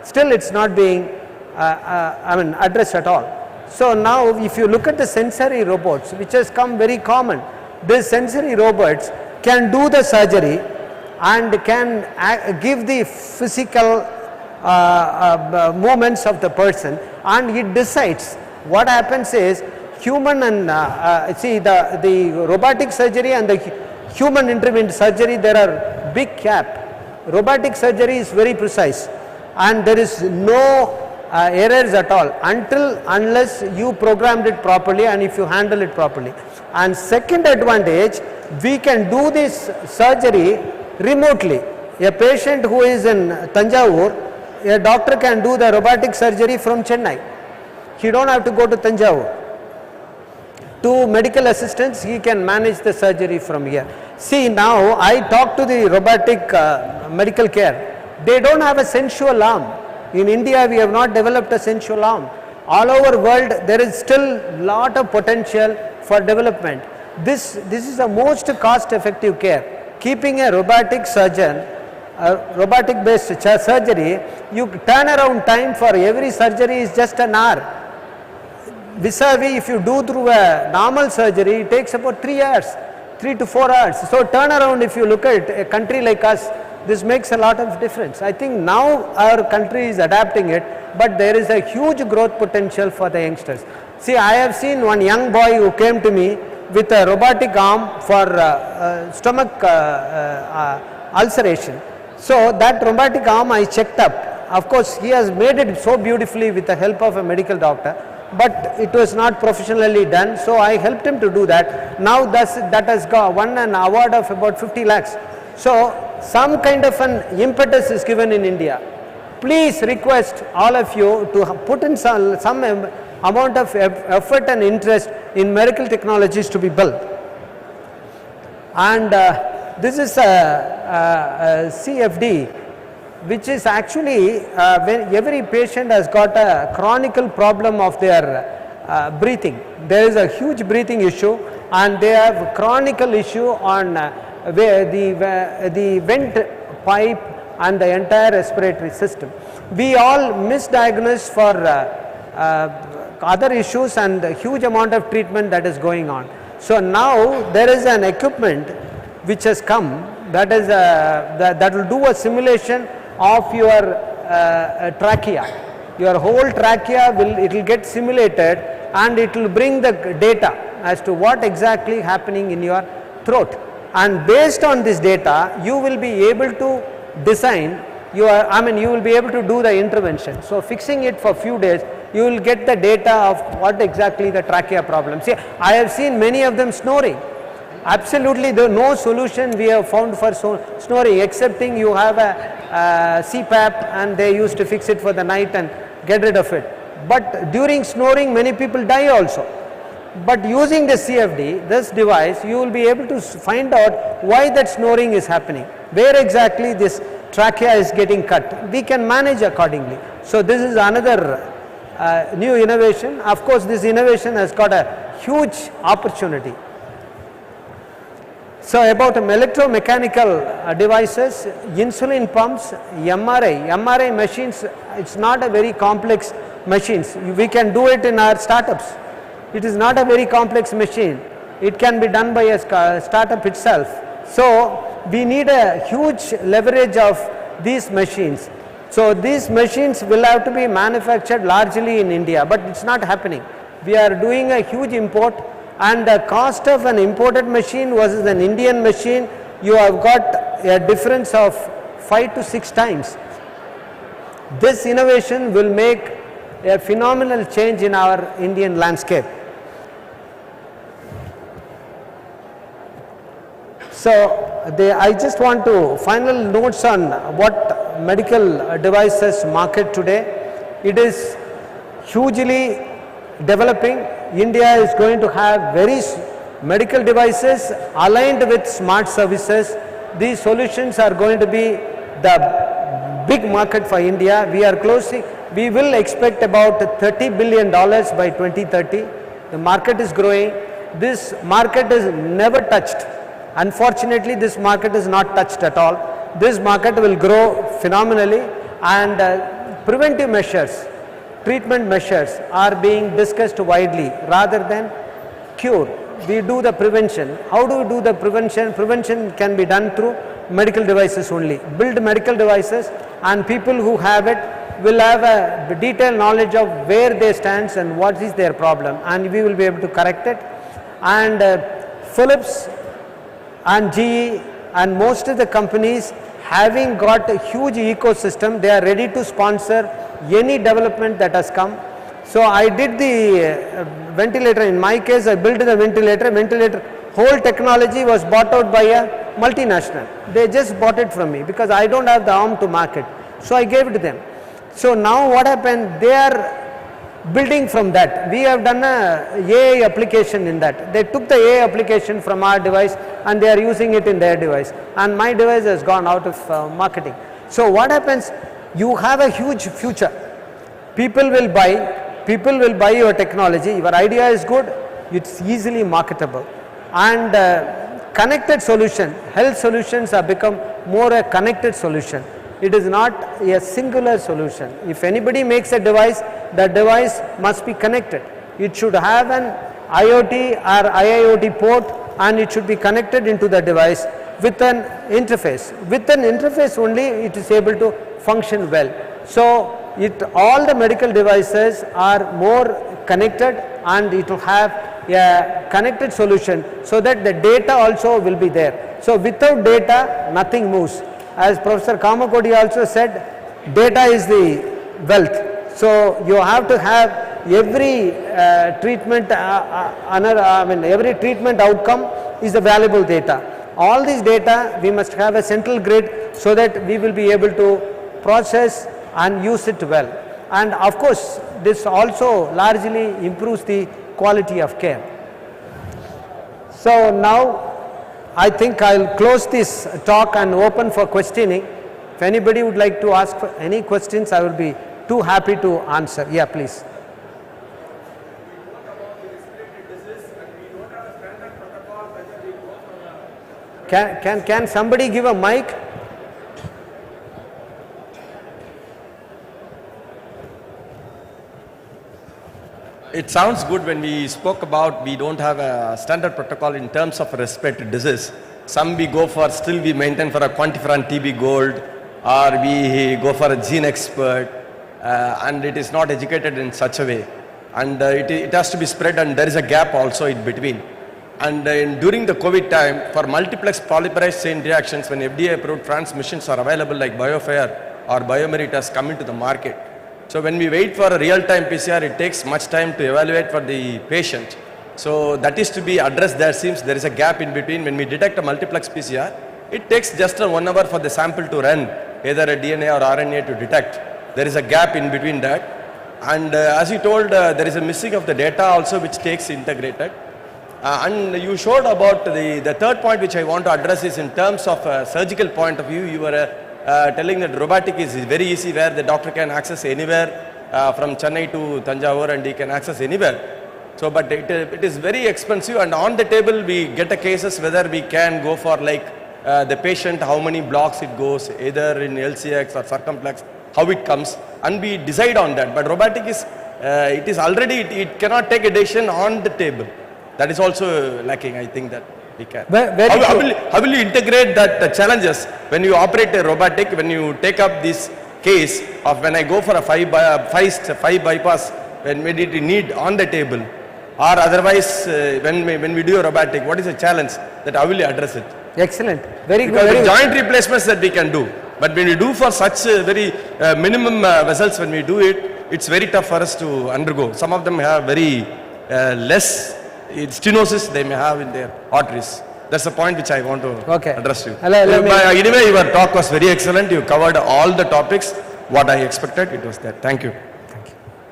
Still it's not being addressed at all. So now if you look at the sensory robots, which has come very common, these sensory robots can do the surgery and can give the physical movements of the person, and it decides. What happens is, human and the robotic surgery and the human intervened surgery, there are big gap. Robotic surgery is very precise and there is no errors at all unless you programmed it properly and if you handle it properly. And second advantage, we can do this surgery remotely. A patient who is in Tanjavur, a doctor can do the robotic surgery from Chennai. He don't have to go to Tanjavur. To medical assistants, he can manage the surgery from here. See, now I talk to the robotic medical care. They don't have a sensual arm. In India, we have not developed a sensual arm. All over world, there is still lot of potential for development. This is the most cost-effective care. Keeping a robotic surgeon, robotic-based surgery, you turnaround time for every surgery is just an hour. Vis-a-vis, if you do through a normal surgery, it takes about 3 hours, 3 to 4 hours. So turnaround, if you look at a country like us, this makes a lot of difference. I think now our country is adapting it. but there is a huge growth potential for the youngsters. See, I have seen one young boy who came to me with a robotic arm for stomach ulceration. So that robotic arm I checked up. Of course, he has made it so beautifully with the help of a medical doctor, but it was not professionally done, so I helped him to do that. Now that has won an award of about 50 lakhs. So some kind of an impetus is given in India. Please request all of you to put in some amount of effort and interest in medical technologies to be built. And this is a CFD, which is actually when every patient has got a chronic problem of their breathing. There is a huge breathing issue, and they have chronic issue on where the vent pipe and the entire respiratory system. We all misdiagnose for other issues and a huge amount of treatment that is going on. So now there is an equipment which has come that is that will do a simulation of your trachea. Your whole trachea will get simulated, and it will bring the data as to what exactly happening in your throat. And based on this data, you will be able to design you will be able to do the intervention. So fixing it for few days, you will get the data of what exactly the trachea problem. See, I have seen many of them snoring. Absolutely no solution we have found for snoring, excepting you have a CPAP and they used to fix it for the night and get rid of it. But during snoring, many people die also. But using the CFD, this device, you will be able to find out why that snoring is happening, where exactly this trachea is getting cut. We can manage accordingly. So this is another new innovation. Of course, this innovation has got a huge opportunity. So about electromechanical devices, insulin pumps, MRI machines, it's not a very complex machines. We can do it in our startups. It is not a very complex machine. It can be done by a startup itself. So we need a huge leverage of these machines. So these machines will have to be manufactured largely in India, but it's not happening. We are doing a huge import, and the cost of an imported machine versus an Indian machine, you have got a difference of 5 to 6 times. This innovation will make a phenomenal change in our Indian landscape. So I just want to final notes on what medical devices market today. It is hugely developing. India is going to have very medical devices aligned with smart services. These solutions are going to be the big market for India. We will expect about $30 billion by 2030. The market is growing. This market is never touched. Unfortunately, this market is not touched at all. This market will grow phenomenally, and preventive measures, treatment measures are being discussed widely rather than cure. We do the prevention. How do we do the prevention? Prevention can be done through medical devices only. Build medical devices, and people who have it will have a detailed knowledge of where they stand and what is their problem, and we will be able to correct it. And Philips and GE and most of the companies, having got a huge ecosystem, they are ready to sponsor any development that has come. So I did the ventilator. In my case, I built the ventilator. Whole technology was bought out by a multinational. They just bought it from me because I don't have the arm to market. So I gave it to them. So now what happened? They are building from that. We have done a AI application in that. They took the AI application from our device and they are using it in their device. And my device has gone out of marketing. So what happens? You have a huge future. People will buy your technology. Your idea is good. It's easily marketable. And connected solution, health solutions have become more a connected solution. It is not a singular solution. If anybody makes a device, the device must be connected. It should have an IoT or IIoT port, and it should be connected into the device with an interface. With an interface only, it is able to function well. So all the medical devices are more connected and it will have a connected solution so that the data also will be there. So without data, nothing moves. As Professor Kamakodi also said, data is the wealth. So you have to have every treatment, every treatment outcome is the valuable data. All this data we must have a central grid so that we will be able to process and use it well. And of course, this also largely improves the quality of care. So now I think I'll close this talk and open for questioning. If anybody would like to ask for any questions, I will be too happy to answer. Yeah, please. Can somebody give a mic? It sounds good when we spoke about we don't have a standard protocol in terms of respiratory disease. Some we go for, still we maintain for a quantiferon TB gold, or we go for a gene expert, and it is not educated in such a way. And it has to be spread, and there is a gap also in between. And during the COVID time, for multiplex polymerase chain reactions, when FDA approved transmissions are available like BioFire or BioMerit has come into the market. So when we wait for a real-time PCR, it takes much time to evaluate for the patient. So that is to be addressed. There seems there is a gap in between. When we detect a multiplex PCR, it takes just 1 hour for the sample to run, either a DNA or RNA to detect. There is a gap in between that. And as you told, there is a missing of the data also which takes integrated. And you showed about the third point which I want to address is in terms of a surgical point of view. You were telling that robotic is very easy, where the doctor can access anywhere from Chennai to Tanjavur, and he can access anywhere. So, but it is very expensive, and on the table we get a cases whether we can go for like the patient, how many blocks it goes, either in LCX or circumflex, how it comes, and we decide on that. But robotic is, it is already, it cannot take a decision on the table. That is also lacking, I think that we can. How will you integrate that challenges when you operate a robotic, when you take up this case of when I go for a 5 bypass, when we need on the table, or otherwise when we do a robotic, what is the challenge that how will you address it? Excellent. Very good. Because the joint replacements that we can do, but when we do for such very minimum vessels, when we do it, it's very tough for us to undergo. Some of them have very less stenosis they may have in their arteries. That's the point which I want to address you. Anyway, your talk was very excellent. You covered all the topics. What I expected, it was there. Thank you.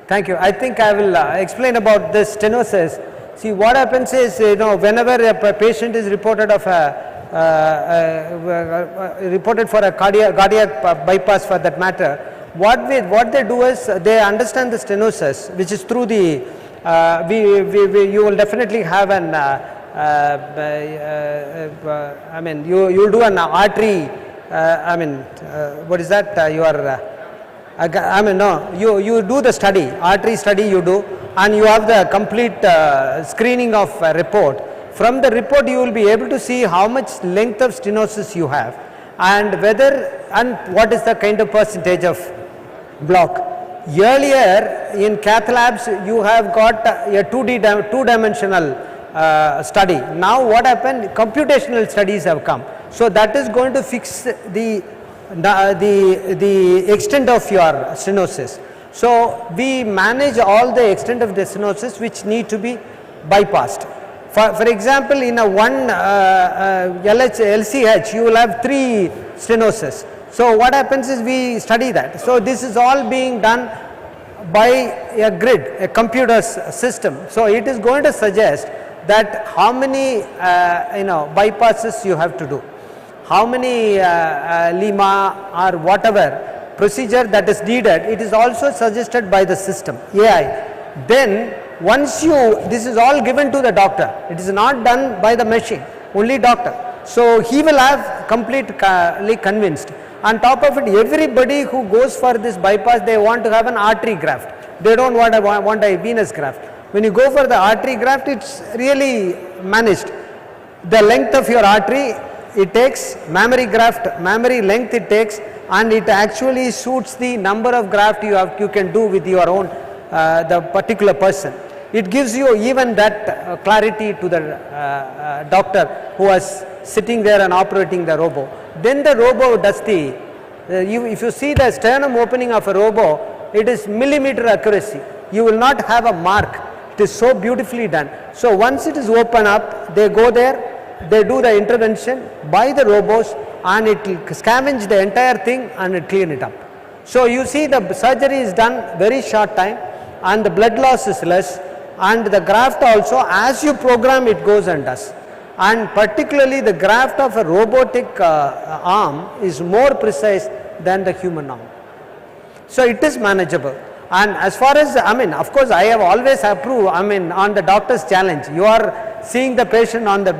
Thank you. I think I will explain about this stenosis. See, what happens is, whenever a patient is reported of reported for a cardiac bypass, for that matter, what they do is they understand the stenosis, which is through the you will definitely have an you will do an artery. What is that? You do the study, artery study you do, and you have the complete screening of report. From the report you will be able to see how much length of stenosis you have, and what is the kind of percentage of block. Earlier in cath labs you have got a two-dimensional study. Now what happened, computational studies have come. So that is going to fix the extent of your stenosis. So we manage all the extent of the stenosis which need to be bypassed. For example, in a one LCH you will have 3 stenosis. So what happens is we study that. So this is all being done by a grid, a computer system. So it is going to suggest that how many bypasses you have to do, how many lima or whatever procedure that is needed. It is also suggested by the system, AI. Then once this is all given to the doctor. It is not done by the machine, only doctor. So he will have completely convinced. On top of it, everybody who goes for this bypass, they want to have an artery graft. They don't want a venous graft. When you go for the artery graft, it's really managed. The length of your artery, it takes, mammary graft, mammary length it takes and it actually suits the number of graft you can do with your own, the particular person. It gives you even that clarity to the doctor who was sitting there and operating the robo. Then the robo does the, if you see the sternum opening of a robo, it is millimeter accuracy. You will not have a mark. It is so beautifully done. So once it is open up, they go there, they do the intervention by the robos, and it will scavenge the entire thing and it clean it up. So you see the surgery is done very short time, and the blood loss is less, and the graft also, as you program, it goes and does. And particularly the graft of a robotic arm is more precise than the human arm. So it is manageable. And as far as, of course, I have always approved, on the doctor's challenge. You are seeing the patient on the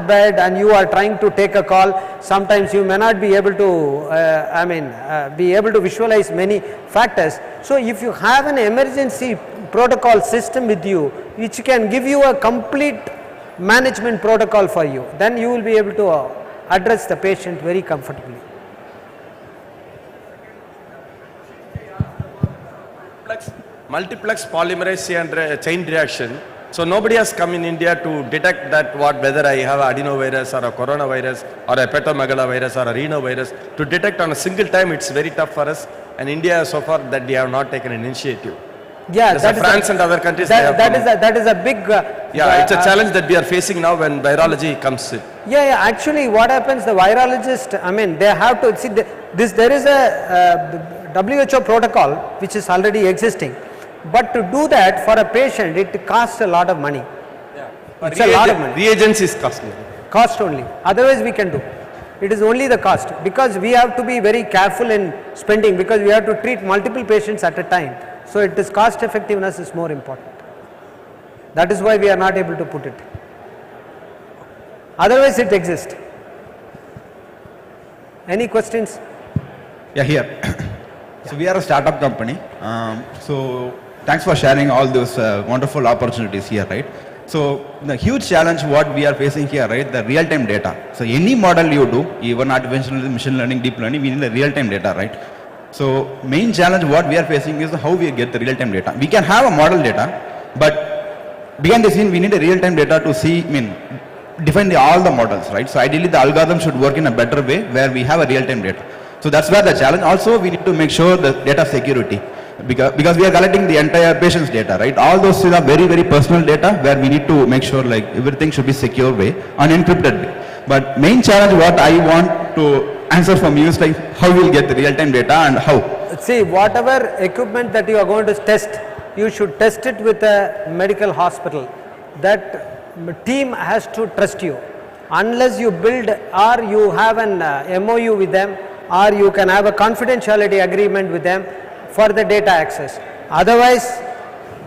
bed and you are trying to take a call. Sometimes you may not be able to, be able to visualize many factors. So if you have an emergency protocol system with you, which can give you a complete management protocol for you, then you will be able to address the patient very comfortably. Multiplex polymerase chain reaction. So nobody has come in India to detect that whether I have adenovirus or a coronavirus or a hepatomegalovirus or a rhinovirus. To detect on a single time, it's very tough for us. And India so far that we have not taken an initiative. Yeah, that France and other countries. That is a big. It's a challenge that we are facing now when virology comes in. Yeah. Actually, what happens? The virologist, they have to see this. There is a WHO protocol which is already existing, but to do that for a patient, it costs a lot of money. It's a lot of money. Reagents is costly. Cost only. Otherwise, we can do. It is only the cost, because we have to be very careful in spending, because we have to treat multiple patients at a time. So it is cost effectiveness is more important. That is why we are not able to put it. Otherwise it exists. Any questions? Yeah, here. So we are a startup company. So thanks for sharing all those wonderful opportunities here, right? So the huge challenge what we are facing here, right? The real-time data. So any model you do, even artificial machine learning, deep learning, we need the real-time data, right? So main challenge what we are facing is how we get the real-time data. We can have a model data, but behind the scene we need a real-time data to see, define all the models, right? So ideally the algorithm should work in a better way where we have a real-time data. So that's where the challenge. Also we need to make sure the data security, because we are collecting the entire patient's data, right? All those are very, very personal data where we need to make sure like everything should be secure way, unencrypted way. But main challenge what I want to answer from you is like how we'll get the real-time data and how. See, whatever equipment that you are going to test, you should test it with a medical hospital. That team has to trust you. Unless you build or you have an MOU with them, or you can have a confidentiality agreement with them for the data access. Otherwise,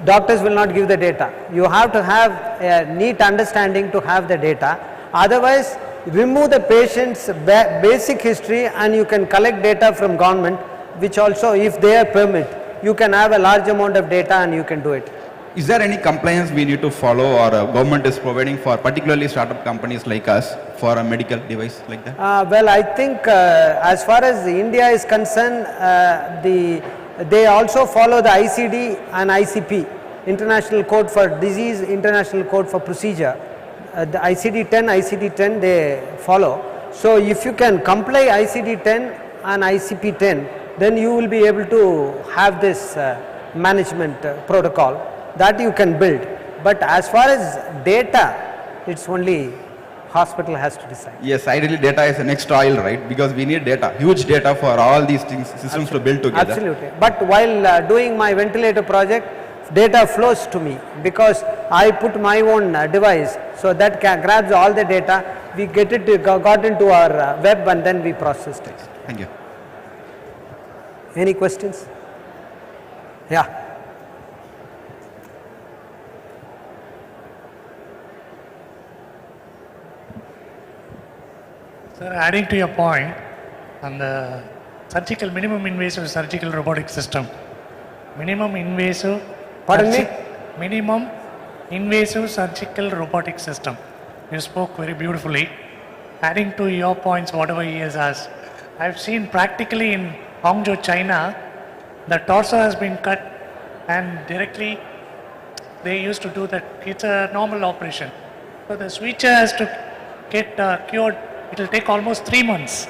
doctors will not give the data. You have to have a neat understanding to have the data. Otherwise, remove the patient's basic history and you can collect data from government, which also, if they are permit, you can have a large amount of data and you can do it. Is there any compliance we need to follow or government is providing for particularly startup companies like us for a medical device like that? Well, I think as far as India is concerned, they also follow the ICD and ICP, International Code for Disease, International Code for Procedure. The ICD-10 they follow. So if you can comply ICD-10 and ICP-10, then you will be able to have this management protocol that you can build. But as far as data, it's only hospital has to decide. Yes, ideally data is the next oil, right? Because we need data, huge data for all these things, systems to build together. Absolutely. But while doing my ventilator project, data flows to me because I put my own device, so that grabs all the data, we get it, got into our web and then we processed it. Thank you. Any questions? Yeah. Sir, adding to your point on the surgical minimum invasive surgical robotic system, minimum invasive. Pardon me? Minimum invasive surgical robotic system. You spoke very beautifully. Adding to your points, whatever he has asked, I've seen practically in Hangzhou, China, the torso has been cut and directly they used to do that. It's a normal operation. So the switcher has to get cured. It will take almost 3 months.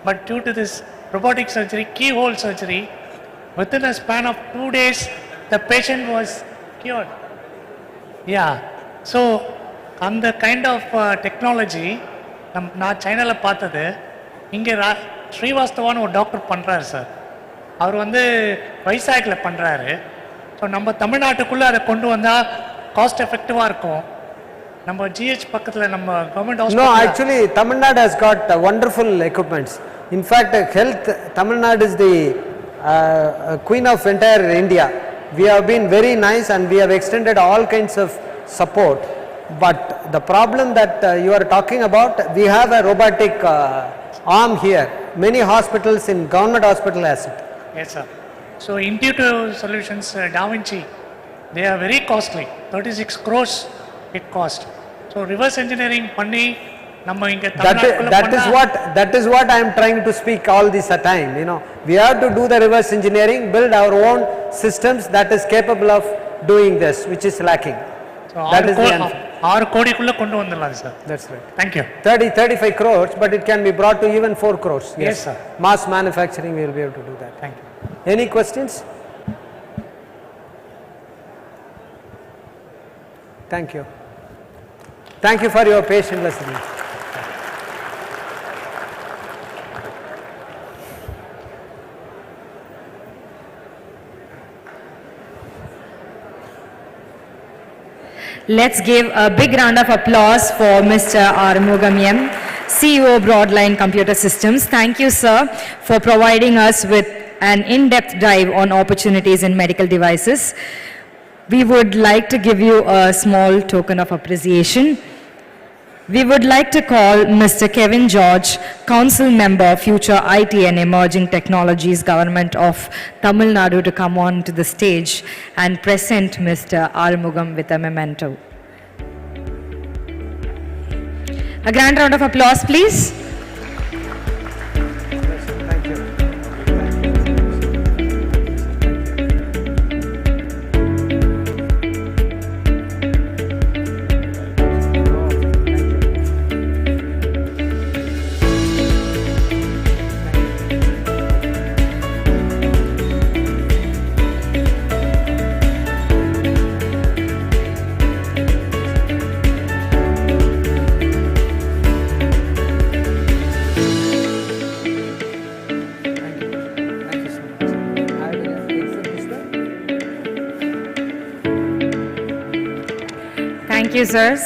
But due to this robotic surgery, keyhole surgery, within a span of 2 days, the patient was cured. Yeah. So, அந்த kind of technology நான் சைனாவில் பார்த்தது. இங்கே ஸ்ரீவாஸ்தவான்னு ஒரு doctor பண்ணுறாரு sir. அவர் வந்து வைசாக்கில் பண்ணுறாரு. So நம்ம தமிழ்நாட்டுக்குள்ளே அதை கொண்டு வந்தால் காஸ்ட் எஃபெக்டிவாக இருக்கும். நம்ம ஜிஹெச் பக்கத்தில் நம்ம government hospital. No, actually, Tamil Nadu has got wonderful equipments. In fact, health, Tamil Nadu is the queen of entire India. We have been very nice and we have extended all kinds of support. But the problem that you are talking about, we have a robotic arm here. Many hospitals in government hospital has it. Yes, sir. So, intuitive solutions, Da Vinci, they are very costly. 36 crores it cost. So, reverse engineering பண்ணி நம்ம இங்க that is what I am trying to speak all this time. You know, we have to do the reverse engineering, build our own systems that is capable of doing this, which is lacking. So, that is the answer. 6 கோடிக்குள்ள கொண்டு வந்துடலாம் sir. That's right. Thank you. 35 crores, but it can be brought to even 4 crores. Yes, sir. Mass manufacturing, we will be able to do that. Thank you. Any questions? Thank you. Thank you for your patient listening. Let's give a big round of applause for Mr. Umagine, CEO Broadline Computer Systems. Thank you, sir, for providing us with an in-depth dive on opportunities in medical devices. We would like to give you a small token of appreciation. We would like to call Mr. Kevin George, Council Member, Future IT and Emerging Technologies, Government of Tamil Nadu, to come on to the stage and present Mr. Umagine with a memento. A grand round of applause, please. Thank you, sirs.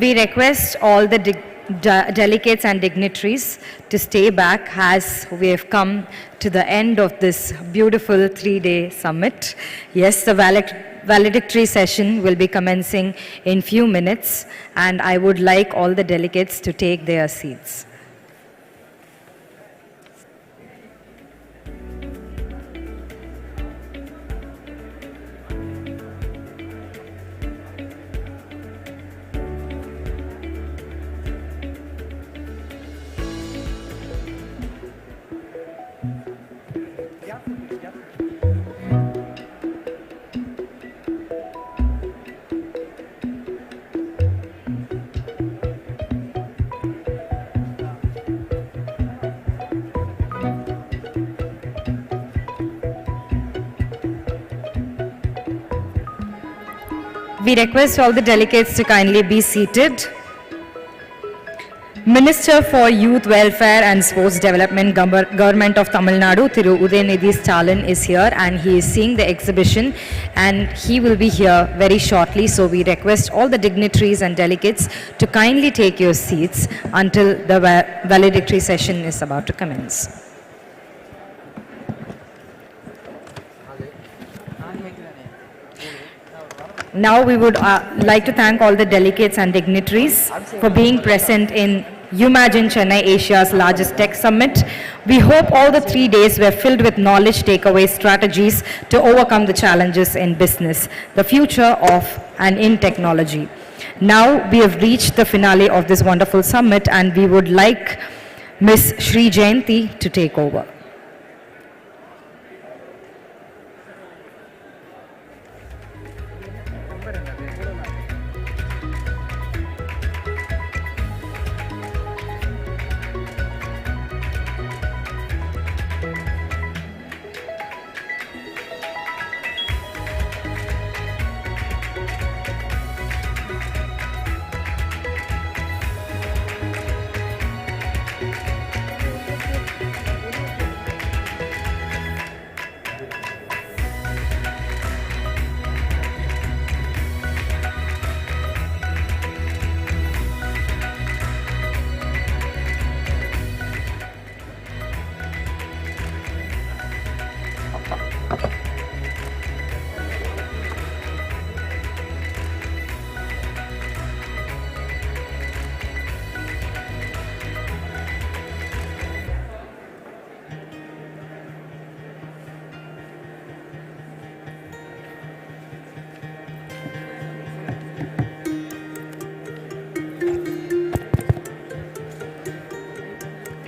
We request all the delegates and dignitaries to stay back as we have come to the end of this beautiful 3-day summit. Yes, the valedictory session will be commencing in few minutes, and I would like all the delegates to take their seats. We request all the delegates to kindly be seated. Minister for Youth Welfare and Sports Development, Government of Tamil Nadu, Thiru Udayanidhi Stalin is here, and he is seeing the exhibition, and he will be here very shortly. So we request all the dignitaries and delegates to kindly take your seats until the valedictory session is about to commence. Now we would like to thank all the delegates and dignitaries for being present in Umagine Chennai, Asia's largest tech summit. We hope all the 3 days were filled with knowledge takeaway strategies to overcome the challenges in business, the future of and in technology. Now we have reached the finale of this wonderful summit, and we would like Ms. Shri Jayanti to take over.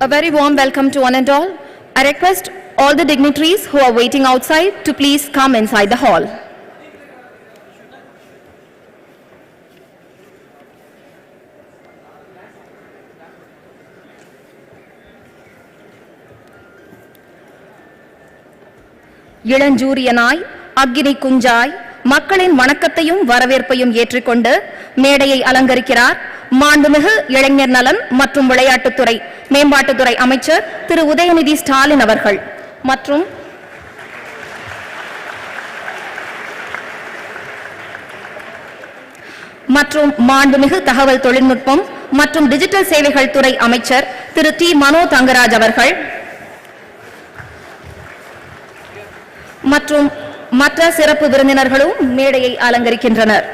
A very warm welcome to one and all. I request all the dignitaries who are waiting outside to please come inside the hall. இளஞ்சூரியனாய் அக்கினி குஞ்சாய் மக்களின் வணக்கத்தையும் வரவேற்பையும் ஏற்றுக்கொண்டு மேடையை அலங்கரிக்கிறார் மாண்புமிகு இளைஞர் நலன் மற்றும் விளையாட்டுத்துறை மேம்பாட்டுத்துறை அமைச்சர் திரு உதயநிதி ஸ்டாலின் அவர்கள் மற்றும் மாண்புமிகு தகவல் தொழில்நுட்பம் மற்றும் டிஜிட்டல் சேவைகள் துறை அமைச்சர் திரு டி மனோ தங்கராஜ் அவர்கள் மற்றும் மற்ற சிறப்பு விருந்தினர்களும் மேடையை அலங்கரிக்கின்றனர்.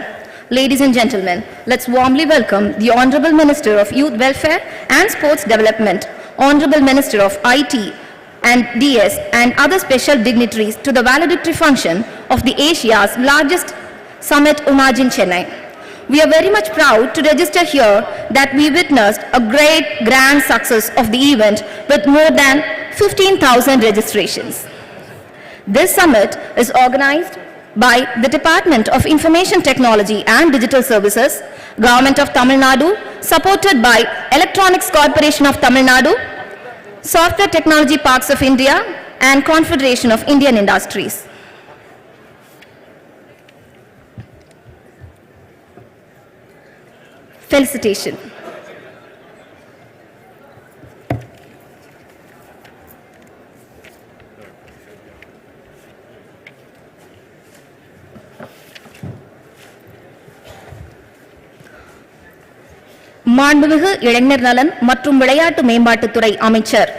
Ladies and gentlemen, let's warmly welcome the Honorable Minister of Youth Welfare and Sports Development, Honorable Minister of IT and DS and other special dignitaries to the valedictory function of the Asia's largest summit, Umagine Chennai. We are very much proud to register here that we witnessed a great grand success of the event with more than 15,000 registrations. This summit is organized by the Department of Information Technology and Digital Services, Government of Tamil Nadu, supported by Electronics Corporation of Tamil Nadu, Software Technology Parks of India, and Confederation of Indian Industries. Felicitation. மாண்புமிகு இளைஞர் நலன் மற்றும் விளையாட்டு மேம்பாட்டுத்துறை அமைச்சர்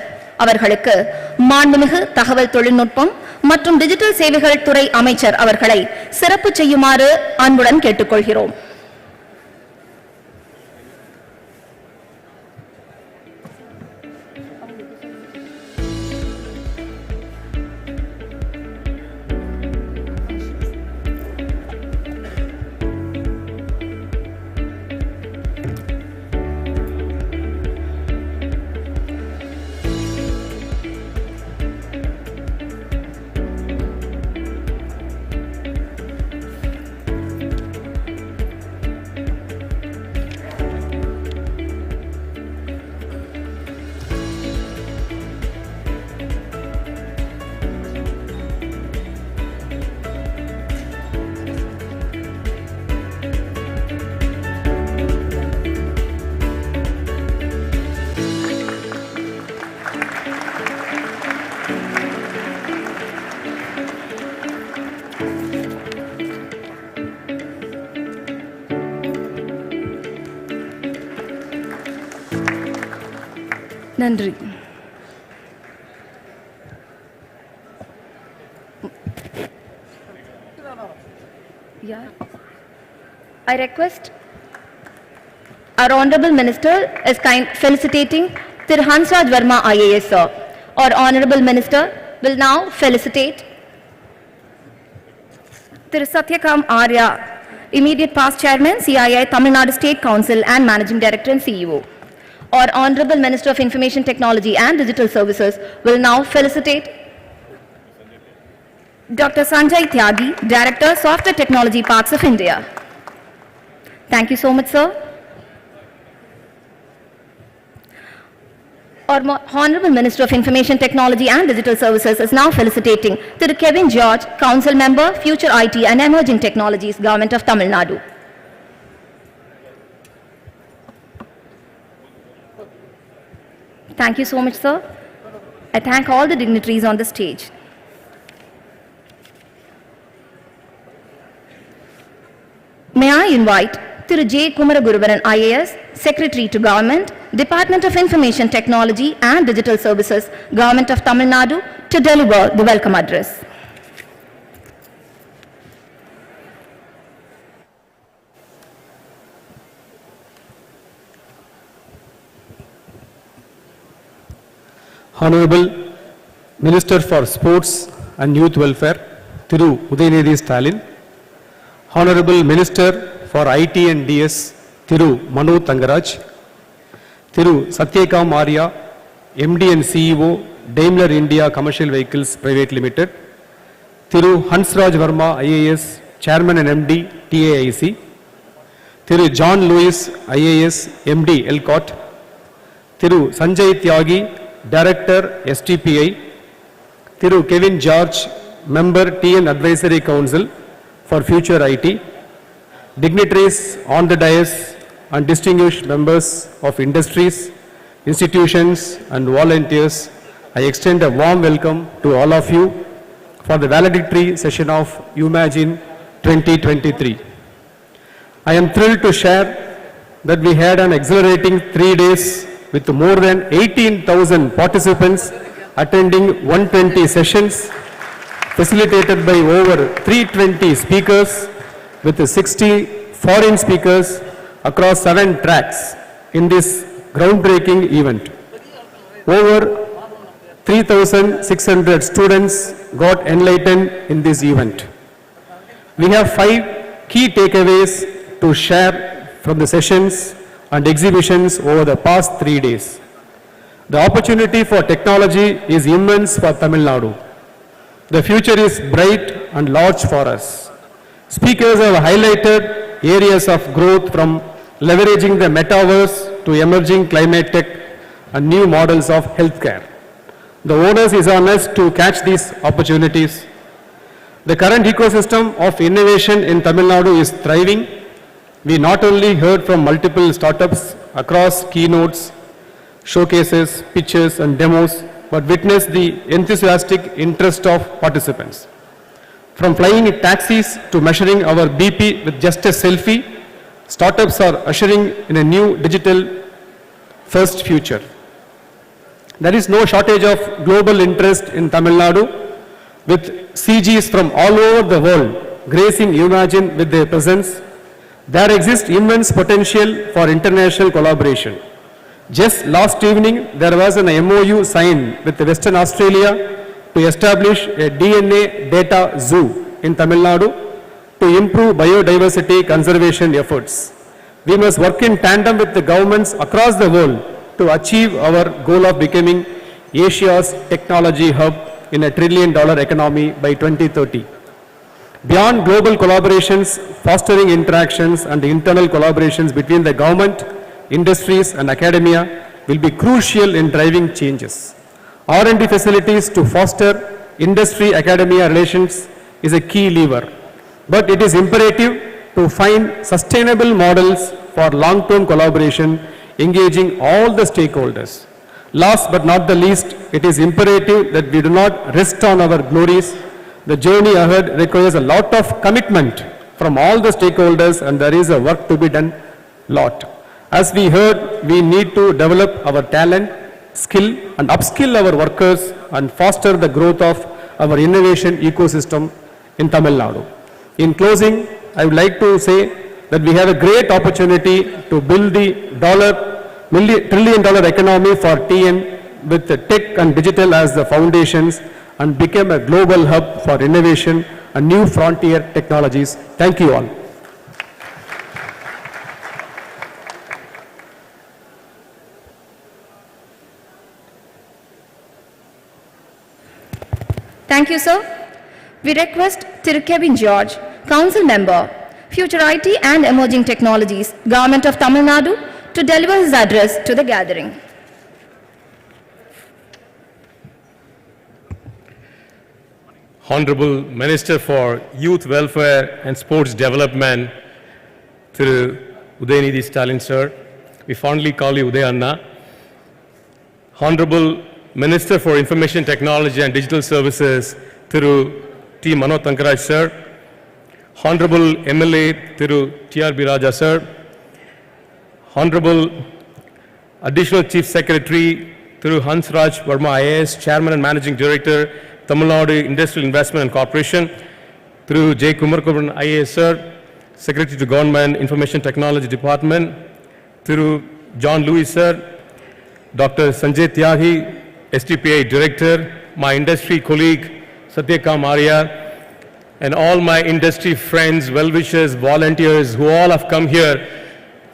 அவர்களுக்கு மாண்புமிகு தகவல் தொழில்நுட்பம் மற்றும் டிஜிட்டல் சேவைகள் துறை அமைச்சர் அவர்களை சிறப்பு செய்யுமாறு அன்புடன் கேட்டுக்கொள்கிறோம். நன்றி. I request our Honorable Minister is felicitating Thiru Hansraj Verma IAS sir. Our Honorable Minister will now felicitate Thiru Satyakam Arya, immediate past Chairman, CII Tamil Nadu State Council and Managing Director and CEO. Our Honorable Minister of Information Technology and Digital Services will now felicitate Dr. Sanjay Tyagi, Director, Software Technology Parks of India. Thank you so much, sir. Our Honorable Minister of Information Technology and Digital Services is now felicitating Thiru Kevin George, Council Member, Future IT and Emerging Technologies, Government of Tamil Nadu. Thank you so much, sir. I thank all the dignitaries on the stage. May I invite Thiru J. Kumaraguruvaran IAS, Secretary to Government, Department of Information Technology and Digital Services, Government of Tamil Nadu, to deliver the welcome address. Honorable Minister for Sports and Youth Welfare, Thiru Udayanidhi Stalin. Honorable Minister for IT and DS, Thiru Manu Tangaraj. Thiru Satyakam Arya, MD and CEO, Daimler India Commercial Vehicles Private Limited. Thiru Hansraj Verma, IAS, Chairman and MD, TAIC. Thiru John Lewis, IAS, MD, ELCOT. Thiru Sanjay Tyagi, Director, STPI. Thiru Kevin George, Member, TN Advisory Council for Future IT. Dignitaries on the dais and distinguished members of industries, institutions and volunteers, I extend a warm welcome to all of you for the valedictory session of Umagine 2023. I am thrilled to share that we had an exhilarating 3 days with more than 18,000 participants attending 120 sessions, facilitated by over 320 speakers with 60 foreign speakers across 7 tracks in this groundbreaking event. Over 3,600 students got enlightened in this event. We have 5 key takeaways to share from the sessions and exhibitions over the past 3 days. The opportunity for technology is immense for Tamil Nadu. The future is bright and large for us. Speakers have highlighted areas of growth from leveraging the metaverse to emerging climate tech and new models of healthcare. The onus is on us to catch these opportunities. The current ecosystem of innovation in Tamil Nadu is thriving. We not only heard from multiple startups across keynotes, showcases, pitches and demos, but witnessed the enthusiastic interest of participants. From flying taxis to measuring our BP with just a selfie, startups are ushering in a new digital first future. There is no shortage of global interest in Tamil Nadu, with CGs from all over the world gracing Umagine with their presence. There exists immense potential for international collaboration. Just last evening, there was an MOU signed with Western Australia to establish a DNA data zoo in Tamil Nadu to improve biodiversity conservation efforts. We must work in tandem with the governments across the world to achieve our goal of becoming Asia's technology hub in $1 trillion economy by 2030. Beyond global collaborations, fostering interactions and internal collaborations between the government, industries and academia will be crucial in driving changes. R&D facilities to foster industry-academia relations is a key lever, but it is imperative to find sustainable models for long-term collaboration engaging all the stakeholders. Last but not the least, it is imperative that we do not rest on our glories. The journey ahead requires a lot of commitment from all the stakeholders, and there is a work to be done lot. As we heard, we need to develop our talent, skill and upskill our workers and foster the growth of our innovation ecosystem in Tamil Nadu. In closing, I would like to say that we have a great opportunity to build the $1 trillion economy for TN with the tech and digital as the foundations and become a global hub for innovation and new frontier technologies. Thank you all. Thank you, sir. We request Thiru Kevin George, Council Member, Future IT and Emerging Technologies, Government of Tamil Nadu, to deliver his address to the gathering. Honorable Minister for Youth Welfare and Sports Development, Thiru Udayanidhi Stalin sir. We fondly call you Uday Anna. Honorable Minister for Information Technology and Digital Services, Thiru T. Manoj Thankaraj sir. Honorable MLA, Thiru T.R.B. Raja sir. Honorable Additional Chief Secretary, Thiru Hansraj Verma IAS, Chairman and Managing Director, Tamil Nadu Industrial Investment and Corporation, Thiru J. Kumarkuran IAS sir, Secretary to Government Information Technology Department, Thiru John Louis sir, Dr. Sanjay Tyagi, STPI Director, my industry colleague Satyakam Arya, and all my industry friends, well-wishers, volunteers who all have come here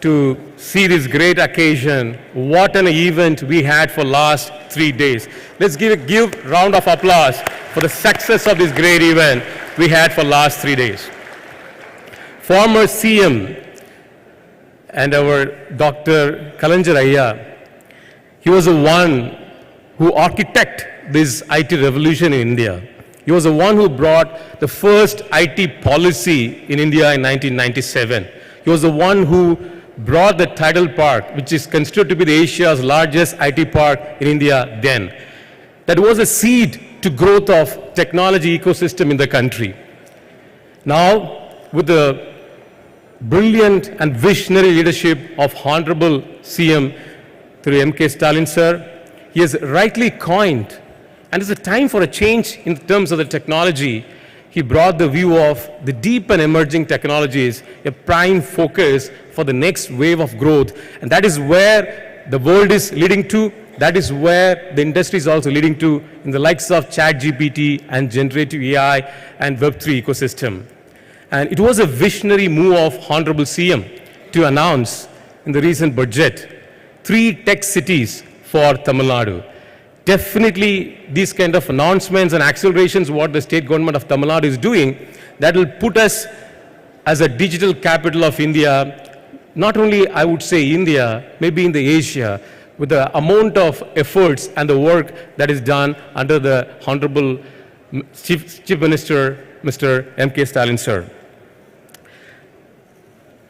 to see this great occasion. What an event we had for last 3 days. Let's give a round of applause for the success of this great event we had for last 3 days. Former CM and our Dr. Kalanjar Ayya, he was the one who architected this IT revolution in India. He was the one who brought the first IT policy in India in 1997. He was the one who brought the Tidal Park, which is considered to be the Asia's largest IT park in India then. That was a seed to growth of technology ecosystem in the country. Now, with the brilliant and visionary leadership of Honorable CM through M.K. Stalin sir, he has rightly coined, and it's a time for a change in terms of the technology. He brought the view of the deep and emerging technologies, a prime focus for the next wave of growth. And that is where the world is leading to. That is where the industry is also leading to in the likes of ChatGPT and generative AI and Web3 ecosystem. And it was a visionary move of Honorable CM to announce in the recent budget 3 tech cities for Tamil Nadu. Definitely these kind of announcements and accelerations what the state government of Tamil Nadu is doing, that will put us as a digital capital of India, not only I would say India, maybe in the Asia, with the amount of efforts and the work that is done under the Honorable Chief Minister, Mr. M.K. Stalin sir.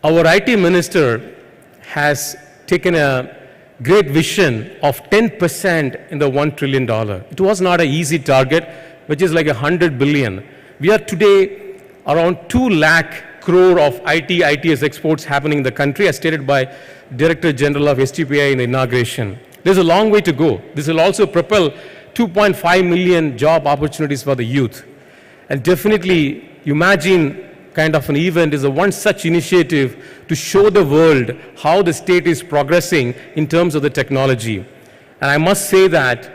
Our IT Minister has taken a great vision of 10% in the $1 trillion. It was not an easy target, which is like 100 billion. We are today around 2 lakh crore of ITS exports happening in the country, as stated by Director General of STPI in the inauguration. There's a long way to go. This will also propel 2.5 million job opportunities for the youth. And definitely, Umagine kind of an event is a one such initiative to show the world how the state is progressing in terms of the technology. And I must say that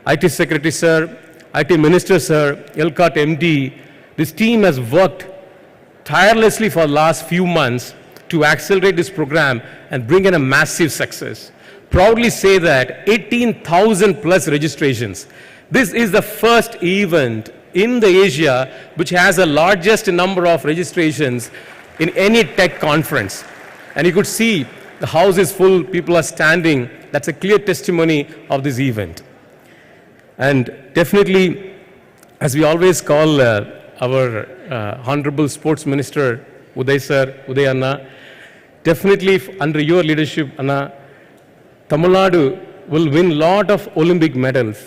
IT Secretary sir, IT Minister sir, LCOT MD, this team has worked tirelessly for the last few months to accelerate this program and bring in a massive success. Proudly say that 18,000 plus registrations. This is the first event in the Asia which has the largest number of registrations in any tech conference. And you could see the house is full, people are standing. That's a clear testimony of this event. And definitely, as we always call our Honorable Sports Minister, Uday sir, Uday Anna, definitely under your leadership, Anna, Tamil Nadu will win a lot of Olympic medals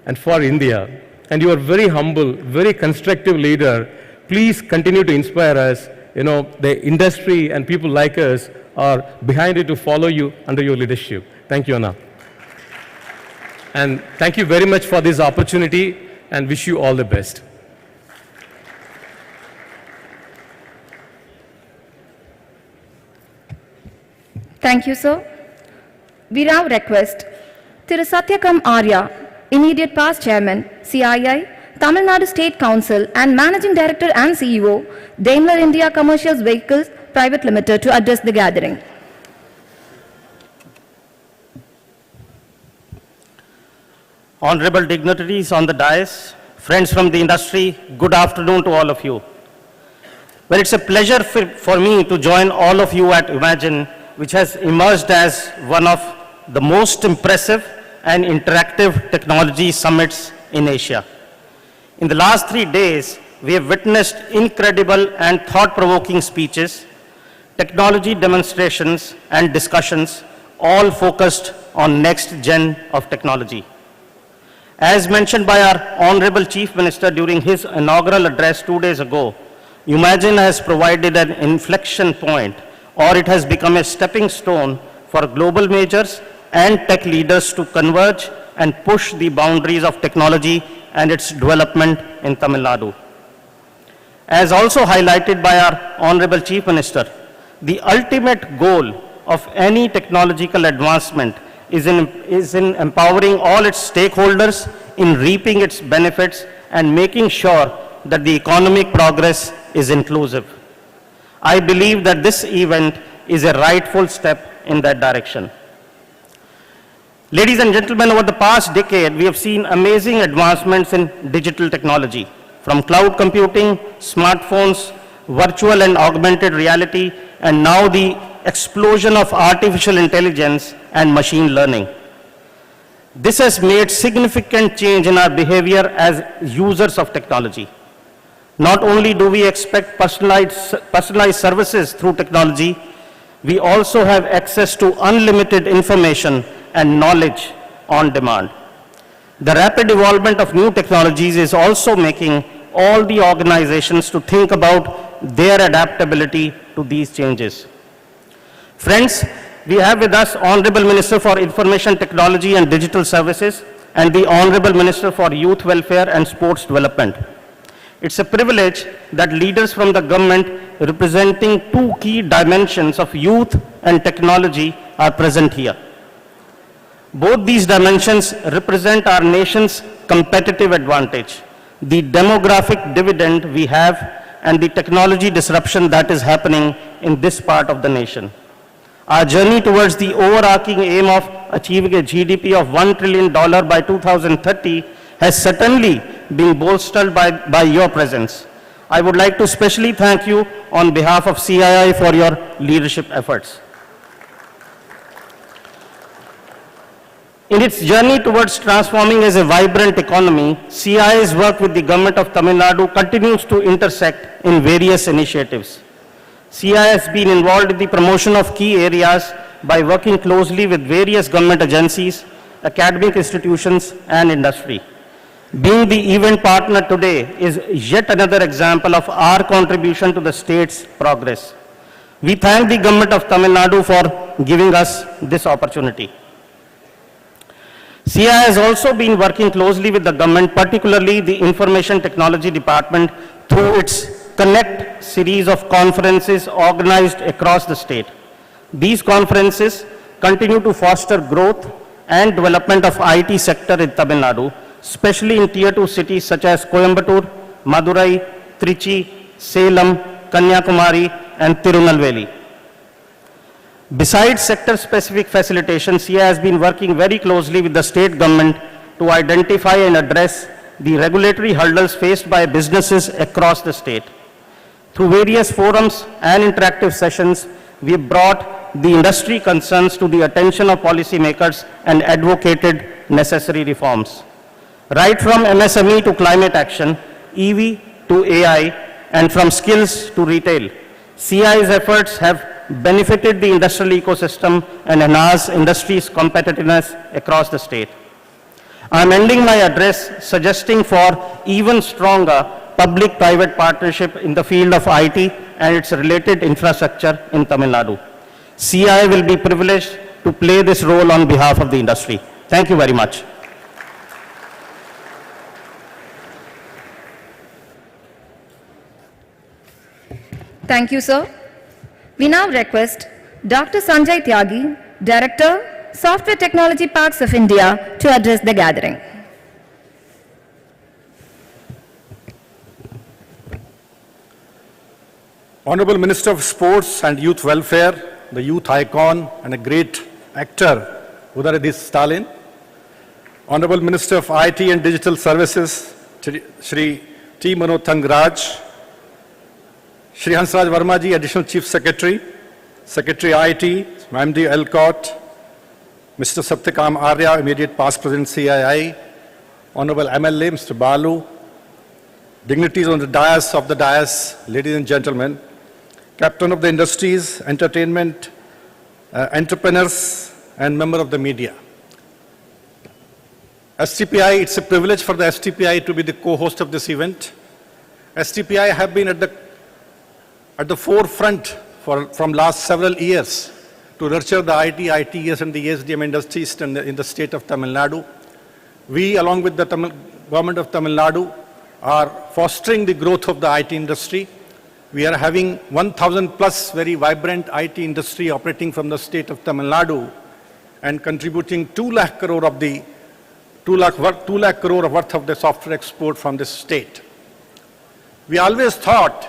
and for India. And you are very humble, very constructive leader. Please continue to inspire us. You know, the industry and people like us are behind it to follow you under your leadership. Thank you, Anna. And thank you very much for this opportunity and wish you all the best. Thank you, sir. We now request Thiru Satyakam Arya, Immediate Past Chairman, CII, Tamil Nadu State Council and Managing Director and CEO, Daimler India Commercial Vehicles Private Limited to address the gathering. Honorable dignitaries on the dais, friends from the industry, good afternoon to all of you. Well, it's a pleasure for me to join all of you at Umagine, which has emerged as one of the most impressive and interactive technology summits in Asia. In the last 3 days, we have witnessed incredible and thought-provoking speeches, technology demonstrations, and discussions, all focused on next gen of technology. As mentioned by our Honorable Chief Minister during his inaugural address 2 days ago, Umagine has provided an inflection point, or it has become a stepping stone for global majors and tech leaders to converge and push the boundaries of technology and its development in Tamil Nadu. As also highlighted by our Honorable Chief Minister, the ultimate goal of any technological advancement is in empowering all its stakeholders in reaping its benefits and making sure that the economic progress is inclusive. I believe that this event is a rightful step in that direction. Ladies and gentlemen, over the past decade, we have seen amazing advancements in digital technology, from cloud computing, smartphones, virtual and augmented reality, and now the explosion of artificial intelligence and machine learning. This has made significant change in our behavior as users of technology. Not only do we expect personalized services through technology, we also have access to unlimited information and knowledge on demand. The rapid evolvement of new technologies is also making all the organizations to think about their adaptability to these changes. Friends, we have with us Honorable Minister for Information Technology and Digital Services and the Honorable Minister for Youth Welfare and Sports Development. It's a privilege that leaders from the government representing two key dimensions of youth and technology are present here. Both these dimensions represent our nation's competitive advantage, the demographic dividend we have, and the technology disruption that is happening in this part of the nation. Our journey towards the overarching aim of achieving a GDP of $1 trillion by 2030 has certainly been bolstered by your presence. I would like to specially thank you on behalf of CII for your leadership efforts. In its journey towards transforming as a vibrant economy, CII's work with the government of Tamil Nadu continues to intersect in various initiatives. CII has been involved in the promotion of key areas by working closely with various government agencies, academic institutions, and industry. Being the event partner today is yet another example of our contribution to the state's progress. We thank the government of Tamil Nadu for giving us this opportunity. CII has also been working closely with the government, particularly the Information Technology Department, through its Connect series of conferences organized across the state. These conferences continue to foster growth and development of IT sector in Tamil Nadu, especially in Tier 2 cities such as Coimbatore, Madurai, Trichy, Salem, Kanyakumari, and Tirunelveli. Besides sector-specific facilitation, CII has been working very closely with the state government to identify and address the regulatory hurdles faced by businesses across the state. Through various forums and interactive sessions, we have brought the industry concerns to the attention of policymakers and advocated necessary reforms. Right from MSME to climate action, EV to AI, and from skills to retail, CII's efforts have benefited the industrial ecosystem and enhanced industry's competitiveness across the state. I am ending my address suggesting for even stronger public-private partnership in the field of IT and its related infrastructure in Tamil Nadu. CII will be privileged to play this role on behalf of the industry. Thank you very much. Thank you, sir. We now request Dr. Sanjay Tyagi, Director, Software Technology Parks of India, to address the gathering. Honorable Minister of Sports and Youth Welfare, the youth icon and a great actor, Udaradis Stalin. Honorable Minister of IT and Digital Services, Shri T. Manothang Raj, Shri Hansraj Verma ji, Additional Chief Secretary, Secretary IIT, MD Elcott, Mr. Satyakam Arya, Immediate Past President CII, Honorable MLA, Mr. Balu, dignitaries on the dais, ladies and gentlemen, Captain of the Industries, Entertainment, entrepreneurs, and member of the media. STPI, it's a privilege for the STPI to be the co-host of this event. STPI have been at the forefront from last several years to nurture the IT, ITES and the SDM industries in the state of Tamil Nadu. We, along with the government of Tamil Nadu, are fostering the growth of the IT industry. We are having 1,000 plus very vibrant IT industry operating from the state of Tamil Nadu and contributing 2 lakh crore of the 2 lakh crore worth of the software export from this state. We always thought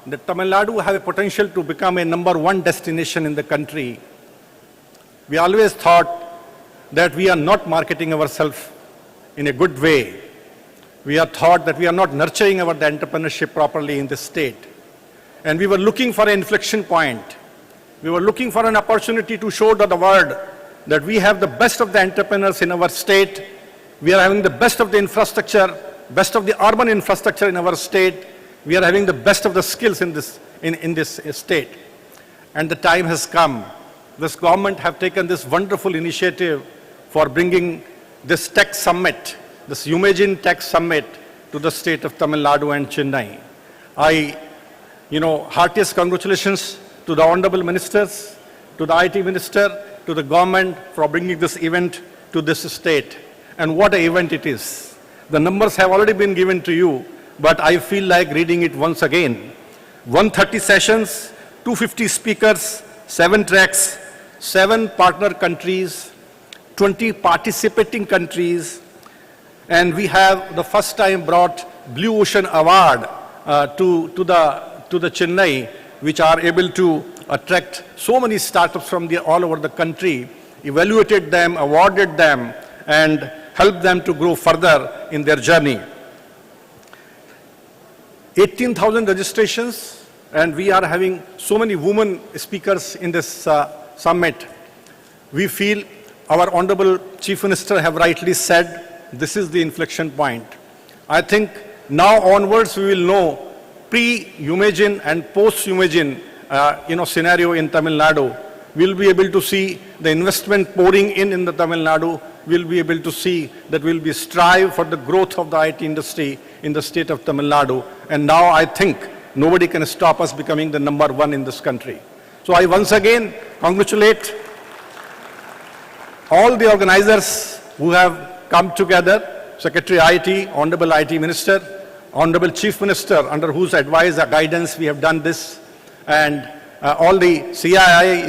that Tamil Nadu have a potential to become a #1 destination in the country. We always thought that we are not marketing ourselves in a good way. We are thought that we are not nurturing the entrepreneurship properly in this state. And we were looking for an inflection point. We were looking for an opportunity to show to the world that we have the best of the entrepreneurs in our state. We are having the best of the infrastructure, best of the urban infrastructure in our state. We are having the best of the skills in this state. And the time has come. This government have taken this wonderful initiative for bringing this tech summit, this Umagine Tech Summit to the state of Tamil Nadu and Chennai. Heartiest congratulations to the honorable ministers, to the IT minister, to the government for bringing this event to this state. And what an event it is. The numbers have already been given to you, but I feel like reading it once again. 130 sessions, 250 speakers, 7 tracks, 7 partner countries, 20 participating countries, and we have the first time brought Blue Ocean Award to the Chennai, which are able to attract so many startups from all over the country, evaluated them, awarded them, and helped them to grow further in their journey. 18,000 registrations, and we are having so many women speakers in this summit. We feel our Honorable Chief Minister have rightly said this is the inflection point. I think now onwards we will know pre-Umagine and post-Umagine scenario in Tamil Nadu. We'll be able to see the investment pouring in the Tamil Nadu. We'll be able to see that we'll be strive for the growth of the IT industry in the state of Tamil Nadu. And now I think nobody can stop us becoming the #1 in this country. So I once again congratulate all the organizers who have come together, Secretary IT, Honorable IT Minister, Honorable Chief Minister, under whose advice and guidance we have done this, and all the CII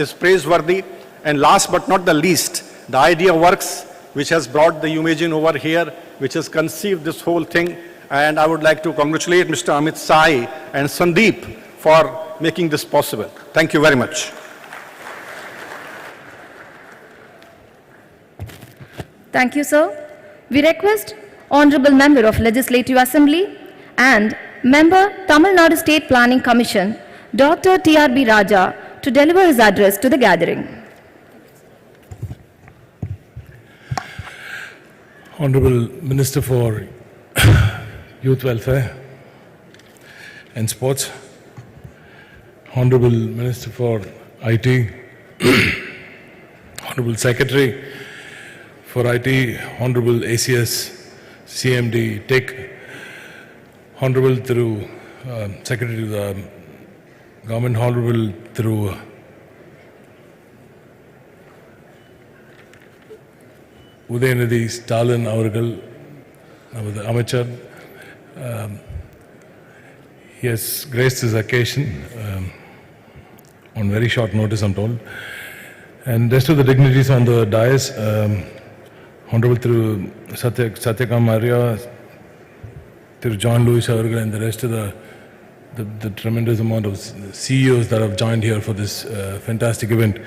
is praiseworthy. And last but not the least, the Idea Works, which has brought the Umagine over here, which has conceived this whole thing. And I would like to congratulate Mr. Amit Sai and Sandeep for making this possible. Thank you very much. Thank you, sir. We request Honorable Member of Legislative Assembly and Member Tamil Nadu State Planning Commission, Dr. T.R.B. Raja, to deliver his address to the gathering. Honorable Minister for Youth Welfare and Sports, Honorable Minister for IT, Honorable Secretary for IT, Honorable ACS, CMD, Tech, Honorable through Secretary to the Government, Honorable through Udayanidhi Stalin Avargal, the amateur. He has graced this occasion on very short notice, I'm told. And rest of the dignitaries on the dais, Honorable through Satyakam Arya, through John Lewis Avargal, and the rest of the tremendous amount of CEOs that have joined here for this fantastic event.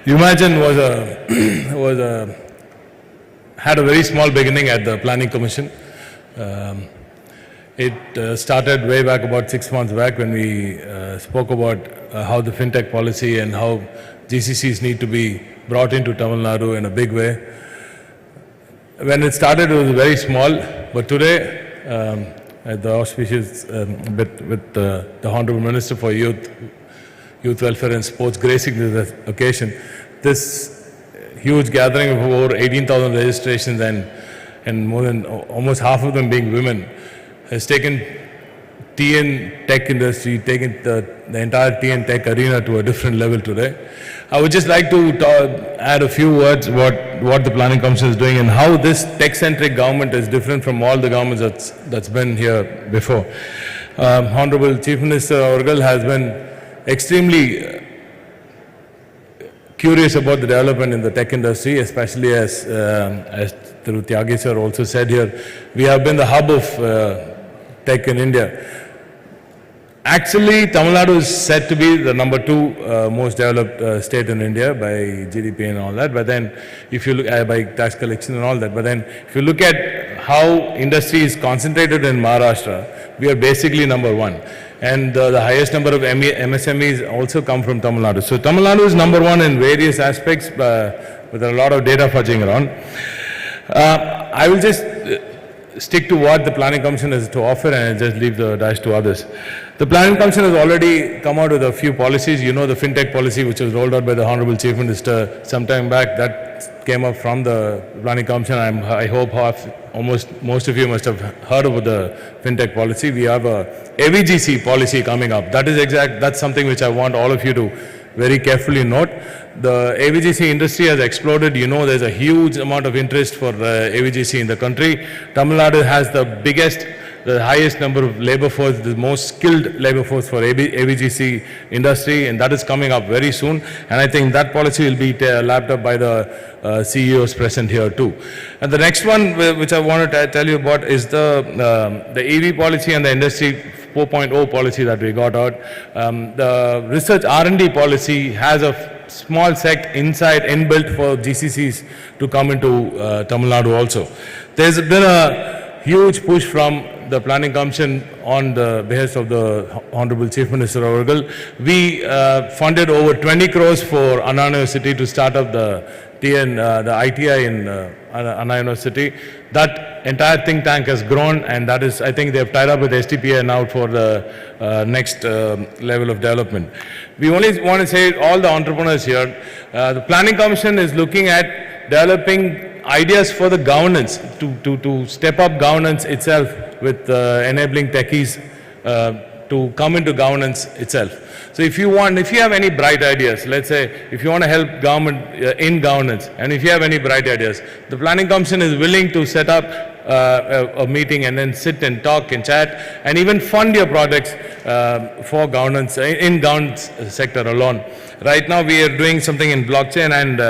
Umagine had a very small beginning at the Planning Commission. It started way back about 6 months back when we spoke about how the fintech policy and how GCCs need to be brought into Tamil Nadu in a big way. When it started, it was very small, but today, at the auspicious with the Honorable Minister for Youth Welfare and Sports gracing this occasion, this huge gathering of over 18,000 registrations and more than almost half of them being women has taken TN tech industry, taken the entire TN tech arena to a different level today. I would just like to add a few words what the Planning Commission is doing and how this tech-centric government is different from all the governments that's been here before. Honorable Chief Minister Avargal has been extremely curious about the development in the tech industry, especially as through Tyagi sir also said here, we have been the hub of tech in India. Actually, Tamil Nadu is said to be the number 2 most developed state in India by GDP and all that. But then, if you look by tax collection and all that, but then if you look at how industry is concentrated in Maharashtra, we are basically number 1. And the highest number of MSMEs also come from Tamil Nadu. So Tamil Nadu is number 1 in various aspects, with a lot of data fudging around. I will just stick to what the Planning Commission has to offer and just leave the dash to others. The Planning Commission has already come out with a few policies. You know the fintech policy which was rolled out by the Honorable Chief Minister some time back. That came up from the Planning Commission. I hope most of you must have heard about the fintech policy. We have a AVGC policy coming up. That's something which I want all of you to very carefully note. The AVGC industry has exploded. You know there's a huge amount of interest for AVGC in the country. Tamil Nadu has the highest number of labor force, the most skilled labor force for AVGC industry, and that is coming up very soon. And I think that policy will be lapped up by the CEOs present here too. And the next one which I want to tell you about is the EV policy and the industry 4.0 policy that we got out. The research R&D policy has a small sect inside inbuilt for GCCs to come into Tamil Nadu also. There's been a huge push from the Planning Commission on the behest of the Honorable Chief Minister Avargal. We funded over 20 crores for Anna University to start up the ITI in Anna University. That entire think tank has grown, and that is, I think they have tied up with STPI now for the next level of development. We only want to say all the entrepreneurs here, the Planning Commission is looking at developing ideas for the governance, to step up governance itself with enabling techies to come into governance itself. So if you have any bright ideas, let's say if you want to help government in governance, and if you have any bright ideas, the Planning Commission is willing to set up a meeting and then sit and talk and chat and even fund your projects for governance, in governance sector alone. Right now we are doing something in blockchain, and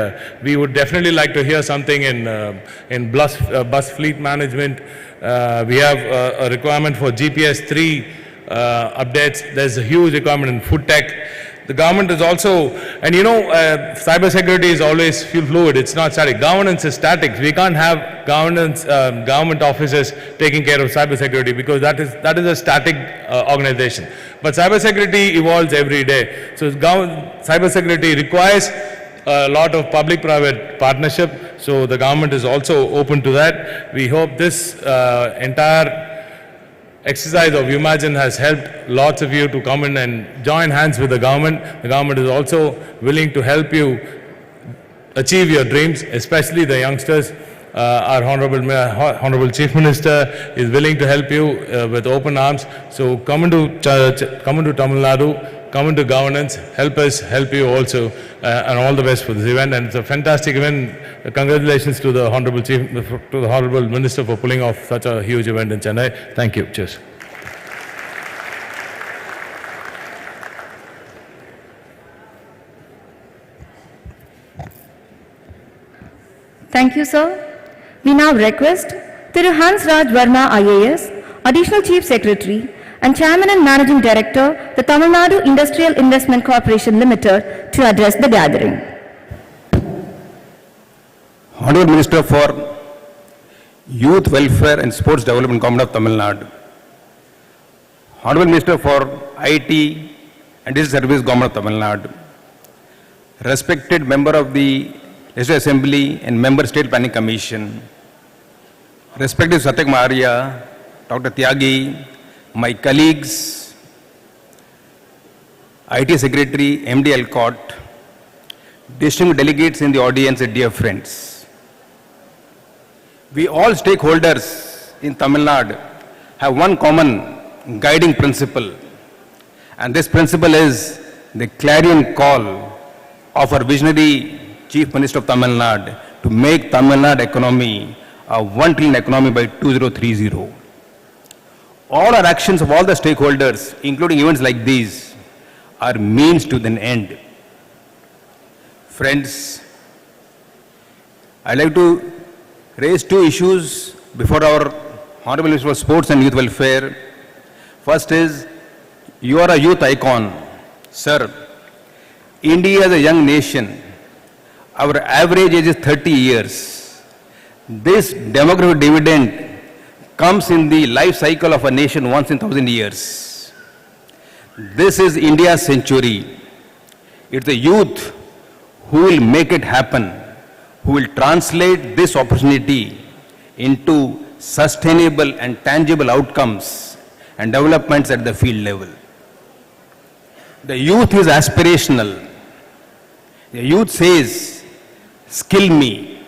we would definitely like to hear something in bus fleet management. We have a requirement for GPS 3 updates. There's a huge requirement in food tech. The government is also, and you know, cyber security is always fluid. It's not static. Governance is static. We can't have government officers taking care of cyber security because that is a static organization. But cyber security evolves every day. So cyber security requires a lot of public-private partnership. So the government is also open to that. We hope this entire exercise of Umagine has helped lots of you to come in and join hands with the government. The government is also willing to help you achieve your dreams, especially the youngsters. Our Honorable Chief Minister is willing to help you with open arms. So come into Tamil Nadu, come into governance, help us help you also, and all the best for this event. And it's a fantastic event. Congratulations to the Honorable Minister for pulling off such a huge event in Chennai. Thank you. Cheers. Thank you, sir. We now request Thiru Hans Raj Verma IAS, Additional Chief Secretary and Chairman and Managing Director, the Tamil Nadu Industrial Investment Corporation Limited, to address the gathering. Honorable Minister for Youth Welfare and Sports Development Government of Tamil Nadu, Honorable Minister for IT and Digital Service Government of Tamil Nadu, respected member of the Legislative Assembly and member State Planning Commission, respected Satyak Maharya, Dr. Tyagi, my colleagues, IT Secretary, MD Elcott, distinguished delegates in the audience and dear friends. We all stakeholders in Tamil Nadu have one common guiding principle, and this principle is the clarion call of our visionary Chief Minister of Tamil Nadu to make Tamil Nadu economy a 1 trillion economy by 2030. All our actions of all the stakeholders, including events like these, are means to an end. Friends, I'd like to raise two issues before our Honorable Minister for Sports and Youth Welfare. First is, you are a youth icon. Sir, India is a young nation. Our average age is 30 years. This demographic dividend comes in the life cycle of a nation once in 1,000 years. This is India's century. It's the youth who will make it happen, who will translate this opportunity into sustainable and tangible outcomes and developments at the field level. The youth is aspirational. The youth says, skill me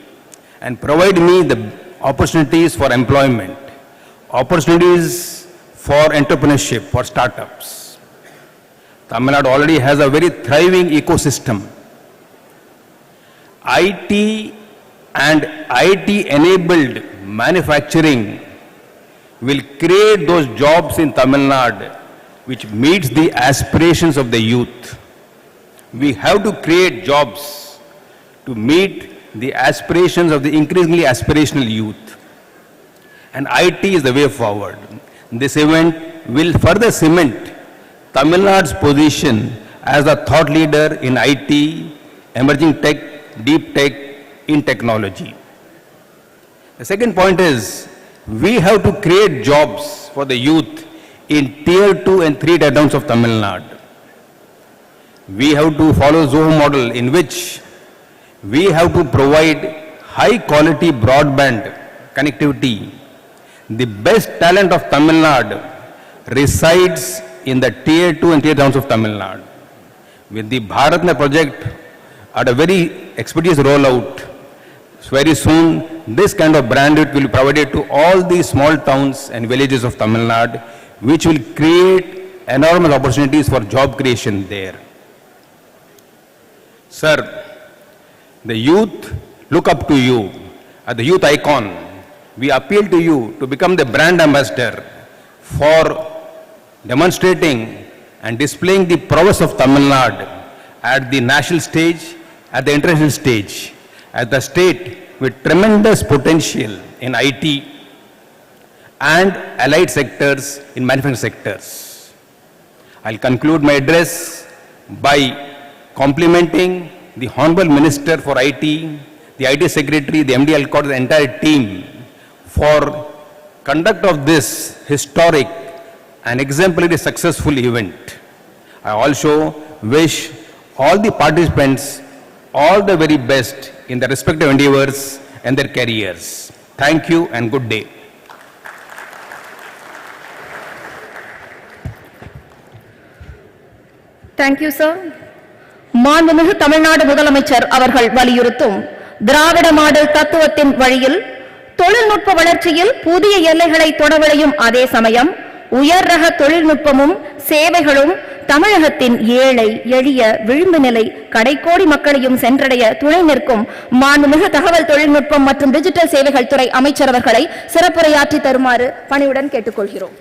and provide me the opportunities for employment, opportunities for entrepreneurship, for startups. Tamil Nadu already has a very thriving ecosystem. IT and IT-enabled manufacturing will create those jobs in Tamil Nadu which meets the aspirations of the youth. We have to create jobs to meet the aspirations of the increasingly aspirational youth. And IT is the way forward. This event will further cement Tamil Nadu's position as a thought leader in IT, emerging tech, deep tech, in technology. The second point is, we have to create jobs for the youth in tier 2 and 3 tier towns of Tamil Nadu. We have to follow Zoho model in which we have to provide high quality broadband connectivity. The best talent of Tamil Nadu resides in the tier 2 and tier towns of Tamil Nadu. With the BharatNet project at a very expeditious rollout, very soon this kind of bandwidth will be provided to all the small towns and villages of Tamil Nadu, which will create enormous opportunities for job creation there. Sir, the youth look up to you as the youth icon. We appeal to you to become the brand ambassador for demonstrating and displaying the prowess of Tamil Nadu at the national stage, at the international stage, as the state with tremendous potential in IT and allied sectors in manufacturing sectors. I'll conclude my address by complimenting the Honorable Minister for IT, the IT Secretary, the MD Elcott, the entire team for conduct of this historic and exemplary successful event. I also wish all the participants all the very best in their respective endeavors and their careers. Thank you and good day. Thank you, sir. மாண்புமிகு தமிழ்நாடு முதலமைச்சர் அவர்கள் வலியுறுத்தும் திராவிட model தத்துவத்தின் வழியில் தொழில்நுட்ப வளர்ச்சியில் புதிய எல்லைகளை தொடவழையும் அதே சமயம் உயர் ரக தொழில்நுட்பமும் சேவைகளும் தமிழகத்தின் ஏழை எளிய விளிம்பு நிலை கடைக்கோடி மக்களையும் சென்றடைய துணை நிற்கும் மாண்புமிகு தகவல் தொழில்நுட்பம் மற்றும் டிஜிட்டல் சேவைகள் துறை அமைச்சர் அவர்களை சிறப்புரையாற்றி தருமாறு பணிவுடன் கேட்டுக்கொள்கிறோம்.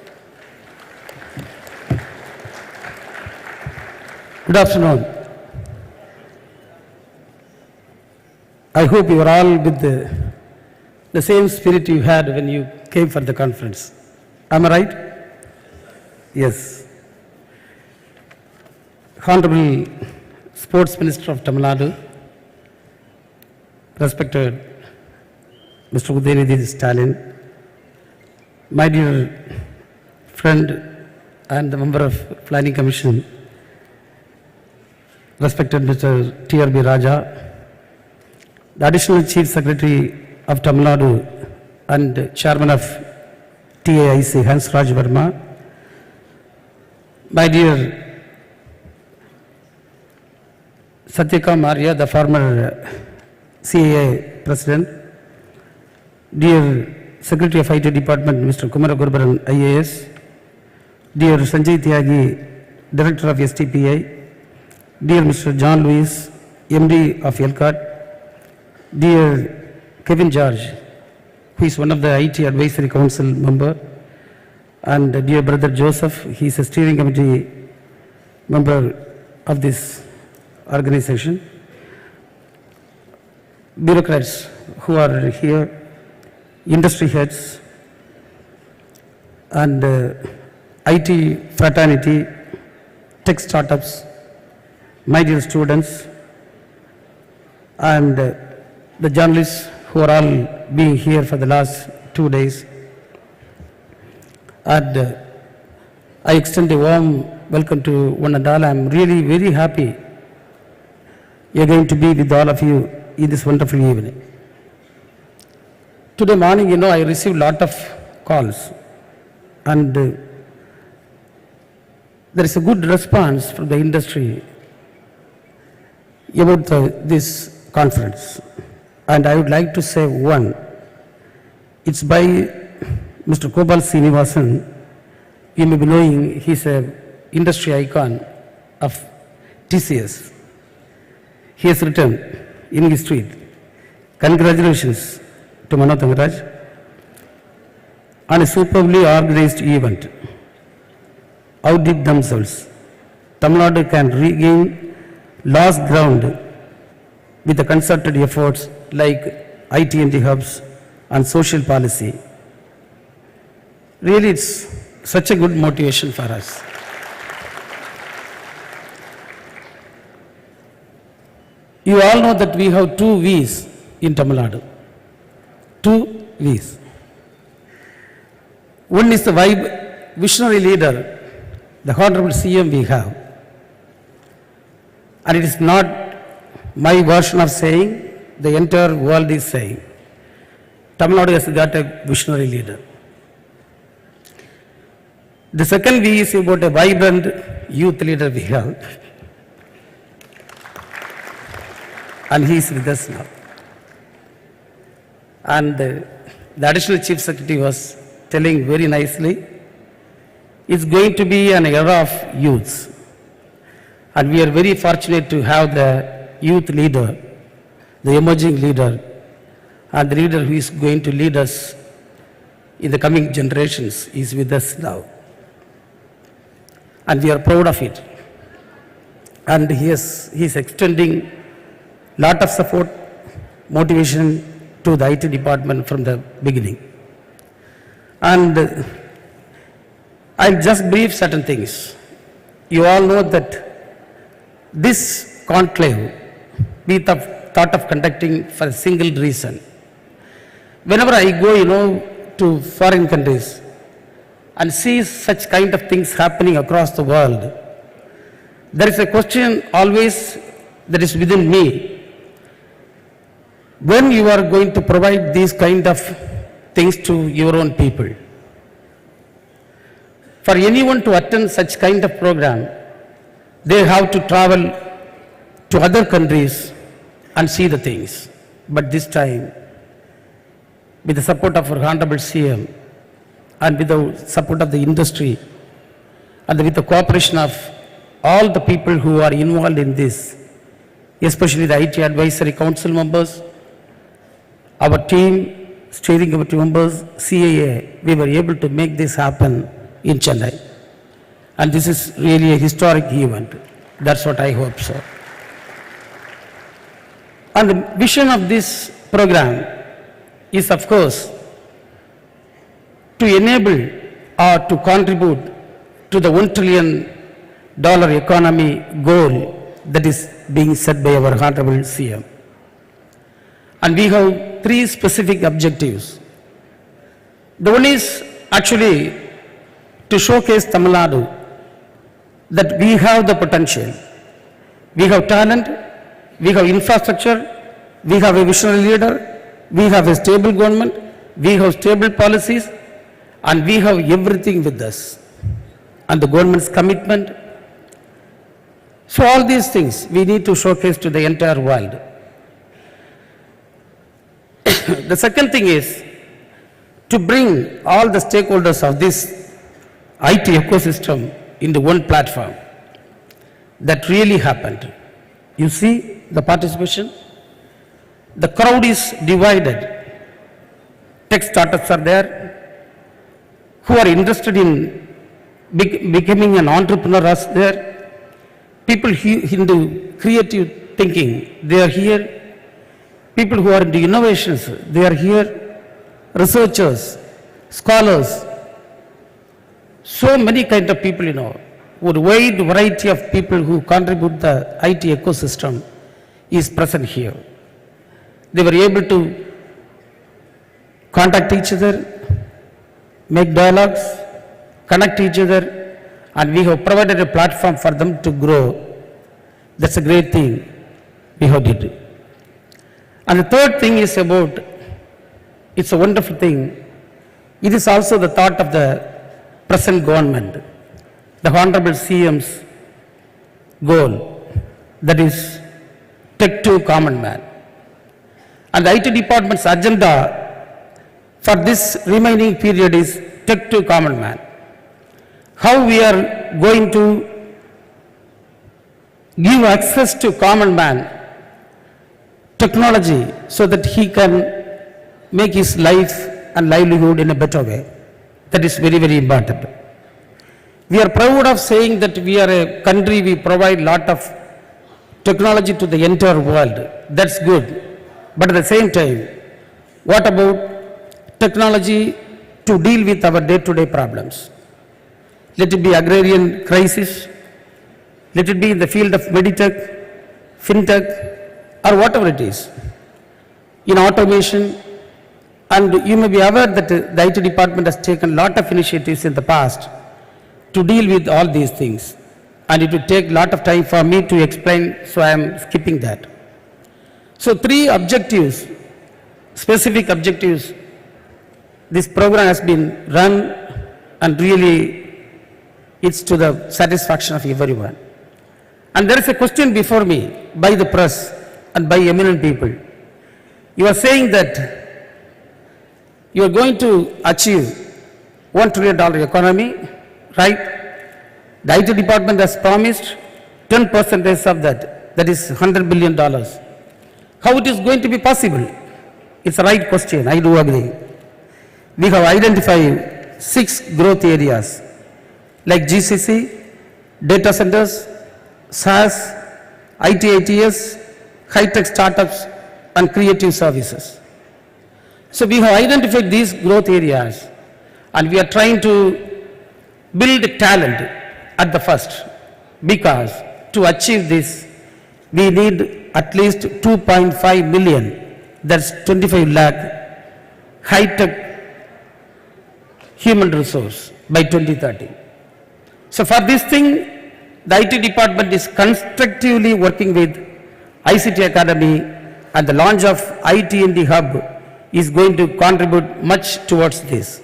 Good afternoon. I hope you are all with the same spirit you had when you came for the conference. Am I right? Yes. Honorable Sports Minister of Tamil Nadu, respected Mr. Udayanidhi Stalin, my dear friend and the member of Planning Commission, respected Mr. T.R.B. Raja, the Additional Chief Secretary of Tamil Nadu and Chairman of TAIC, Hans Raj Verma, my dear Satyakam Arya, the former CAA President, dear Secretary of IT Department, Mr. Kumara Gurbaran, IAS, dear Sanjay Tyagi, Director of STPI, dear Mr. John Lewis, MD of ELCOT, dear Kevin George, who is one of the IT Advisory Council member, and dear brother Joseph, he is a steering committee member of this organization, bureaucrats who are here, industry heads, and IT fraternity, tech startups, my dear students, and the journalists who are all being here for the last 2 days. And I extend a warm welcome to one and all. I am really very happy we are going to be with all of you in this wonderful evening. Today morning, I received a lot of calls, and there is a good response from the industry about this conference. And I would like to say one, it's by Mr. Kobal Srinivasan. You may be knowing he's an industry icon of TCS. He has written in his tweet, congratulations to Mano Tangaraj on a superbly organized event. Outdid themselves. Tamil Nadu can regain lost ground with the concerted efforts like IT&T hubs and social policy. Really, it's such a good motivation for us. You all know that we have 2 V's in Tamil Nadu. 2 V's. One is the visionary leader, the Honorable CM we have. And it is not my version of saying, the entire world is saying. Tamil Nadu has got a visionary leader. The second V is about a vibrant youth leader we have. And he is with us now. And the Additional Chief Secretary was telling very nicely, it's going to be an era of youths. And we are very fortunate to have the youth leader, the emerging leader, and the leader who is going to lead us in the coming generations is with us now. And we are proud of it. And he is extending lot of support, motivation to the IT department from the beginning. And I'll just brief certain things. You all know that this conclave we thought of conducting for a single reason. Whenever I go, to foreign countries and see such kind of things happening across the world, there is a question always that is within me. When you are going to provide these kind of things to your own people? For anyone to attend such kind of program, they have to travel to other countries and see the things. But this time, with the support of our Honorable CM and with the support of the industry and with the cooperation of all the people who are involved in this, especially the IT Advisory Council members, our team, steering committee members, CAA, we were able to make this happen in Chennai. And this is really a historic event. That's what I hope so. And the vision of this program is, of course, to enable or to contribute to the $1 trillion economy goal that is being set by our Honorable CM. And we have 3 specific objectives. The one is actually to showcase Tamil Nadu that we have the potential. We have talent, we have infrastructure, we have a visionary leader, we have a stable government, we have stable policies, and we have everything with us. And the government's commitment. So all these things we need to showcase to the entire world. The second thing is to bring all the stakeholders of this IT ecosystem into one platform. That really happened. You see the participation? The crowd is divided. Tech startups are there, who are interested in becoming an entrepreneur are there. People into creative thinking, they are here. People who are into innovations, they are here. Researchers, scholars, so many kind of people, with a wide variety of people who contribute the IT ecosystem is present here. They were able to contact each other, make dialogues, connect each other, and we have provided a platform for them to grow. That's a great thing we have did. And the third thing is about, it's a wonderful thing. It is also the thought of the present government, the Honorable CM's goal, that is Tech to Common Man. And the IT department's agenda for this remaining period is Tech to Common Man. How we are going to give access to common man technology so that he can make his life and livelihood in a better way. That is very, very important. We are proud of saying that we are a country, we provide lot of technology to the entire world. That's good. But at the same time, what about technology to deal with our day-to-day problems? Let it be agrarian crisis, let it be in the field of meditech, fintech, or whatever it is, in automation. And you may be aware that the IT department has taken a lot of initiatives in the past to deal with all these things. And it will take a lot of time for me to explain, so I am skipping that. So 3 objectives, specific objectives, this program has been run, and really it's to the satisfaction of everyone. And there is a question before me by the press and by eminent people. You are saying that you are going to achieve $1 trillion economy, right? The IT department has promised 10% of that is $100 billion. How it is going to be possible? It's a right question, I do agree. We have identified 6 growth areas like GCC, data centers, SaaS, IT/ITES, high-tech startups, and creative services. So we have identified these growth areas, and we are trying to build talent at the first, because to achieve this, we need at least 2.5 million, that's 25 lakh, high-tech human resource by 2030. So for this thing, the IT department is constructively working with ICT Academy, and the launch of IT&D Hub is going to contribute much towards this.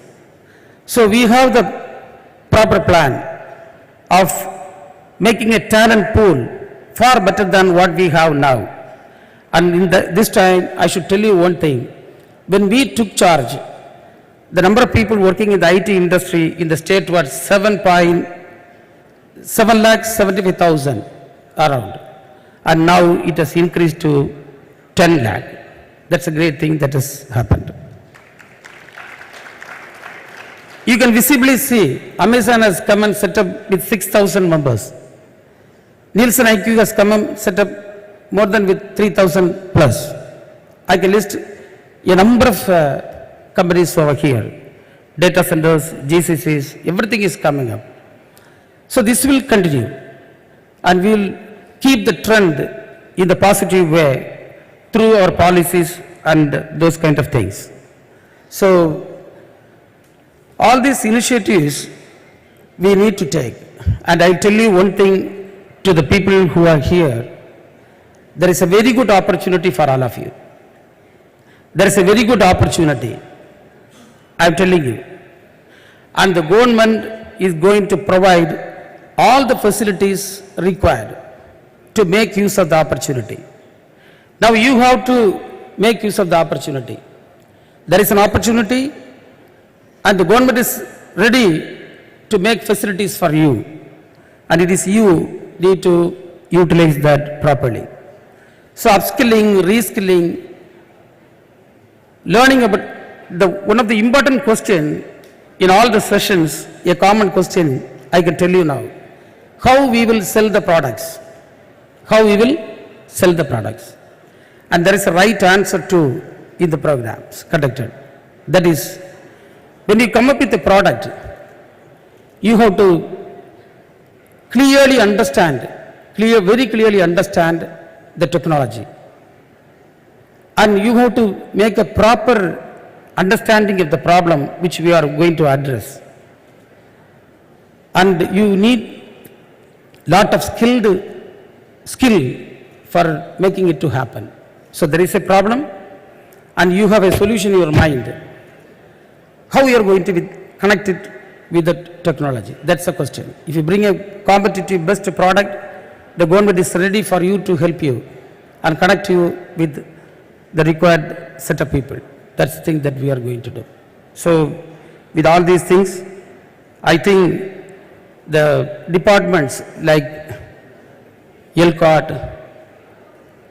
So we have the proper plan of making a talent pool far better than what we have now. And in this time, I should tell you one thing. When we took charge, the number of people working in the IT industry in the state was 7,75,000 around. And now it has increased to 10 lakh. That's a great thing that has happened. You can visibly see Amazon has come and set up with 6,000 members. Nielsen IQ has come and set up more than with 3,000 plus. I can list a number of companies over here. Data centers, GCCs, everything is coming up. So this will continue, and we will keep the trend in the positive way through our policies and those kind of things. So, all these initiatives we need to take. And I'll tell you one thing to the people who are here. There is a very good opportunity for all of you. There is a very good opportunity. I'm telling you. And the government is going to provide all the facilities required to make use of the opportunity. Now you have to make use of the opportunity. There is an opportunity and the government is ready to make facilities for you. And it is you need to utilize that properly. So upskilling, reskilling, learning about one of the important question in all the sessions, a common question I can tell you now. How we will sell the products. How we will sell the products. And there is a right answer to in the programs conducted. That is, when you come up with a product, you have to clearly understand, very clearly understand the technology. And you have to make a proper understanding of the problem which we are going to address. And you need lot of skill for making it to happen. So there is a problem and you have a solution in your mind. How you are going to be connected with the technology? That's the question. If you bring a competitive best product, the government is ready for you to help you and connect you with the required set of people. That's the thing that we are going to do. So with all these things, I think the departments like LCOT,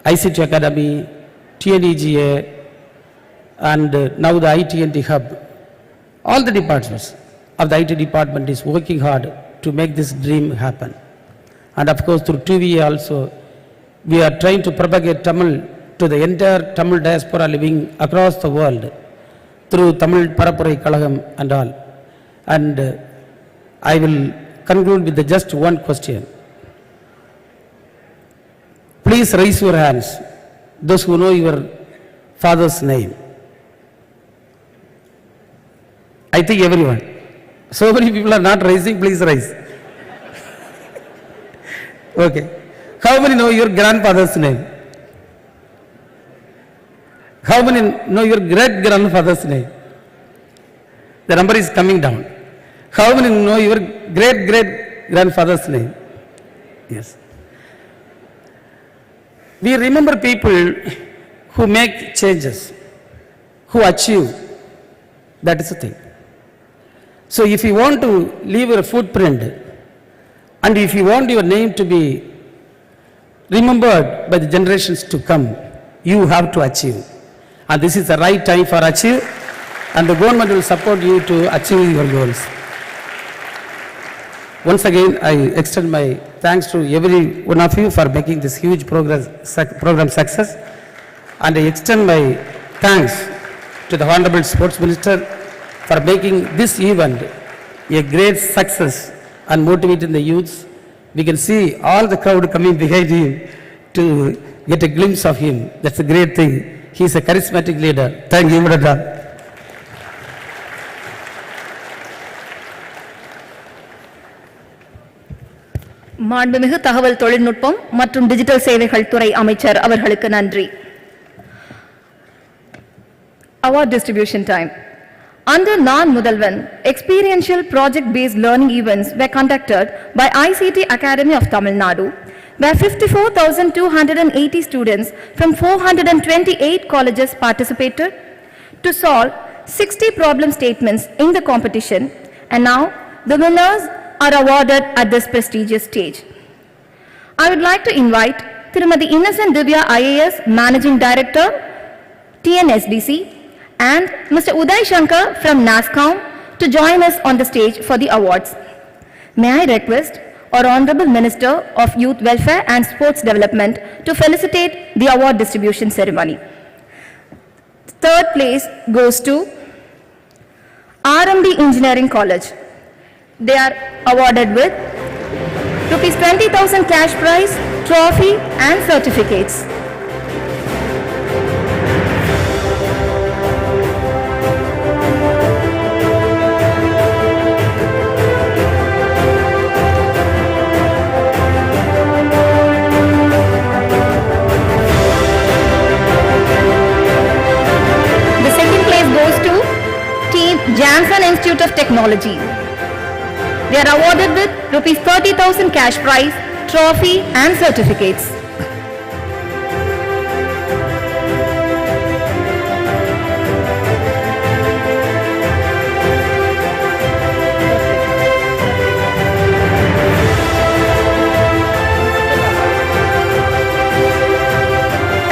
ICT Academy, TNEGA, and now the IT&T Hub, all the departments of the IT department is working hard to make this dream happen. And of course through TVA also, we are trying to propagate Tamil to the entire Tamil diaspora living across the world through Tamil Parapurai Kalagam and all. And I will conclude with just one question. Please raise your hands, those who know your father's name. I think everyone. So many people are not raising, please raise. Okay. How many know your grandfather's name? How many know your great-grandfather's name? The number is coming down. How many know your great-great-grandfather's name? Yes. We remember people who make changes, who achieve. That is the thing. So if you want to leave a footprint and if you want your name to be remembered by the generations to come, you have to achieve. And this is the right time for achieve, and the government will support you to achieve your goals. Once again, I extend my thanks to every one of you for making this huge program success, and I extend my thanks to the Honorable Sports Minister for making this event a great success and motivating the youths. We can see all the crowd coming behind him to get a glimpse of him. That's a great thing. He is a charismatic leader. Thank you, brother. மாண்புமிகு தகவல் தொழில்நுட்பம் மற்றும் digital சேவைகள் துறை அமைச்சர் அவர்களுக்கு நன்றி. Award distribution time. Under Non-Mudalvan, experiential project-based learning events were conducted by ICT Academy of Tamil Nadu, where 54,280 students from 428 colleges participated to solve 60 problem statements in the competition, and now the winners are awarded at this prestigious stage. I would like to invite Thirumathi Innocent Divya IAS Managing Director, TNSDC, and Mr. Uday Shankar from NASCOM to join us on the stage for the awards. May I request our Honorable Minister of Youth Welfare and Sports Development to felicitate the award distribution ceremony. Third place goes to RMD Engineering College. They are awarded with Rs 20,000 cash prize, trophy and certificates. Janssen Institute of Technology. They are awarded with rupees 30,000 cash prize, trophy and certificates.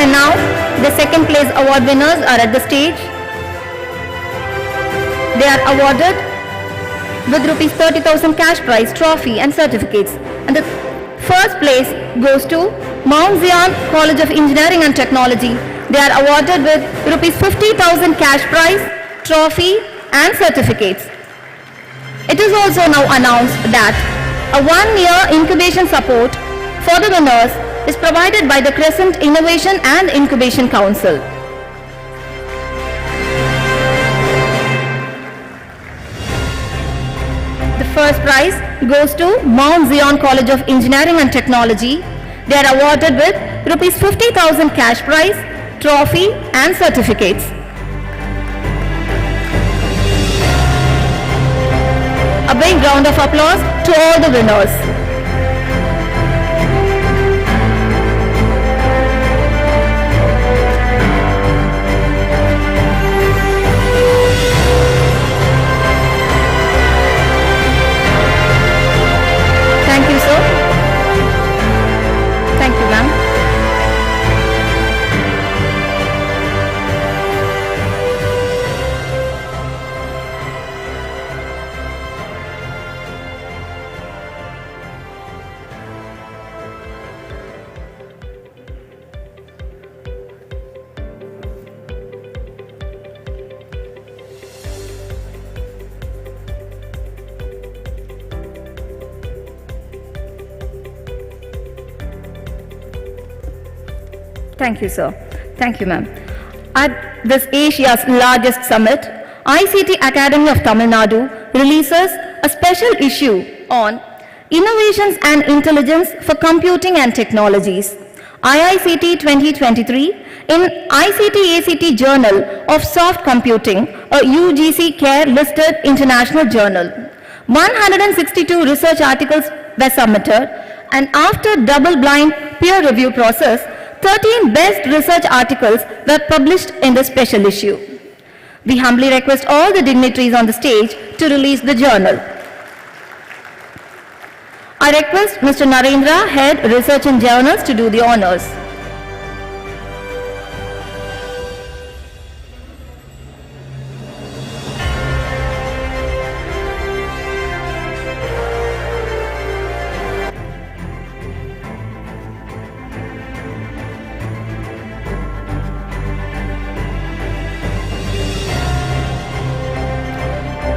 And now, the second place award winners are at the stage. They are awarded with rupees 30,000 cash prize, trophy and certificates. And the first place goes to Mount Zion College of Engineering and Technology. They are awarded with rupees 50,000 cash prize, trophy and certificates. It is also now announced that a 1-year incubation support for the winners is provided by the Crescent Innovation and Incubation Council. The first prize goes to Mount Zion College of Engineering and Technology. They are awarded with rupees 50,000 cash prize, trophy and certificates. A big round of applause to all the winners. Thank you, sir. Thank you, ma'am. Thank you, sir. Thank you, ma'am. At this Asia's largest summit, ICT Academy of Tamil Nadu releases a special issue on innovations and intelligence for computing and technologies, IICT 2023, in ICT ACT Journal of Soft Computing, a UGC CARE listed international journal. 162 research articles were submitted, and after double-blind peer review process, 13 best research articles were published in the special issue. We humbly request all the dignitaries on the stage to release the journal. I request Mr. Narendra, Head Research and Journals, to do the honors.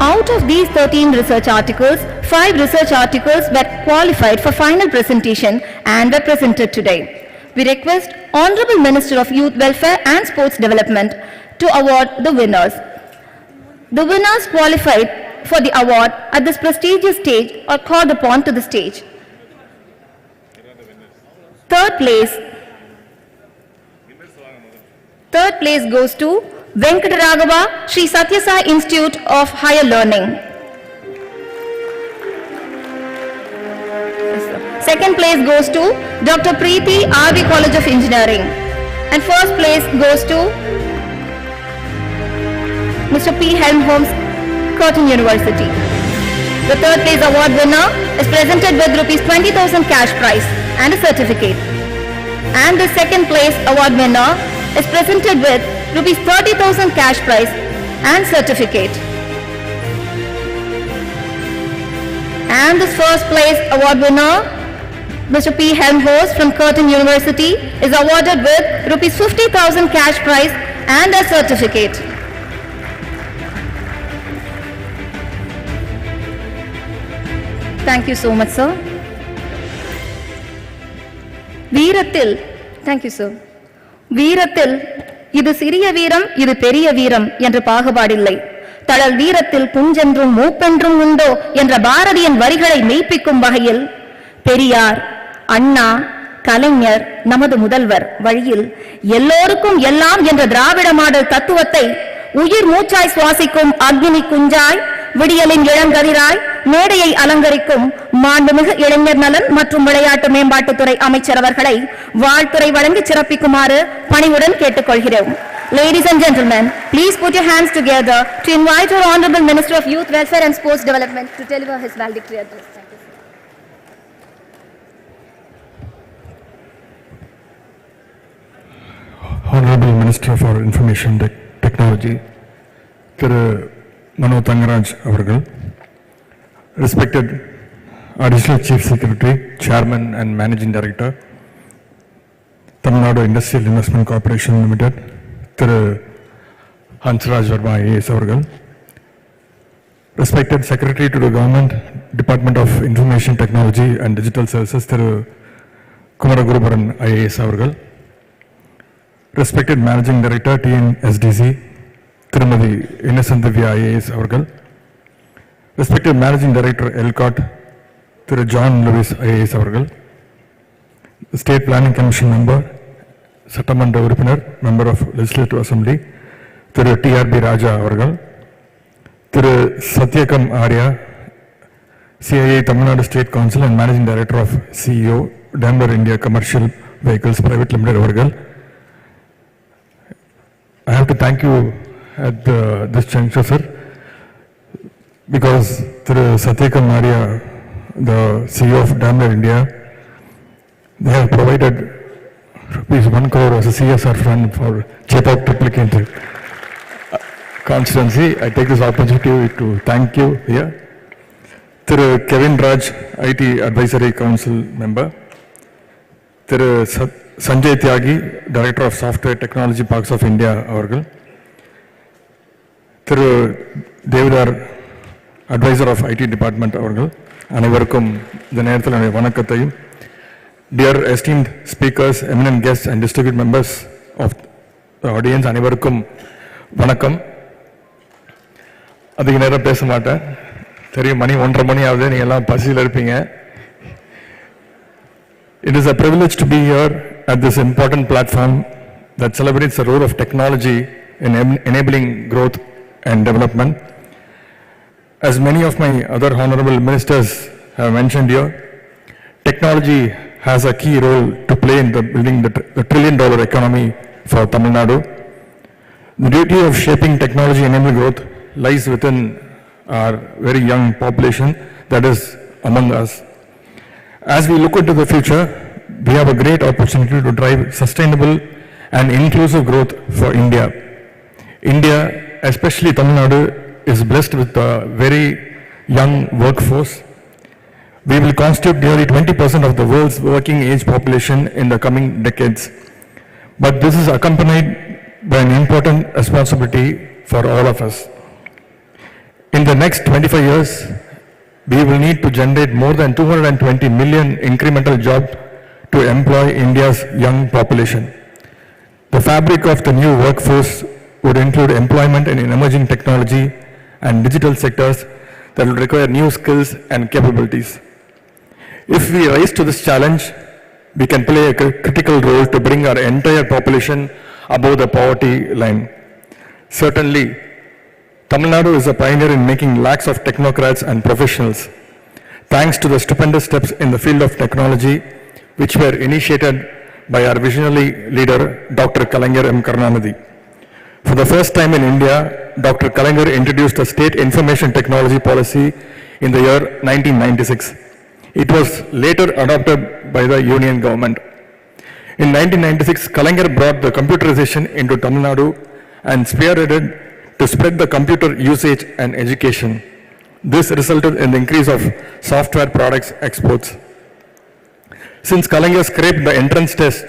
Out of these 13 research articles, 5 research articles were qualified for final presentation and were presented today. We request Honorable Minister of Youth Welfare and Sports Development to award the winners. The winners qualified for the award at this prestigious stage are called upon to the stage. Third place goes to Venkataragava, Sri Satya Sai Institute of Higher Learning. Second place goes to Dr. Preeti, RV College of Engineering. And first place goes to Mr. P. Helmholtz, Curtin University. The third place award winner is presented with rupees 20,000 cash prize and a certificate. And the second place award winner is presented with rupees 30,000 cash prize and certificate. And this first place award winner, Mr. P. Helmholtz from Curtin University, is awarded with rupees 50,000 cash prize and a certificate. Thank you so much, sir. Thank you, sir. வீரத்தில் இது சிறிய வீரம், இது பெரிய வீரம் என்று பாகுபாடில்லை. தடல் வீரத்தில் புஞ்சென்றும் மூப்பென்றும் உண்டோ என்ற பாரதியின் வரிகளை மெய்ப்பிக்கும் வகையில் பெரியார், அண்ணா, கலைஞர், நமது முதல்வர் வழியில் எல்லோருக்கும் எல்லாம் என்ற திராவிட மாடல் தத்துவத்தை உயிர் மூச்சாய் சுவாசிக்கும் அக்னி குஞ்சாய் விடியலின் இளங்கதிராய் மேடையை அலங்கரிக்கும் மாண்புமிகு இளைஞர் நலன் மற்றும் விளையாட்டு மேம்பாட்டுத்துறை அமைச்சர் அவர்களை வாழ்த்துரை வழங்கி சிறப்பிக்குமாறு பணிவுடன் கேட்டுக்கொள்கிறோம். Ladies and gentlemen, please put your hands together to invite our Honorable Minister of Youth Welfare and Sports Development to deliver his valedictory address. Thank you. Honorable Minister for Information Technology, Thiru Mano Thangaraj avargal, respected Additional Chief Secretary, Chairman and Managing Director, Tamil Nadu Industrial Investment Corporation Limited, Thiru Hansraj Verma IAS avargal, respected Secretary to the Government, Department of Information Technology and Digital Services, Thiru Kumaragurubaran IAS avargal, respected Managing Director, TNSDC, Tirumadi Innocent Divya IAS avargal, respected Managing Director, ELCOT, Thiru John Lewis IAS avargal, State Planning Commission Member, Sattamandra Urupinar, Member of Legislative Assembly, Thiru TRB Raja avargal, Thiru Satyakam Arya, CIA Tamil Nadu State Council and Managing Director of CEO, Daimler India Commercial Vehicles Private Limited avargal. I have to thank you at this juncture, sir, because through Satyakam Arya, the CEO of Daimler India, they have provided ₹1 crore as a CSR fund for Chetak Triplicate constituency. I take this opportunity to thank you here. Through Kevin Raj, IT Advisory Council member, through Sanjay Tyagi, Director of Software Technology Parks of India avargal, Thiru Devidar, Advisor of IT Department avargal, அனைவருக்கும் இந்த நேரத்தில் வணக்கத்தையும், dear esteemed speakers, eminent guests and distinguished members of the audience, அனைவருக்கும் வணக்கம். அதிக நேரம் பேச மாட்டேன், தெரியும் மணி 1:30 மணி ஆகுது, நீங்க எல்லாம் பசியில் இருப்பீங்க. It is a privilege to be here at this important platform that celebrates the role of technology in enabling growth and development. As many of my other honorable ministers have mentioned here, technology has a key role to play in building the $1 trillion economy for Tamil Nadu. The duty of shaping technology-enabled growth lies within our very young population that is among us. As we look into the future, we have a great opportunity to drive sustainable and inclusive growth for India. India, especially Tamil Nadu, is blessed with a very young workforce. We will constitute nearly 20% of the world's working age population in the coming decades. But this is accompanied by an important responsibility for all of us. In the next 25 years, we will need to generate more than 220 million incremental jobs to employ India's young population. The fabric of the new workforce would include employment in emerging technology and digital sectors that will require new skills and capabilities. If we rise to this challenge, we can play a critical role to bring our entire population above the poverty line. Certainly, Tamil Nadu is a pioneer in making lakhs of technocrats and professionals. Thanks to the stupendous steps in the field of technology, which were initiated by our visionary leader, Dr. Kalaignar M. Karunanidhi. For the first time in India, Dr. Kalaignar introduced a state information technology policy in the year 1996. It was later adopted by the union government. In 1996, Kalaignar brought the computerization into Tamil Nadu and spearheaded to spread the computer usage and education. This resulted in the increase of software products exports. Since Kalaignar scraped the entrance test,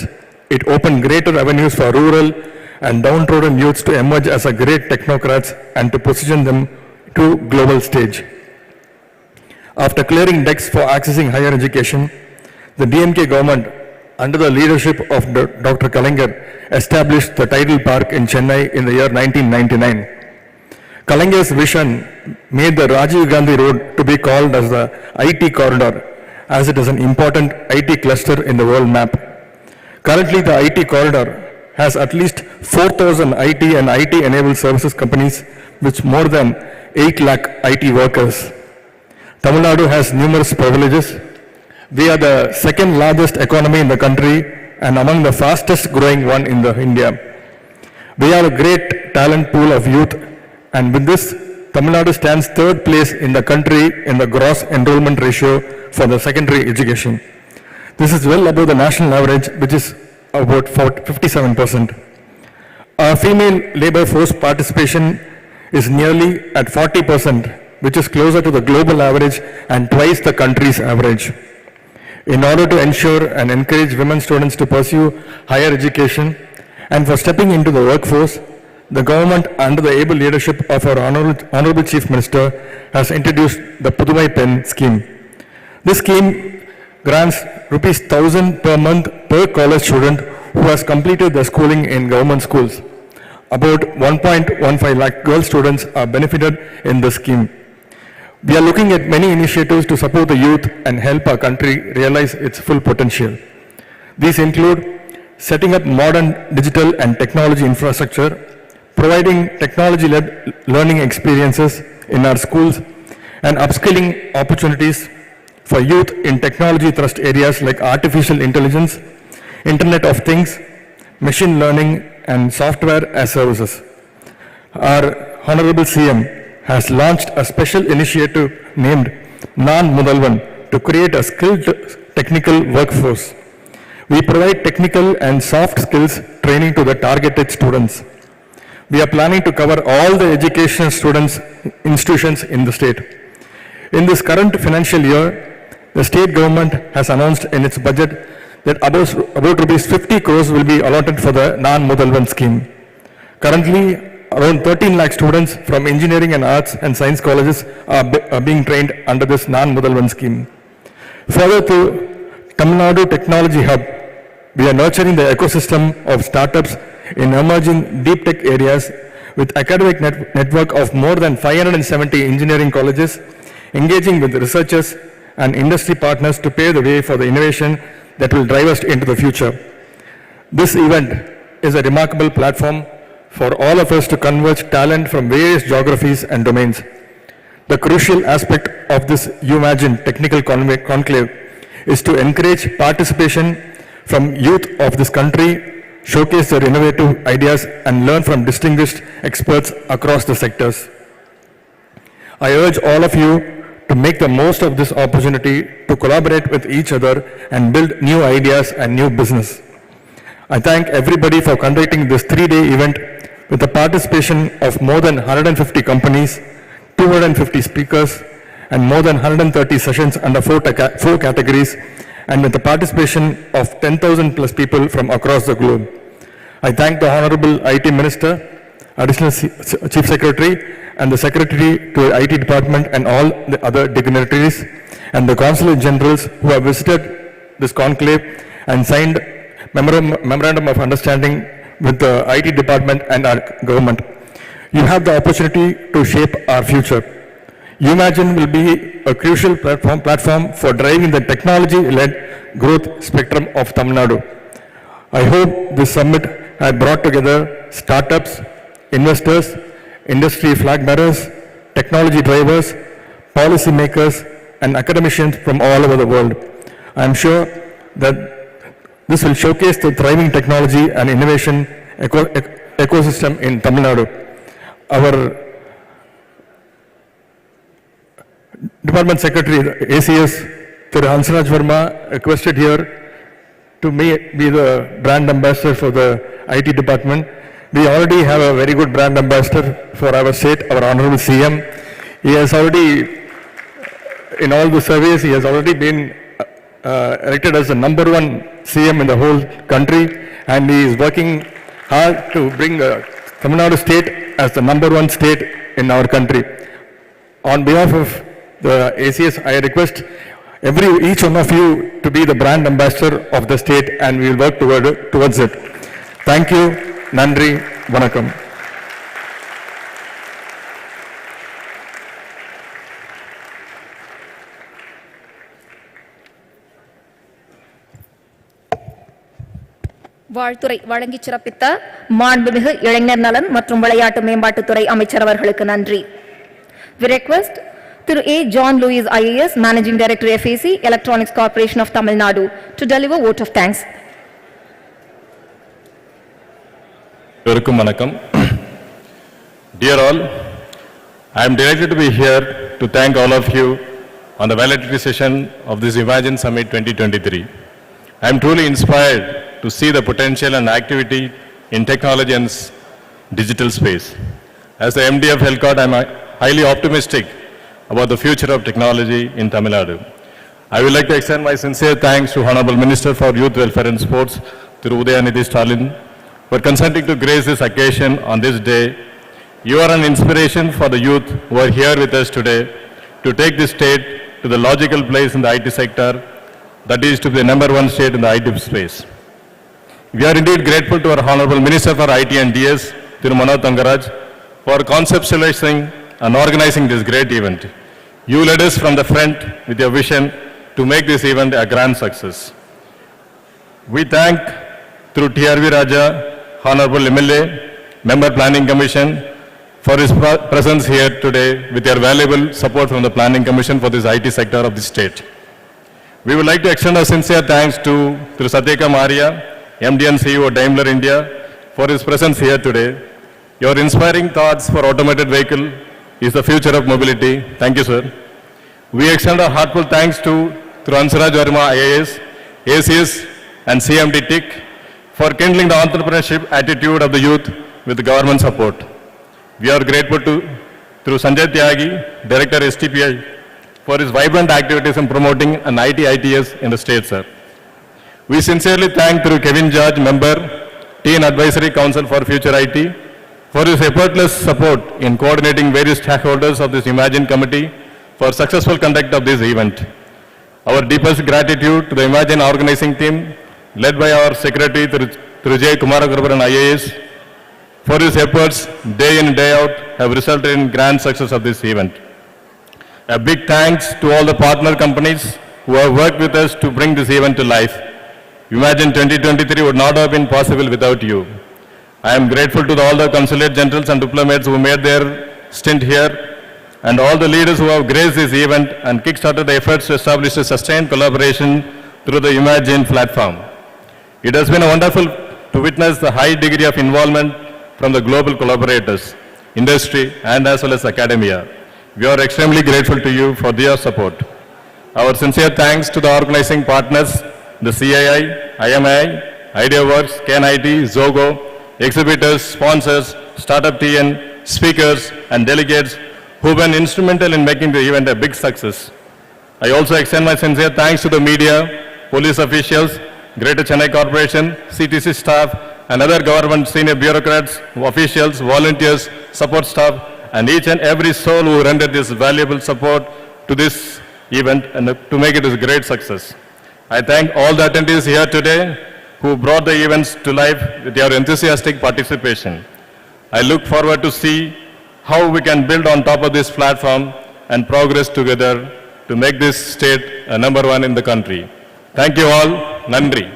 it opened greater avenues for rural and downtrodden youths to emerge as a great technocrats and to position them to global stage. After clearing decks for accessing higher education, the DMK government, under the leadership of Dr. Kalaignar, established the Tidal Park in Chennai in the year 1999. Kalaignar's vision made the Rajiv Gandhi Road to be called as the IT corridor, as it is an important IT cluster in the world map. Currently, the IT corridor has at least 4,000 IT and IT-enabled services companies with more than 8 lakh IT workers. Tamil Nadu has numerous privileges. We are the second largest economy in the country and among the fastest growing one in India. We have a great talent pool of youth, and with this, Tamil Nadu stands third place in the country in the gross enrollment ratio for the secondary education. This is well above the national average, which is about 57%. Our female labor force participation is nearly at 40%, which is closer to the global average and twice the country's average. In order to ensure and encourage women students to pursue higher education and for stepping into the workforce, the government, under the able leadership of our Honorable Chief Minister, has introduced the Pudumai Pen scheme. This scheme grants rupees 1,000 per month per college student who has completed their schooling in government schools. About 1.15 lakh girl students are benefited in the scheme. We are looking at many initiatives to support the youth and help our country realize its full potential. These include setting up modern digital and technology infrastructure, providing technology-led learning experiences in our schools, and upskilling opportunities for youth in technology thrust areas like artificial intelligence, Internet of Things, machine learning, and software as services. Our Honorable CM has launched a special initiative named Naan Mudalvan to create a skilled technical workforce. We provide technical and soft skills training to the targeted students. We are planning to cover all the education institutions in the state. In this current financial year, the state government has announced in its budget that about rupees 50 crores will be allotted for the Naan Mudalvan scheme. Currently, around 13 lakh students from engineering and arts and science colleges are being trained under this Naan Mudalvan scheme. Further to Tamil Nadu Technology Hub, we are nurturing the ecosystem of startups in emerging deep tech areas with academic network of more than 570 engineering colleges, engaging with researchers and industry partners to pave the way for the innovation that will drive us into the future. This event is a remarkable platform for all of us to converge talent from various geographies and domains. The crucial aspect of this Umagine Technical Conclave is to encourage participation from youth of this country, showcase their innovative ideas, and learn from distinguished experts across the sectors. I urge all of you to make the most of this opportunity to collaborate with each other and build new ideas and new business. I thank everybody for conducting this 3-day event with the participation of more than 150 companies, 250 speakers, and more than 130 sessions under four categories, and with the participation of 10,000 plus people from across the globe. I thank the Honorable IT Minister, Additional Chief Secretary, and the Secretary to the IT Department and all the other dignitaries, and the Consulate Generals who have visited this conclave and signed Memorandum of Understanding with the IT Department and our government. You have the opportunity to shape our future. Umagine will be a crucial platform for driving the technology-led growth spectrum of Tamil Nadu. I hope this summit has brought together startups, investors, industry flag bearers, technology drivers, policy makers, and academicians from all over the world. I am sure that this will showcase the thriving technology and innovation ecosystem in Tamil Nadu. Our Department Secretary, ACS, Thiru Hansraj Verma, requested here to be the brand ambassador for the IT department. We already have a very good brand ambassador for our state, our Honorable CM. He has already, in all the surveys, he has already been elected as the #1 CM in the whole country, and he is working hard to bring Tamil Nadu state as the #1 state in our country. On behalf of the ACS, I request each one of you to be the brand ambassador of the state, and we will work towards it. Thank you. Nandri. Vanakkam. வாழ்த்துரை வழங்கி சிறப்பித்த மாண்புமிகு இளைஞர் நலன் மற்றும் விளையாட்டு மேம்பாட்டுத்துறை அமைச்சர் அவர்களுக்கு நன்றி. We request Thiru A. John Louis IAS, Managing Director FAC, Electronics Corporation of Tamil Nadu, to deliver vote of thanks. Dear all, I am delighted to be here to thank all of you on the valedictory session of this Umagine Summit 2023. I am truly inspired to see the potential and activity in technology and digital space. As the MD of Elcott, I am highly optimistic about the future of technology in Tamil Nadu. I would like to extend my sincere thanks to Honorable Minister for Youth Welfare and Sports, Thiru Udayanidhi Stalin, for consenting to grace this occasion on this day. You are an inspiration for the youth who are here with us today to take this state to the logical place in the IT sector, that is to be the #1 state in the IT space. We are indeed grateful to our Honorable Minister for IT and DS, Thiru Manoj Thangaraj, for conceptualizing and organizing this great event. You led us from the front with your vision to make this event a grand success. We thank through TRV Raja, Honorable MLA, Member Planning Commission, for his presence here today with your valuable support from the Planning Commission for this IT sector of the state. We would like to extend our sincere thanks to Thiru Satyakam Arya, MD and CEO Daimler India, for his presence here today. Your inspiring thoughts for automated vehicle is the future of mobility. Thank you, sir. We extend our heartfelt thanks to Hansraj Verma IAS, ACS and CMD TIC for kindling the entrepreneurship attitude of the youth with government support. We are grateful to through Sanjay Tyagi, Director STPI, for his vibrant activities in promoting an ITS in the state, sir. We sincerely thank through Kevin George, Member, Teen Advisory Council for Future IT, for his effortless support in coordinating various stakeholders of this Umagine Committee for successful conduct of this event. Our deepest gratitude to the Umagine organizing team, led by our Secretary through J. Kumaragurubaran IAS, for his efforts day in day out have resulted in grand success of this event. A big thanks to all the partner companies who have worked with us to bring this event to life. Umagine 2023 would not have been possible without you. I am grateful to all the consulate generals and diplomats who made their stint here, and all the leaders who have graced this event and kickstarted the efforts to establish a sustained collaboration through the Umagine platform. It has been wonderful to witness the high degree of involvement from the global collaborators, industry, and as well as academia. We are extremely grateful to you for their support. Our sincere thanks to the organizing partners, the CII, IMI, IdeaWorks, KNIT, Zogo, exhibitors, sponsors, Startup TN, speakers, and delegates who have been instrumental in making the event a big success. I also extend my sincere thanks to the media, police officials, Greater Chennai Corporation, CTC staff, and other government senior bureaucrats, officials, volunteers, support staff, and each and every soul who rendered this valuable support to this event and to make it a great success. I thank all the attendees here today who brought the events to life with your enthusiastic participation. I look forward to see how we can build on top of this platform and progress together to make this state a #1 in the country. Thank you all. Nandri.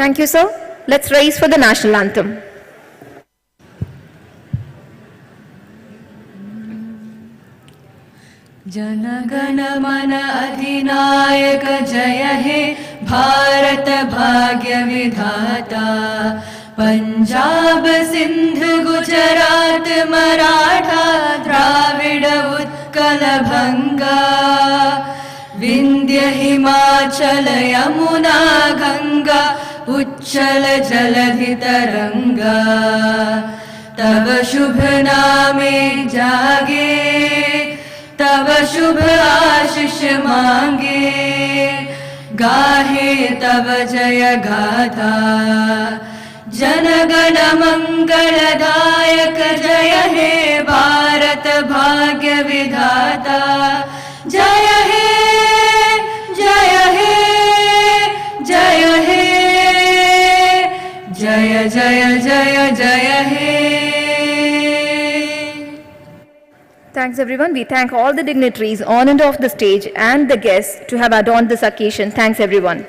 Thank you, sir. Let's raise for the national anthem. जनगण मन अधिनायक जय हे भारत भाग्य विधाता पंजाब सिंध गुजरात मराठा द्राविड उत्कल भंगा विंध्य हिमाचल यमुना गंगा उच्चल जलधि तरंगा तब शुभ नामे जागे तब शुभ आशीष मांगे गाहे तब जय गाथा जनगण मंगलदायक जय हे भारत भाग्य विधाता जय हे जय हे जय हे जय जय जय जय हे. Thanks everyone. We thank all the dignitaries on and off the stage and the guests to have adorned this occasion. Thanks everyone.